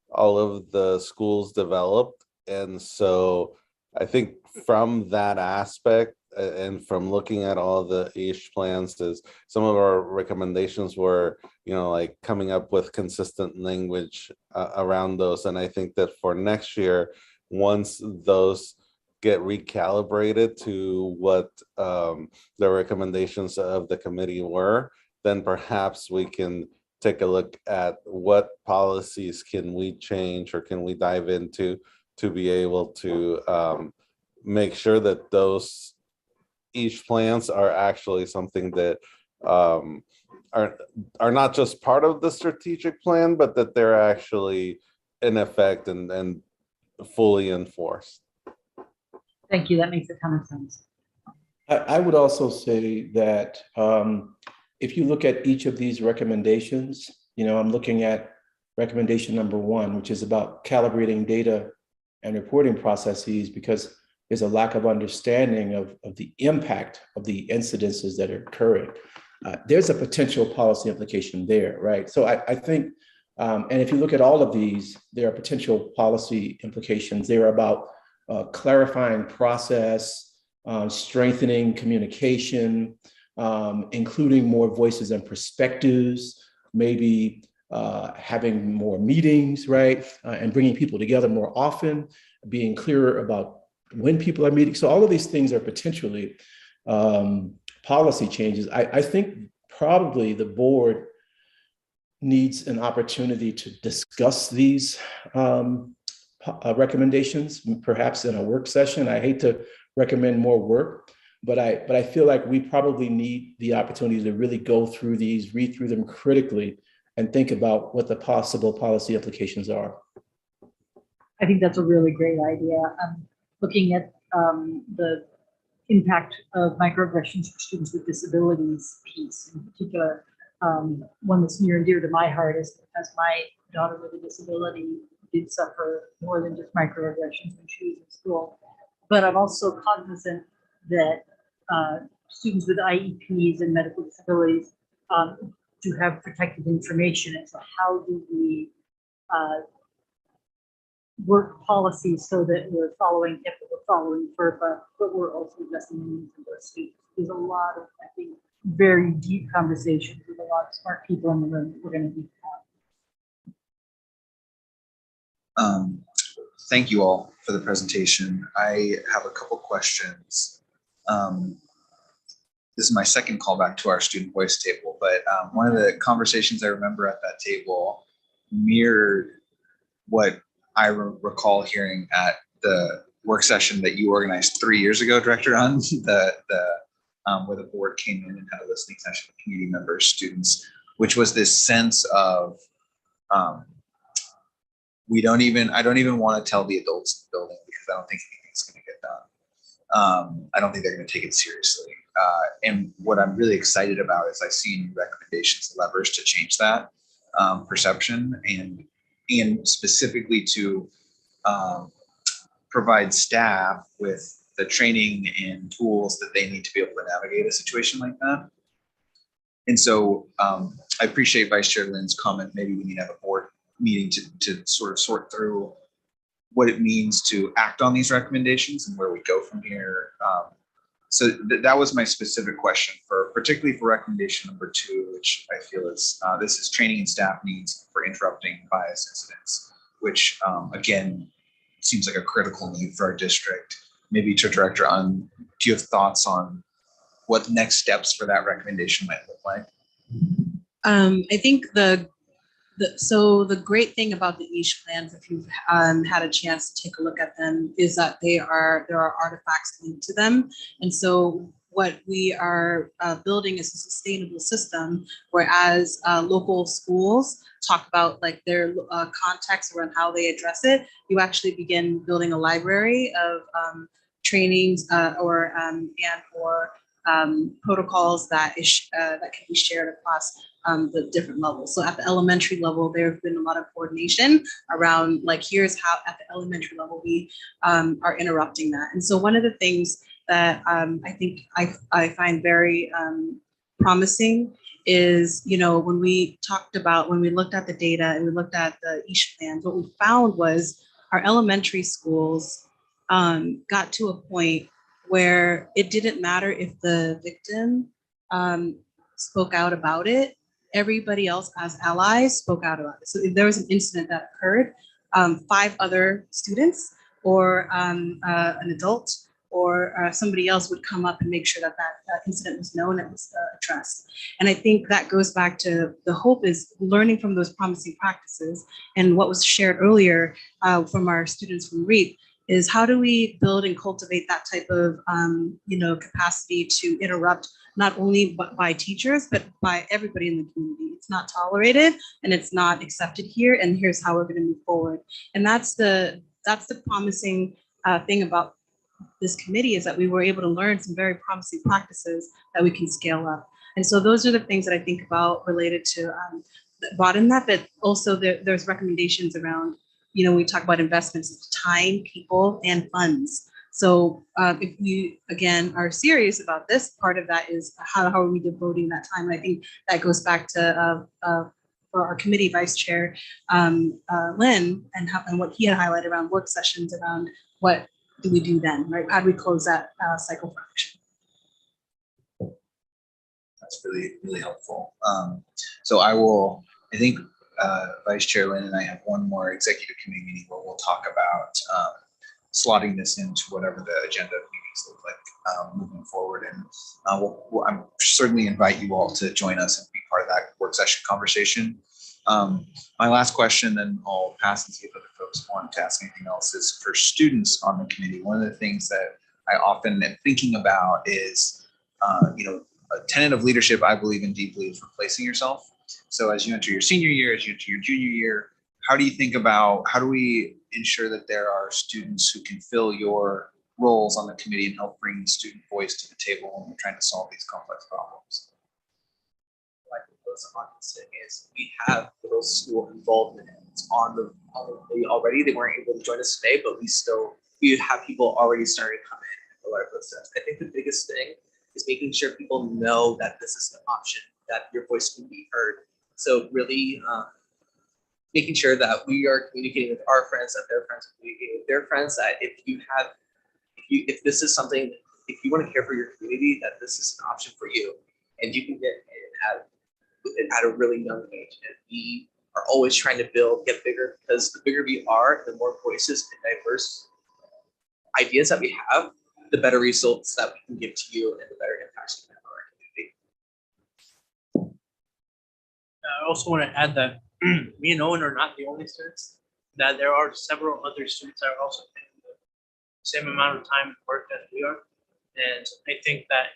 all of the schools developed, and so I think from that aspect and from looking at all the EASH plans, is some of our recommendations were, like coming up with consistent language around those. And I think that for next year, once those get recalibrated to what the recommendations of the committee were, then perhaps we can take a look at what policies can we change or can we dive into to be able to make sure that those EASH plans are actually something that are not just part of the strategic plan, but that they're actually in effect and fully enforced. Thank you. That makes a ton of sense. I would also say that if you look at each of these recommendations, I'm looking at recommendation number 1, which is about calibrating data and reporting processes, because there's a lack of understanding of the impact of the incidences that are occurring. There's a potential policy implication there, right? So I think, and if you look at all of these, there are potential policy implications. They're about clarifying process, strengthening communication, including more voices and perspectives, maybe having more meetings, right? And bringing people together more often, being clearer about when people are meeting. So all of these things are potentially policy changes. I think probably the board needs an opportunity to discuss these recommendations, perhaps in a work session. I hate to recommend more work, but I feel like we probably need the opportunity to really go through these, read through them critically, and think about what the possible policy implications are. I think that's a really great idea. Looking at the impact of microaggressions for students with disabilities piece in particular, one that's near and dear to my heart is as my daughter with a disability did suffer more than just microaggressions when she was in school. But I'm also cognizant that students with IEPs and medical disabilities do have protected information. And so how do we work policies so that we're following HIPAA, we're following FERPA, but we're also addressing the needs of those students? There's a lot of, I think, very deep conversations with a lot of smart people in the room that we're going to need to have. Thank you all for the presentation. I have a couple questions. This is my second callback to our student voice table, but one of the conversations I remember at that table mirrored what I recall hearing at the work session that you organized 3 years ago, Director Unn, where the board came in and had a listening session with community members, students, which was this sense of I don't even want to tell the adults in the building because I don't think anything's going to get done. I don't think they're going to take it seriously. And what I'm really excited about is I see new recommendations, levers to change that perception, and specifically to provide staff with the training and tools that they need to be able to navigate a situation like that. And so I appreciate Vice Chair Lynn's comment. Maybe we need to have a board meeting to sort of sort through what it means to act on these recommendations and where we go from here. So that was my specific question particularly for recommendation number 2, which I feel is this is training and staff needs for interrupting bias incidents, which again, seems like a critical need for our district. Maybe to Director Unn, do you have thoughts on what the next steps for that recommendation might look like? I think the great thing about the EASH plans, if you've had a chance to take a look at them, is that there are artifacts linked to them. And so what we are building is a sustainable system, whereas local schools talk about like their context around how they address it, you actually begin building a library of trainings or protocols that can be shared across the different levels. So at the elementary level, there have been a lot of coordination around like, here's how at the elementary level we are interrupting that. And so one of the things that I think I find very promising is, when we looked at the data and we looked at the EASH plans, what we found was our elementary schools got to a point where it didn't matter if the victim spoke out about it. Everybody else as allies spoke out about it. So if there was an incident that occurred, 5 other students or an adult or somebody else would come up and make sure that incident was known and was addressed. And I think that goes back to the hope is learning from those promising practices. And what was shared earlier from our students from REAP is how do we build and cultivate that type of capacity to interrupt not only by teachers, but by everybody in the community. It's not tolerated and it's not accepted here, and here's how we're going to move forward. And that's the promising thing about this committee, is that we were able to learn some very promising practices that we can scale up. And so those are the things that I think about related to bottom that, but also there's recommendations around, we talk about investments, time, people, and funds. So if we, again, are serious about this, part of that is how are we devoting that time? And I think that goes back to for our committee vice chair, Lynn, and what he had highlighted around work sessions around what do we do then, right? How do we close that cycle for action? That's really, really helpful. So I think Vice Chair Lynn and I have one more executive committee meeting where we'll talk about slotting this into whatever the agenda of meetings look like moving forward. And I'm certainly invite you all to join us and be part of that work session conversation. My last question, then I'll pass and see if other folks want to ask anything else, is for students on the committee. One of the things that I often am thinking about is, a tenet of leadership I believe in deeply is replacing yourself. So as you enter your senior year, as you enter your junior year, how do you think about, how do we ensure that there are students who can fill your roles on the committee and help bring the student voice to the table when we're trying to solve these complex problems? Like those opposite is we have middle school involvement on the way already. They weren't able to join us today, but we have people already starting to come in and fill our footsteps. I think the biggest thing is making sure people know that this is an option, that your voice can be heard. So really making sure that we are communicating with our friends, that their friends are communicating with their friends, that if this is something, if you want to care for your community, that this is an option for you. And you can get in at a really young age. And we are always trying to get bigger, because the bigger we are, the more voices and diverse ideas that we have, the better results that we can give to you and the better impacts we can have on our community. I also want to add that me and Owen are not the only students, that there are several other students that are also putting the same amount of time and work as we are. And I think that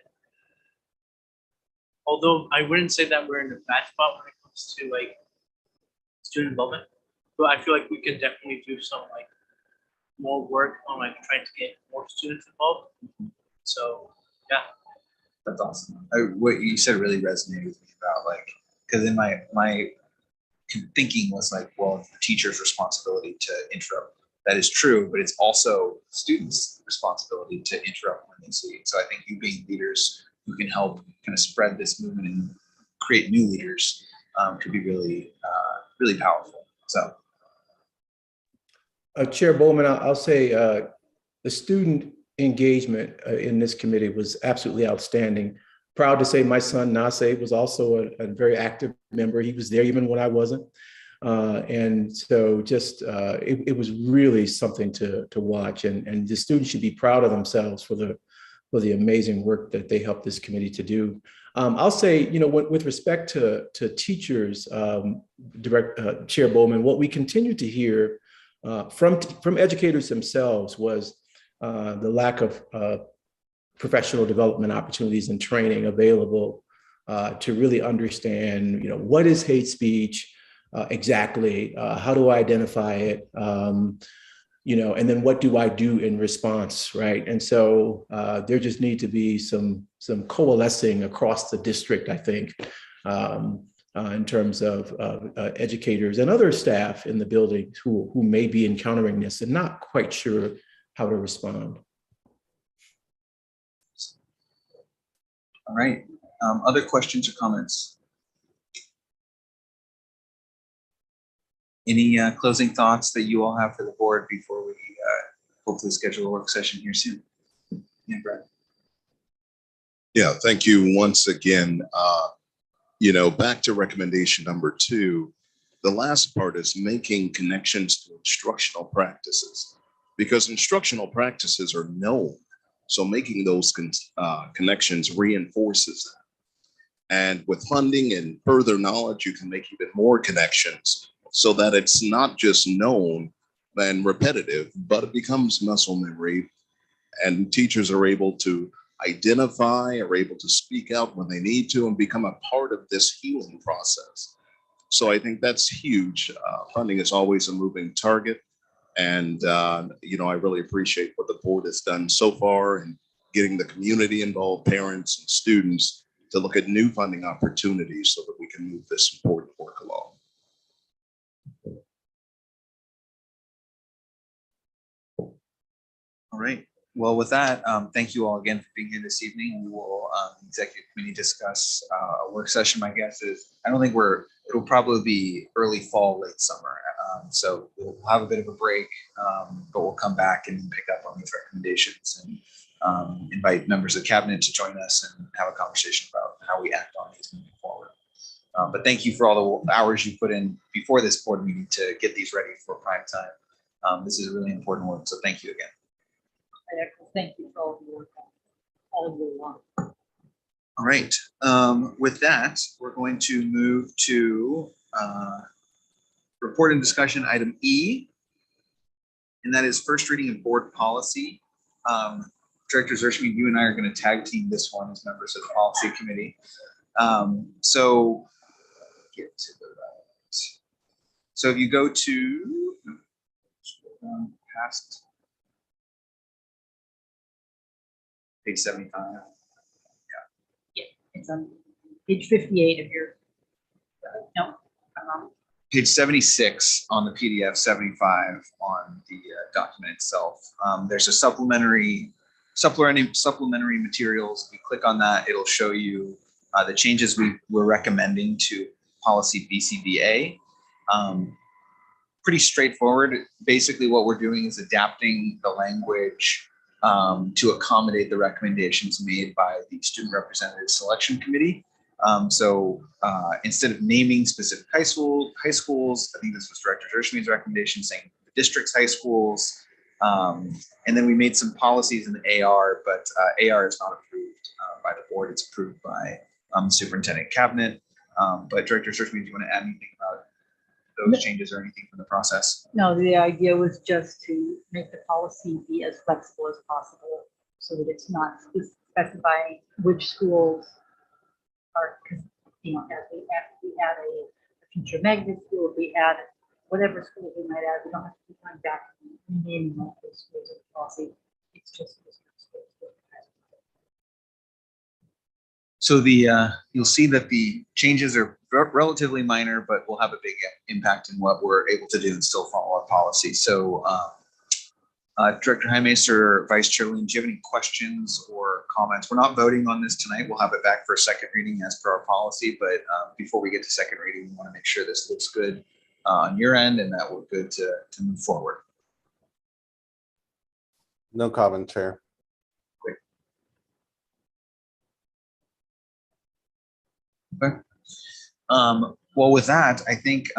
although I wouldn't say that we're in a bad spot when it comes to like student involvement, but I feel like we can definitely do some like more work on like trying to get more students involved. So yeah. That's awesome. What you said really resonated with me about like, because in my thinking was like, well, it's the teacher's responsibility to interrupt. That is true, but it's also students' responsibility to interrupt when they see. So I think you being leaders who can help kind of spread this movement and create new leaders could be really, really powerful. So. Chair Bowman, I'll say the student engagement in this committee was absolutely outstanding. Proud to say my son Nase was also a very active member. He was there even when I wasn't. And so just, it was really something to watch, and the students should be proud of themselves for the amazing work that they helped this committee to do. I'll say, with respect to teachers, Chair Bowman, what we continued to hear from educators themselves was the lack of professional development opportunities and training available to really understand, what is hate speech exactly, how do I identify it, and then what do I do in response, right? And so there just need to be some coalescing across the district, I think, in terms of educators and other staff in the building who may be encountering this and not quite sure how to respond. All right. Other questions or comments? Any closing thoughts that you all have for the board before we hopefully schedule a work session here soon? Yeah, Brad. Yeah, thank you once again. Back to recommendation number 2, the last part is making connections to instructional practices, because instructional practices are known. So making those connections reinforces that. And with funding and further knowledge, you can make even more connections so that it's not just known and repetitive, but it becomes muscle memory, and teachers are able to identify, are able to speak out when they need to, and become a part of this healing process. So I think that's huge. Funding is always a moving target. And, I really appreciate what the board has done so far in getting the community involved, parents and students, to look at new funding opportunities so that we can move this important work along. All right. Well, with that, thank you all again for being here this evening. We will, executive committee, discuss a work session. My guess is, I don't think it'll probably be early fall, late summer. So we'll have a bit of a break, but we'll come back and pick up on these recommendations and invite members of cabinet to join us and have a conversation about how we act on these moving forward. But thank you for all the hours you put in before this board meeting to get these ready for prime time. This is really important work, so thank you again. Thank you for all of your work, all of your work. All right. With that, we're going to move to report and discussion item E, and that is first reading of board policy. Director Zershmi, you and I are going to tag team this one as members of the policy committee. Get to the right. So if you go to past page 75. Yeah, it's on page 58 of your, no, Page 76 on the PDF, 75 on the document itself. There's a supplementary materials. If you click on that, it'll show you the changes we're recommending to policy BCBA. Pretty straightforward. Basically, what we're doing is adapting the language to accommodate the recommendations made by the Student Representative Selection Committee. Instead of naming specific high schools, I think this was Director Zershmi's recommendation, saying the district's high schools. And then we made some policies in the AR, but AR is not approved by the board. It's approved by the superintendent cabinet. But Director Zershmi, do you want to add anything about those changes or anything from the process? No, the idea was just to make the policy be as flexible as possible so that it's not specifying which schools are, because, you know, as we add a future magnet school, if we add whatever schools we might add, we don't have to keep going back and naming all those schools in the policy. It's just So you'll see that the changes are relatively minor, but will have a big impact in what we're able to do and still follow our policy. So Director Highmaster, Vice Chair Lynn, do you have any questions or comments? We're not voting on this tonight. We'll have it back for a second reading as per our policy, but before we get to second reading, we want to make sure this looks good on your end and that we're good to move forward. No comment, Chair. Okay. Well, with that, I think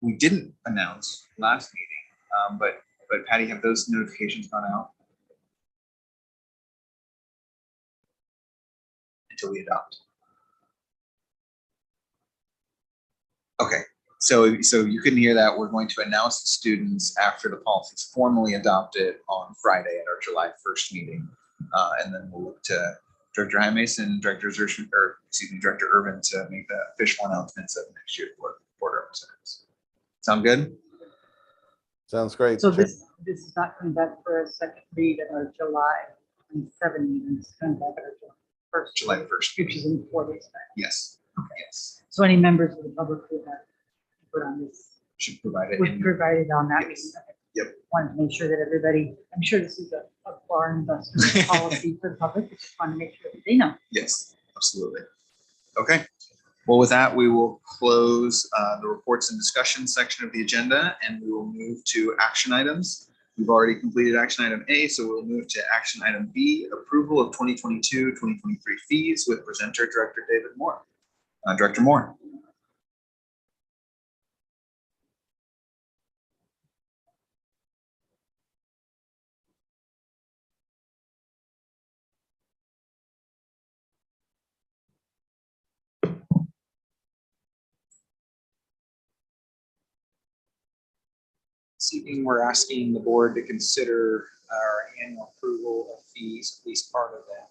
we didn't announce last meeting, but Patty, have those notifications gone out until we adopt? Okay, so you couldn't hear that. We're going to announce the students after the policy is formally adopted on Friday at our July 1st meeting, and then we'll look to Director Highmason, Director Zershmi, or excuse me, Director Irvin to make the official announcements of next year's board representatives. Sound good? Sounds great. So this is not coming back for a second read at our July 27 meeting. It's coming back at our July 1st, which is in 4 days back. Yes. Okay. Yes. So any members of the public who have put on this should provide it. Would provide it on that Yes. meeting. Yep. Wanted to make sure that everybody, I'm sure this is a bar investment policy for the public. Just want to make sure that they know. Yes, absolutely. Okay. Well, with that, we will close the reports and discussion section of the agenda, and we will move to action items. We've already completed action item A, so we'll move to action item B, approval of 2022-2023 fees with presenter Director David Moore. Director Moore. This evening, we're asking the board to consider our annual approval of fees, at least part of them.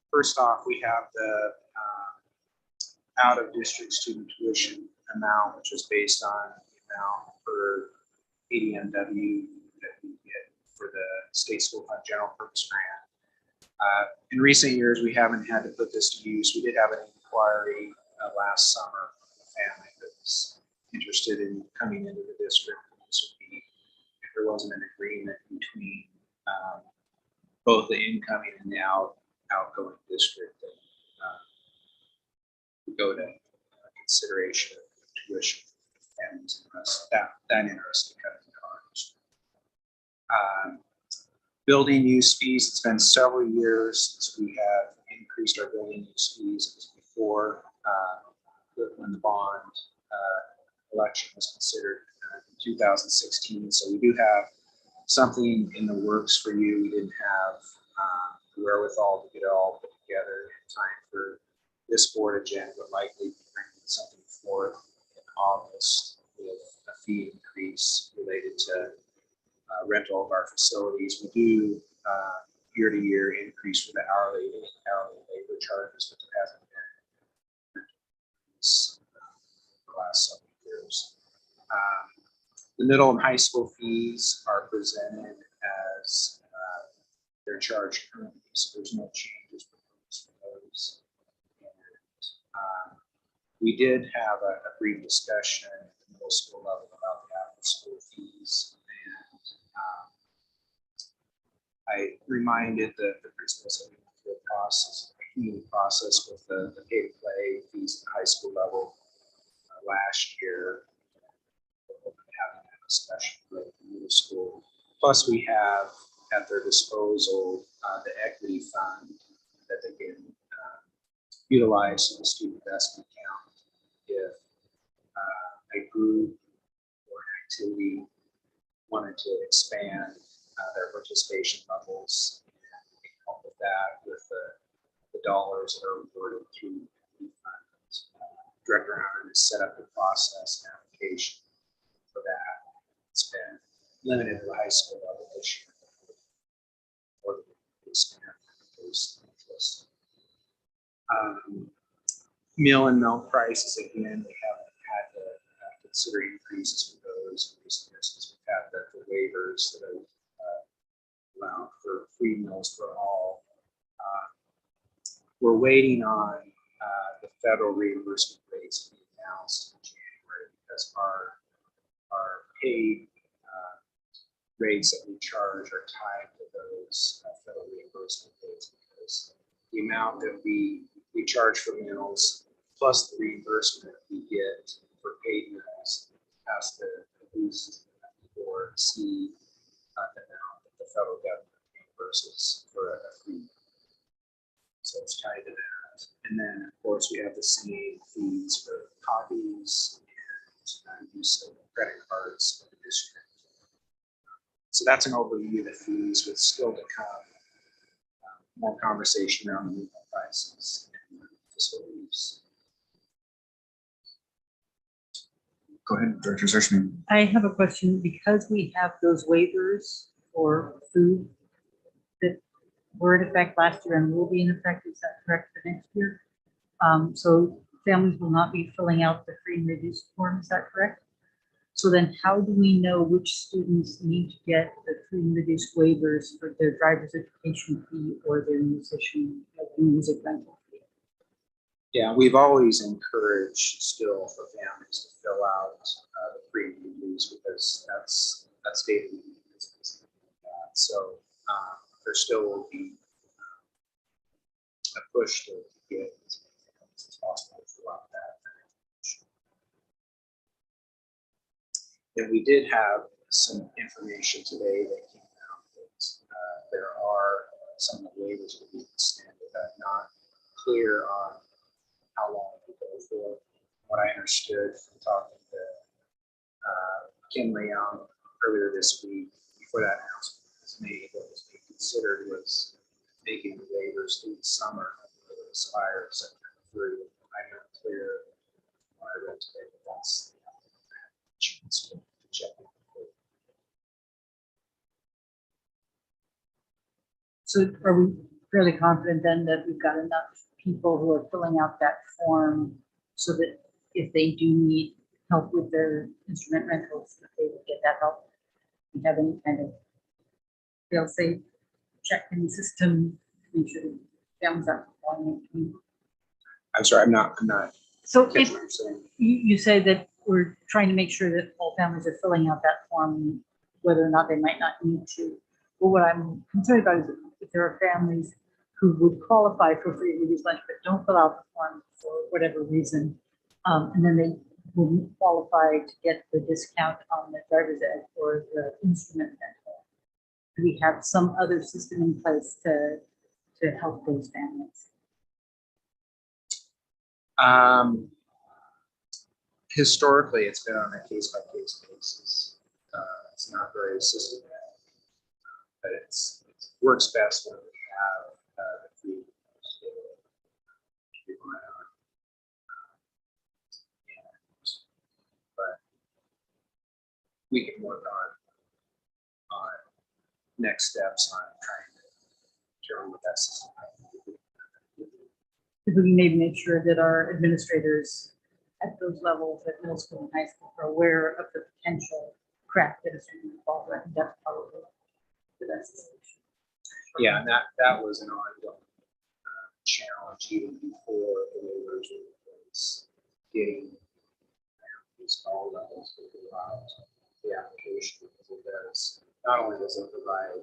First off, we have the out-of-district student tuition amount, which is based on the amount per ADMW that we get for the state school fund general purpose grant. In recent years, we haven't had to put this to use. We did have an inquiry last summer from a family that was interested in coming into the district. This would be if there wasn't an agreement between both the incoming and the outgoing district that would go to consideration of tuition for families that interested in coming to our district. Building use fees, it's been several years since we have increased our building use fees. It was before when the bond election was considered in 2016. So we do have something in the works for you. We didn't have the wherewithal to get it all put together in time for this board agenda, but likely bringing something forth in August with a fee increase related to rental of our facilities. We do year-to-year increase for the hourly labor charges, but there hasn't been the last several years. The middle and high school fees are presented as they're charged currently, so there's no changes proposed for those. And, we did have a brief discussion at the middle school level about the after-school fees, and I reminded the principals that we went through a community process with the pay-to-play fees at the high school level last year. We're having that discussion with the middle school. Plus, we have at their disposal the equity fund that they can utilize in the student investment account if a group or an activity wanted to expand their participation levels, and we can help with that with the dollars that are awarded through the fund. Director Hunter has set up the process and application for that. It's been limited to the high school level this year. Or the expand those interests. Meal and milk prices, again, we haven't had to consider increases for those in recent years since we've had the waivers that have allowed for free meals for all. We're waiting on the federal reimbursement rates to be announced in January because our paid rates that we charge are tied to those federal reimbursement rates because the amount that we charge for meals plus the reimbursement we get for paid meals has to boost or exceed the amount that the federal government reimburses for a free meal. So it's tied to that. And then, of course, we have the same fees for copies and use of credit cards for the district. So that's an overview of the fees with still to come more conversation around the movement prices and facilities. Go ahead, Director Zerschman. I have a question. Because we have those waivers for food that were in effect last year and will be in effect, is that correct for next year? So families will not be filling out the free and reduced form, is that correct? So then how do we know which students need to get the free and reduced waivers for their driver's education fee or their music rental fee? Yeah, we've always encouraged still for families to fill out the free and reduced because that's daily business. So there still will be a push to get as many as possible to fill out that. And we did have some information today that came out that there are some of the waivers that we extended that not clear on how long it will go for. What I understood from talking to Kim Leon earlier this week, before that announcement was made, what was being considered was making the waivers through the summer that would expire September through. I'm not clear when I read today, but that's to check. So are we fairly confident then that we've got enough people who are filling out that form so that if they do need help with their instrument rentals, that they will get that help? We have any kind of fail-safe check-in system to make sure that families aren't falling into? I'm sorry, I'm not. So catching if what you're saying. you say that we're trying to make sure that all families are filling out that form, whether or not they might not need to. But what I'm concerned about is if there are families who would qualify for free and reduced lunch but don't fill out the form for whatever reason, and then they wouldn't qualify to get the discount on the driver's ed or the instrument rental. Do we have some other system in place to help those families? Historically, it's been on a case-by-case basis. It's not very systematic, but it works best when we have the free but we can work on next steps on trying to determine what that system. If we can maybe make sure that our administrators at those levels, at middle school and high school, are aware of the potential crack that is going to fall. I think that's probably the best solution. Yeah, and that was an ongoing challenge even before the waivers were in place, getting these all levels to allow the application, because it does, not only does it provide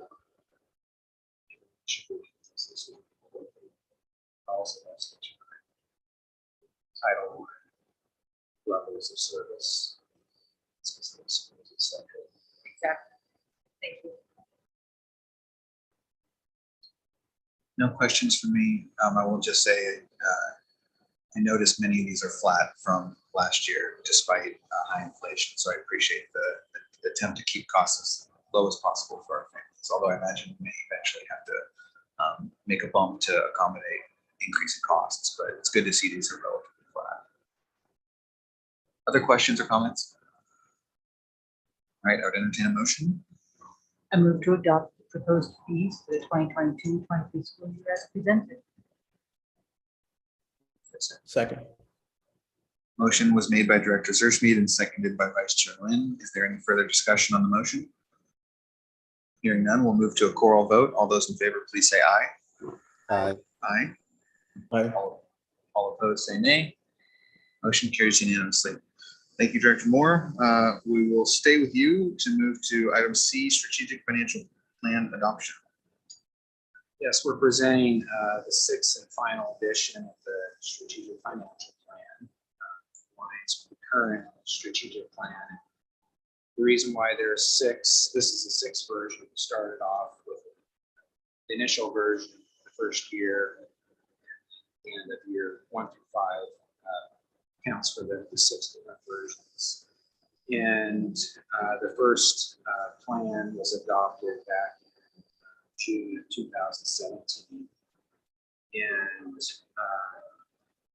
also has to Title I levels of service, specific schools, et cetera. Exactly. Thank you. No questions for me. I will just say, I noticed many of these are flat from last year, despite high inflation. So I appreciate the attempt to keep costs as low as possible for our families. Although I imagine we may eventually have to make a bump to accommodate increase in costs, but it's good to see these are relatively flat. Other questions or comments? All right, I would entertain a motion. I move to adopt the proposed fees for the 2022-23 school year as presented. Second. Motion was made by Director Zerschmied and seconded by Vice Chair Lynn. Is there any further discussion on the motion? Hearing none, we'll move to a choral vote. All those in favor, please say aye. Aye. Aye. Aye. All opposed, say nay. Motion carries unanimously. Thank you, Director Moore. We will stay with you to move to item C, strategic financial plan adoption. Yes, we're presenting the sixth and final edition of the strategic financial plan. Aligns with the current strategic plan. The reason why there's six, this is the sixth version. We started off with the initial version the first year, and of year 1 through 5 counts for the six different versions. And the first plan was adopted back in June of 2017. And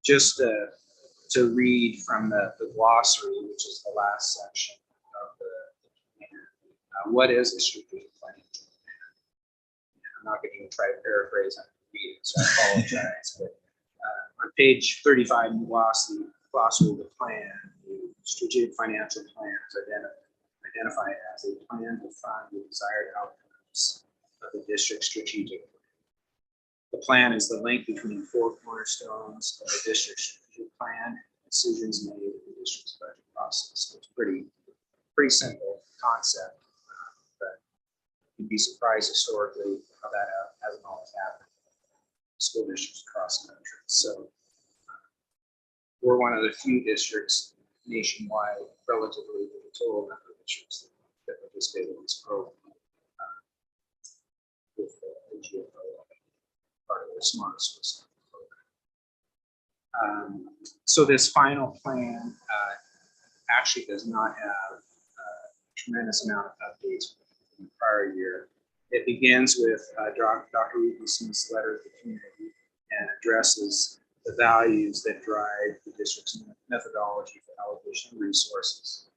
just to read from the glossary, which is the last section of the plan, what is a strategic financial plan? I'm not going to try to paraphrase on the reading, so I apologize. But on page 35 in the glossary of the plan, the strategic financial plan is identified as a plan to fund the desired outcomes of the district's strategic plan. The plan is the link between four cornerstones of the district's strategic plan and decisions made in the district's budget process. So it's pretty simple concept, but you'd be surprised historically how that hasn't always happened in school districts across the country. So we're one of the few districts nationwide, relatively to the total number of districts that participate in this program with the GFO part of their smart source program. So this final plan actually does not have a tremendous amount of updates from the prior year. It begins with Dr. Ruby Smith's letter to the community and addresses the values that drive the district's methodology for allocation of resources,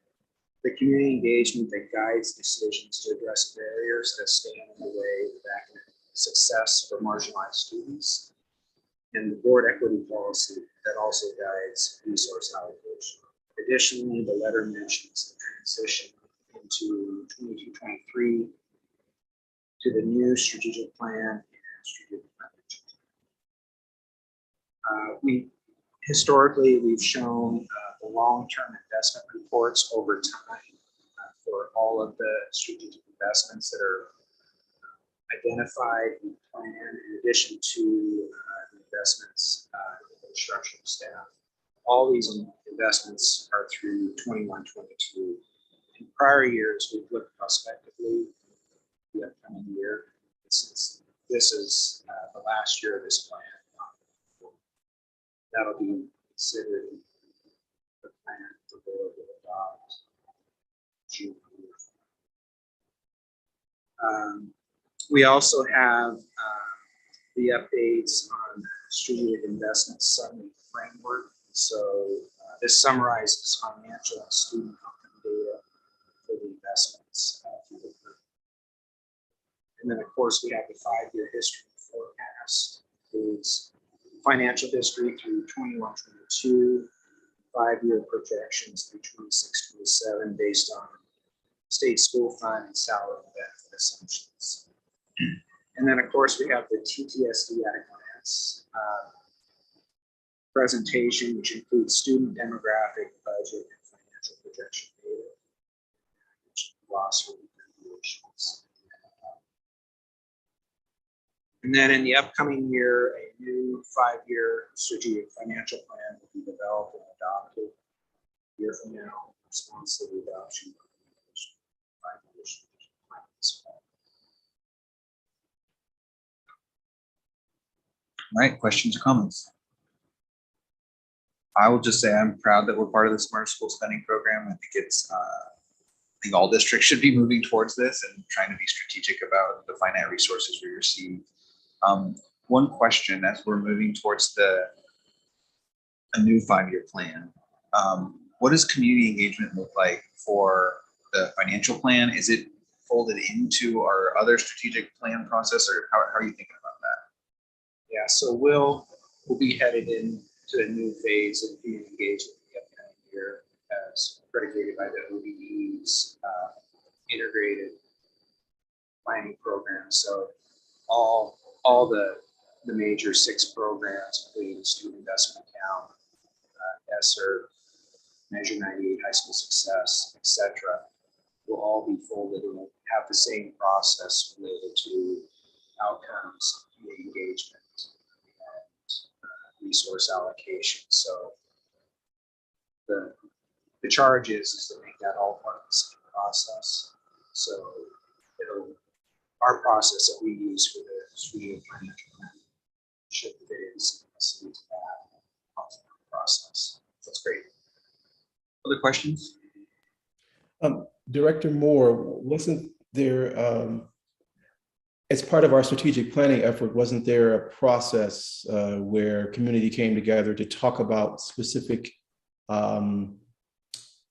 the community engagement that guides decisions to address barriers that stand in the way of academic success for marginalized students, and the board equity policy that also guides resource allocation. Additionally, the letter mentions the transition into 22-23 to the new strategic plan and strategic financial plan. We've shown the long-term investment reports over time for all of the strategic investments that are identified in the plan, in addition to the investments in the instructional staff. All these investments are through 21-22. In prior years, we've looked prospectively the upcoming year. Since this is the last year of this plan, that'll be considered the plan the board will adopt June. We also have the updates on the strategic investment summary framework. So this summarizes financial and student outcome data for the investments. And then, of course, we have the 5-year history forecast, includes financial history through 21-22, 5-year projections through 26-27 based on state school fund and salary and benefit assumptions. And then, of course, we have the TTSD at a glance presentation, which includes student demographic, budget, and financial projection data, glossary abbreviations. And then in the upcoming year, a new 5-year strategic financial plan will be developed and adopted a year from now, in response to the adoption of the 5-year strategic plan. All right, questions or comments? I will just say I'm proud that we're part of the Smart School Spending Program. I think it's, I think all districts should be moving towards this and trying to be strategic about the finite resources we receive. One question as we're moving towards a new 5-year plan, what does community engagement look like for the financial plan? Is it folded into our other strategic plan process, or how are you thinking about that? Yeah, so we'll be headed into a new phase of community engagement in the upcoming year as predicated by the ODE's integrated planning program. So all the major 6 programs, including student investment account, ESSER, Measure 98, high school success, etc., will all be folded and have the same process related to outcomes, community engagement, and resource allocation. So the charge is to make that all part of the same process. So our process that we use for the strategic financial plan should fit in seamlessly to that process. That's great. Other questions? Director Moore, wasn't there, as part of our strategic planning effort, wasn't there a process where community came together to talk about specific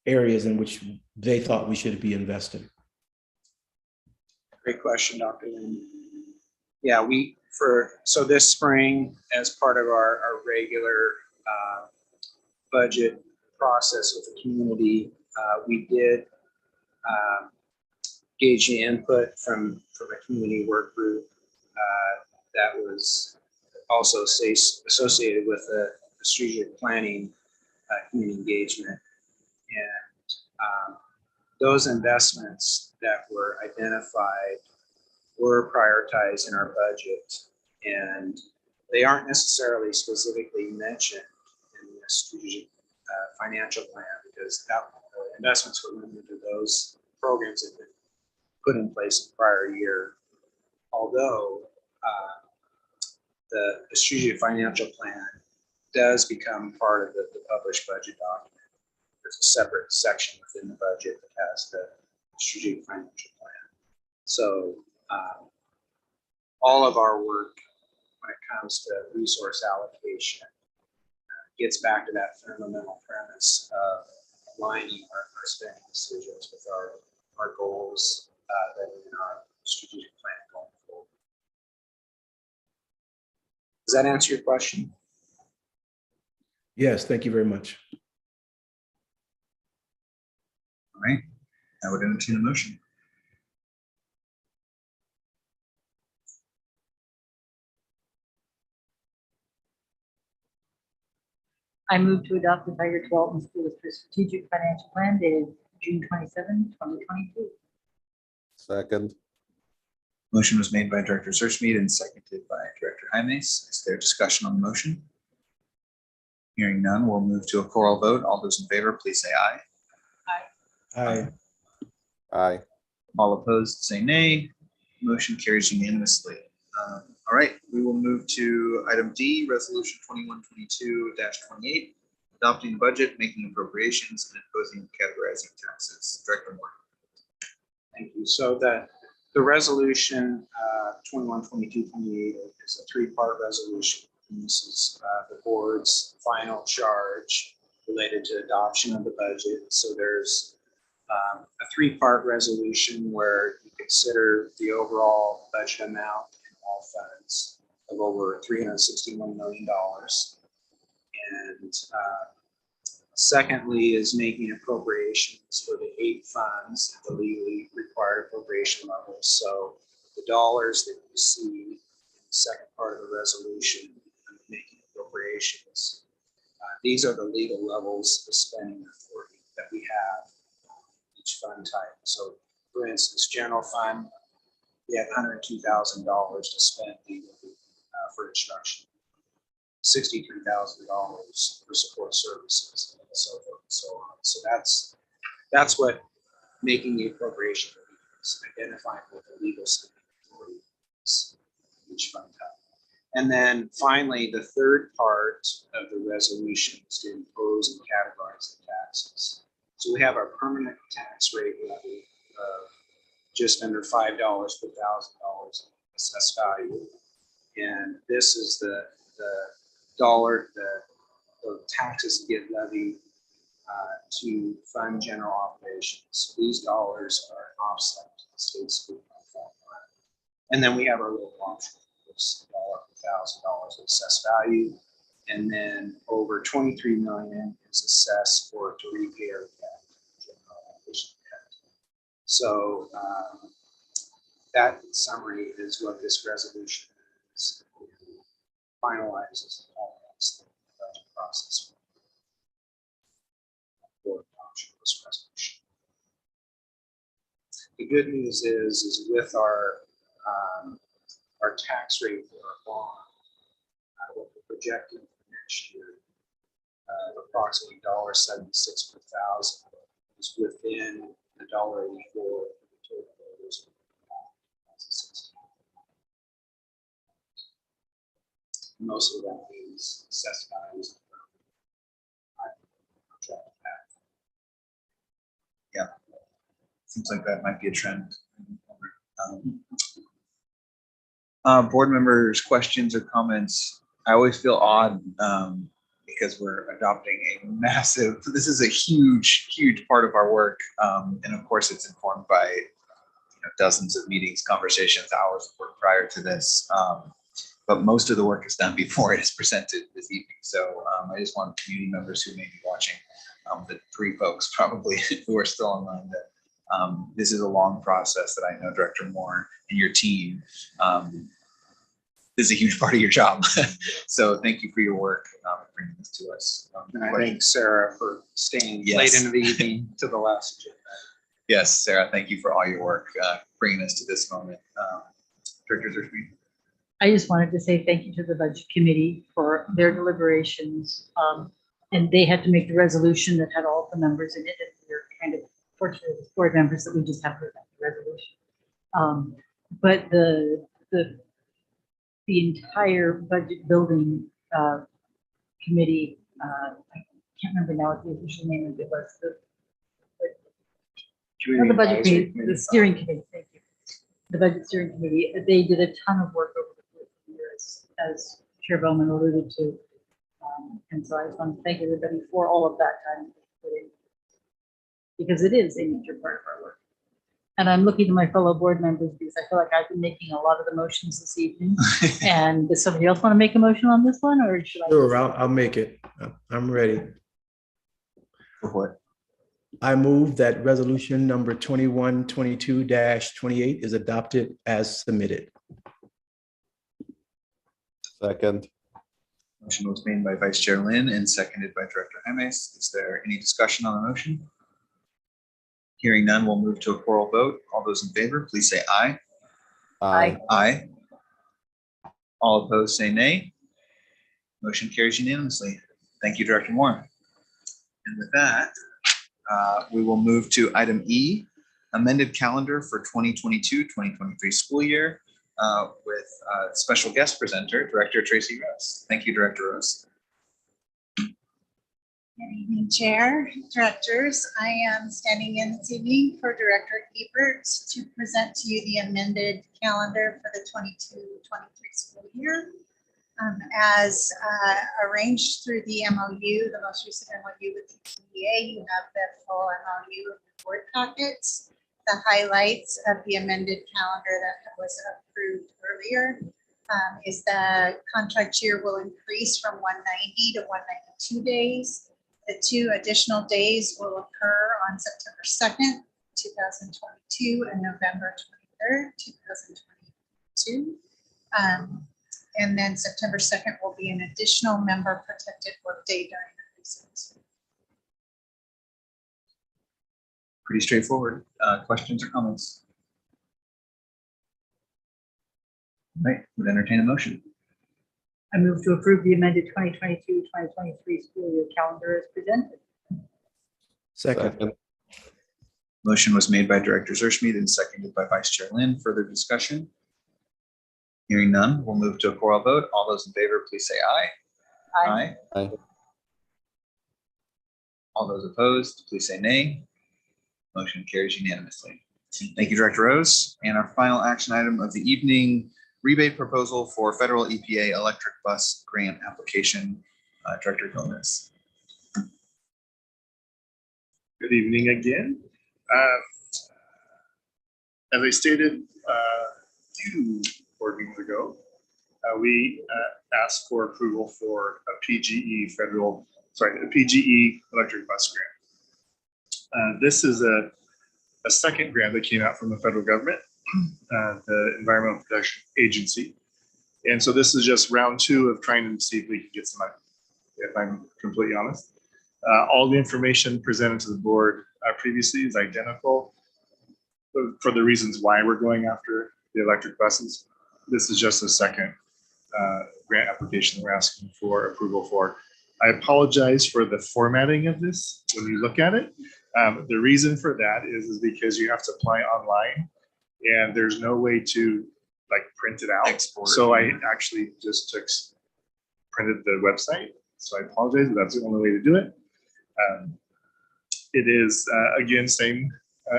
areas in which they thought we should be investing? Great question, Dr. Lynn. Yeah, so this spring, as part of our regular budget process with the community, we did gauge the input from a community work group that was also associated with the strategic planning community engagement. And those investments that were identified were prioritized in our budget, and they aren't necessarily specifically mentioned in the strategic financial plan because the investments were limited to those programs that have been put in place in the prior year. Although the strategic financial plan does become part of the published budget document. There's a separate section within the budget that has the strategic financial plan. So all of our work when it comes to resource allocation gets back to that fundamental premise of aligning our spending decisions with our goals that are in our strategic plan going forward. Does that answer your question? Yes, thank you very much. All right, I would entertain a motion. I move to adopt the Tigard-Tualatin School District Strategic Financial Plan dated June 27, 2022. Second. Motion was made by Director Searchmead and seconded by Director Jaimes. Is there discussion on the motion? Hearing none, we'll move to a choral vote. All those in favor, please say aye. Aye. Aye. All opposed, say nay. Motion carries unanimously. All right, we will move to item D, Resolution 2122-28, adopting the budget, making appropriations, and imposing and categorizing taxes. Director Moore. Thank you. So the resolution 2122-28 is a 3-part resolution. And this is the board's final charge related to adoption of the budget. So there's a three-part resolution where you consider the overall budget amount in all funds of over $361 million. And secondly is making appropriations for the 8 funds at the legally required appropriation levels. So the dollars that you see in the second part of the resolution, making appropriations, these are the legal levels of spending authority that we have each fund type. So for instance, general fund, we have $102,000 to spend legally for instruction, $63,000 for support services, and so forth and so on. So that's what making the appropriation is, identifying what the legal spending authority is each fund type. And then finally, the third part of the resolution is to impose and categorize the taxes. So we have our permanent tax rate levy of just under $5 per $1,000 assessed value. And this is the taxes get levied to fund general operations. These dollars are offset to the state school fund. And then we have our local option, $1 per $1,000 assessed value. And then over 23 million is assessed to repay our debt, general obligation debt. So that in summary is what this resolution is. Finalizes all the budget process for adoption of this resolution. The good news is with our tax rate for our bond, what we're projecting for next year, approximately $1.76 per thousand is within the $1.84 for the total voters. Most of that is assessed values. Yeah, seems like that might be a trend. Board members' questions or comments. I always feel odd because we're adopting a massive, this is a huge part of our work. And of course it's informed by dozens of meetings, conversations, hours of work prior to this. But most of the work is done before it is presented this evening. So I just want community members who may be watching, the 3 folks probably who are still online, that this is a long process that I know Director Moore and your team, this is a huge part of your job. So thank you for your work bringing this to us. And I thank Sarah for staying late into the evening to the last agenda. Yes, Sarah, thank you for all your work bringing us to this moment. Director Zerfried. I just wanted to say thank you to the budget committee for their deliberations. And they had to make the resolution that had all the numbers in it. And we're kind of fortunate as board members that we just have the resolution. But the entire budget building committee, I can't remember now what the official name of it was. The budget committee, the steering committee, thank you. The budget steering committee, they did a ton of work over the years, as Chair Bowman alluded to. And so I just want to thank everybody for all of that time, because it is a major part of our work. And I'm looking to my fellow board members because I feel like I've been making a lot of the motions this evening. And does somebody else want to make a motion on this one, or should I? Sure, I'll make it. I'm ready. For what? I move that resolution number 2122-28 is adopted as submitted. Second. Motion was made by Vice Chair Lynn and seconded by Director James. Is there any discussion on the motion? Hearing none, we'll move to a plural vote. All those in favor, please say aye. Aye. Aye. All opposed, say nay. Motion carries unanimously. Thank you, Director Moore. And with that, we will move to item E, amended calendar for 2022-2023 school year with special guest presenter, Director Tracy Rose. Thank you, Director Rose. Good evening, Chair, Directors. I am standing in this evening for Director Ebert to present to you the amended calendar for the 22-23 school year. As arranged through the MOU, the most recent MOU with the TDA, you have the full MOU in the board packets. The highlights of the amended calendar that was approved earlier is the contract year will increase from 190 to 192 days. The 2 additional days will occur on September 2nd, 2022 and November 23rd, 2022. And then September 2nd will be an additional member protected workday during the recess. Pretty straightforward. Questions or comments? All right, would entertain a motion. I move to approve the amended 2022-2023 school year calendar as presented. Second. Motion was made by Director Zerschmied and seconded by Vice Chair Lynn. Further discussion? Hearing none, we'll move to a choral vote. All those in favor, please say aye. Aye. Aye. All those opposed, please say nay. Motion carries unanimously. Thank you, Director Rose. And our final action item of the evening, rebate proposal for federal EPA electric bus grant application. Director Gomez. Good evening again. As I stated a few board meetings ago, we asked for approval for a PGE electric bus grant. This is a second grant that came out from the federal government, the Environmental Protection Agency. And so this is just round 2 of trying to see if we can get some money, if I'm completely honest. All the information presented to the board previously is identical for the reasons why we're going after the electric buses. This is just a second grant application we're asking for approval for. I apologize for the formatting of this when you look at it. The reason for that is because you have to apply online and there's no way to like print it out. Export. So I actually just printed the website. So I apologize, but that's the only way to do it. It is, again, same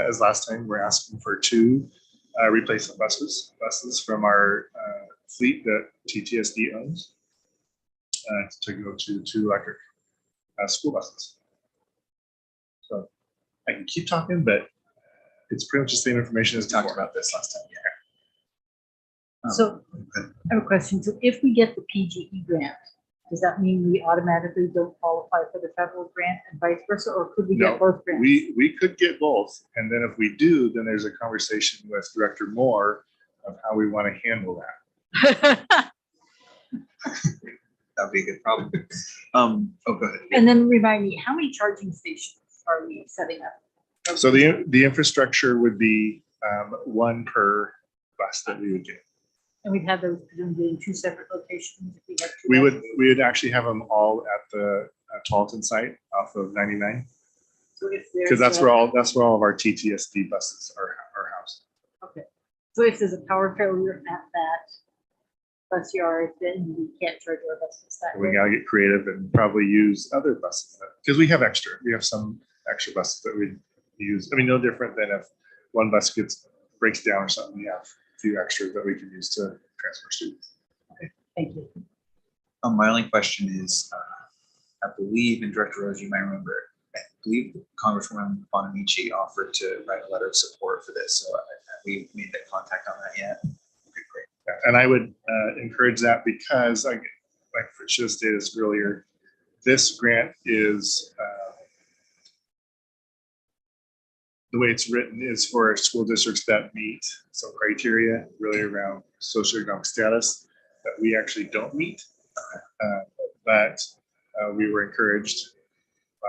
as last time. We're asking for 2 replacement buses from our fleet that TTSD owns to go to 2 electric school buses. So I can keep talking, but it's pretty much the same information as talked about this last time. Yeah. So I have a question. So if we get the PGE grant, does that mean we automatically don't qualify for the federal grant and vice versa, or could we get both grants? We could get both. And then if we do, then there's a conversation with Director Moore of how we want to handle that. That'd be a good problem. Oh, go ahead. And then remind me, how many charging stations are we setting up? So the infrastructure would be 1 per bus that we would get. And we'd have those presumably in 2 separate locations. If we had 2 We buses. would actually have them all at the Tualatin site off of 99. So if Because there's that's where all of our TTSD buses are housed. Okay. So if there's a power failure at that bus yard, then we can't charge our buses that We way. gotta get creative and probably use other buses because we have some extra buses that we use. I mean, no different than if one bus breaks down or something. We have a few extras that we can use to transfer students. Okay, thank you. My only question is, I believe, and Director Rose, you might remember, I believe Congresswoman Bonamici offered to write a letter of support for this. So we made that contact on that yet. Okay, great. Yeah, and I would encourage that because, like Tricia stated earlier, this grant is the way it's written is for school districts that meet some criteria really around socioeconomic status that we actually don't meet. But we were encouraged by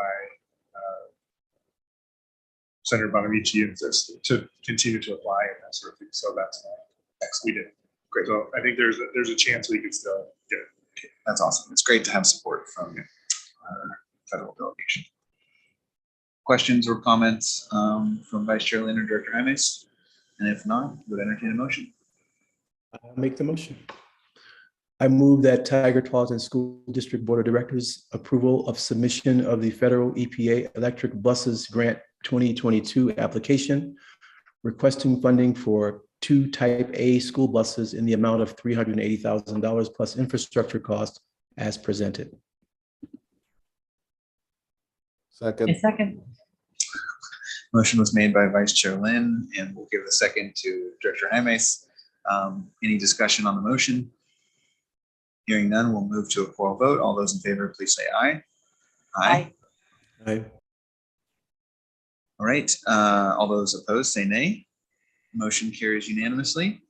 Senator Bonamici and to continue to apply and that sort of thing. So that's we did. Great. So I think there's a chance we could still get it. Okay, that's awesome. It's great to have support from federal delegation. Questions or comments from Vice Chair Lynn or Director Jaimes? And if not, would entertain a motion. I'll make the motion. I move that Tigard-Tualatin School District Board of Directors approval of submission of the federal EPA electric buses grant 2022 application, requesting funding for 2 Type A school buses in the amount of $380,000 plus infrastructure costs as presented. Second. A second. Motion was made by Vice Chair Lynn, and we'll give the second to Director Jaimes. Any discussion on the motion? Hearing none, we'll move to a oral vote. All those in favor, please say aye. Aye. Aye. All right. All those opposed, say nay. Motion carries unanimously.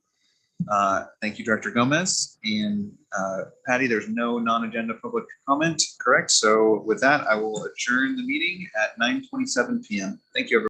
Thank you, Director Gomez. And Patty, there's no non-agenda public comment, correct? So with that, I will adjourn the meeting at 9:27 p.m. Thank you, everyone.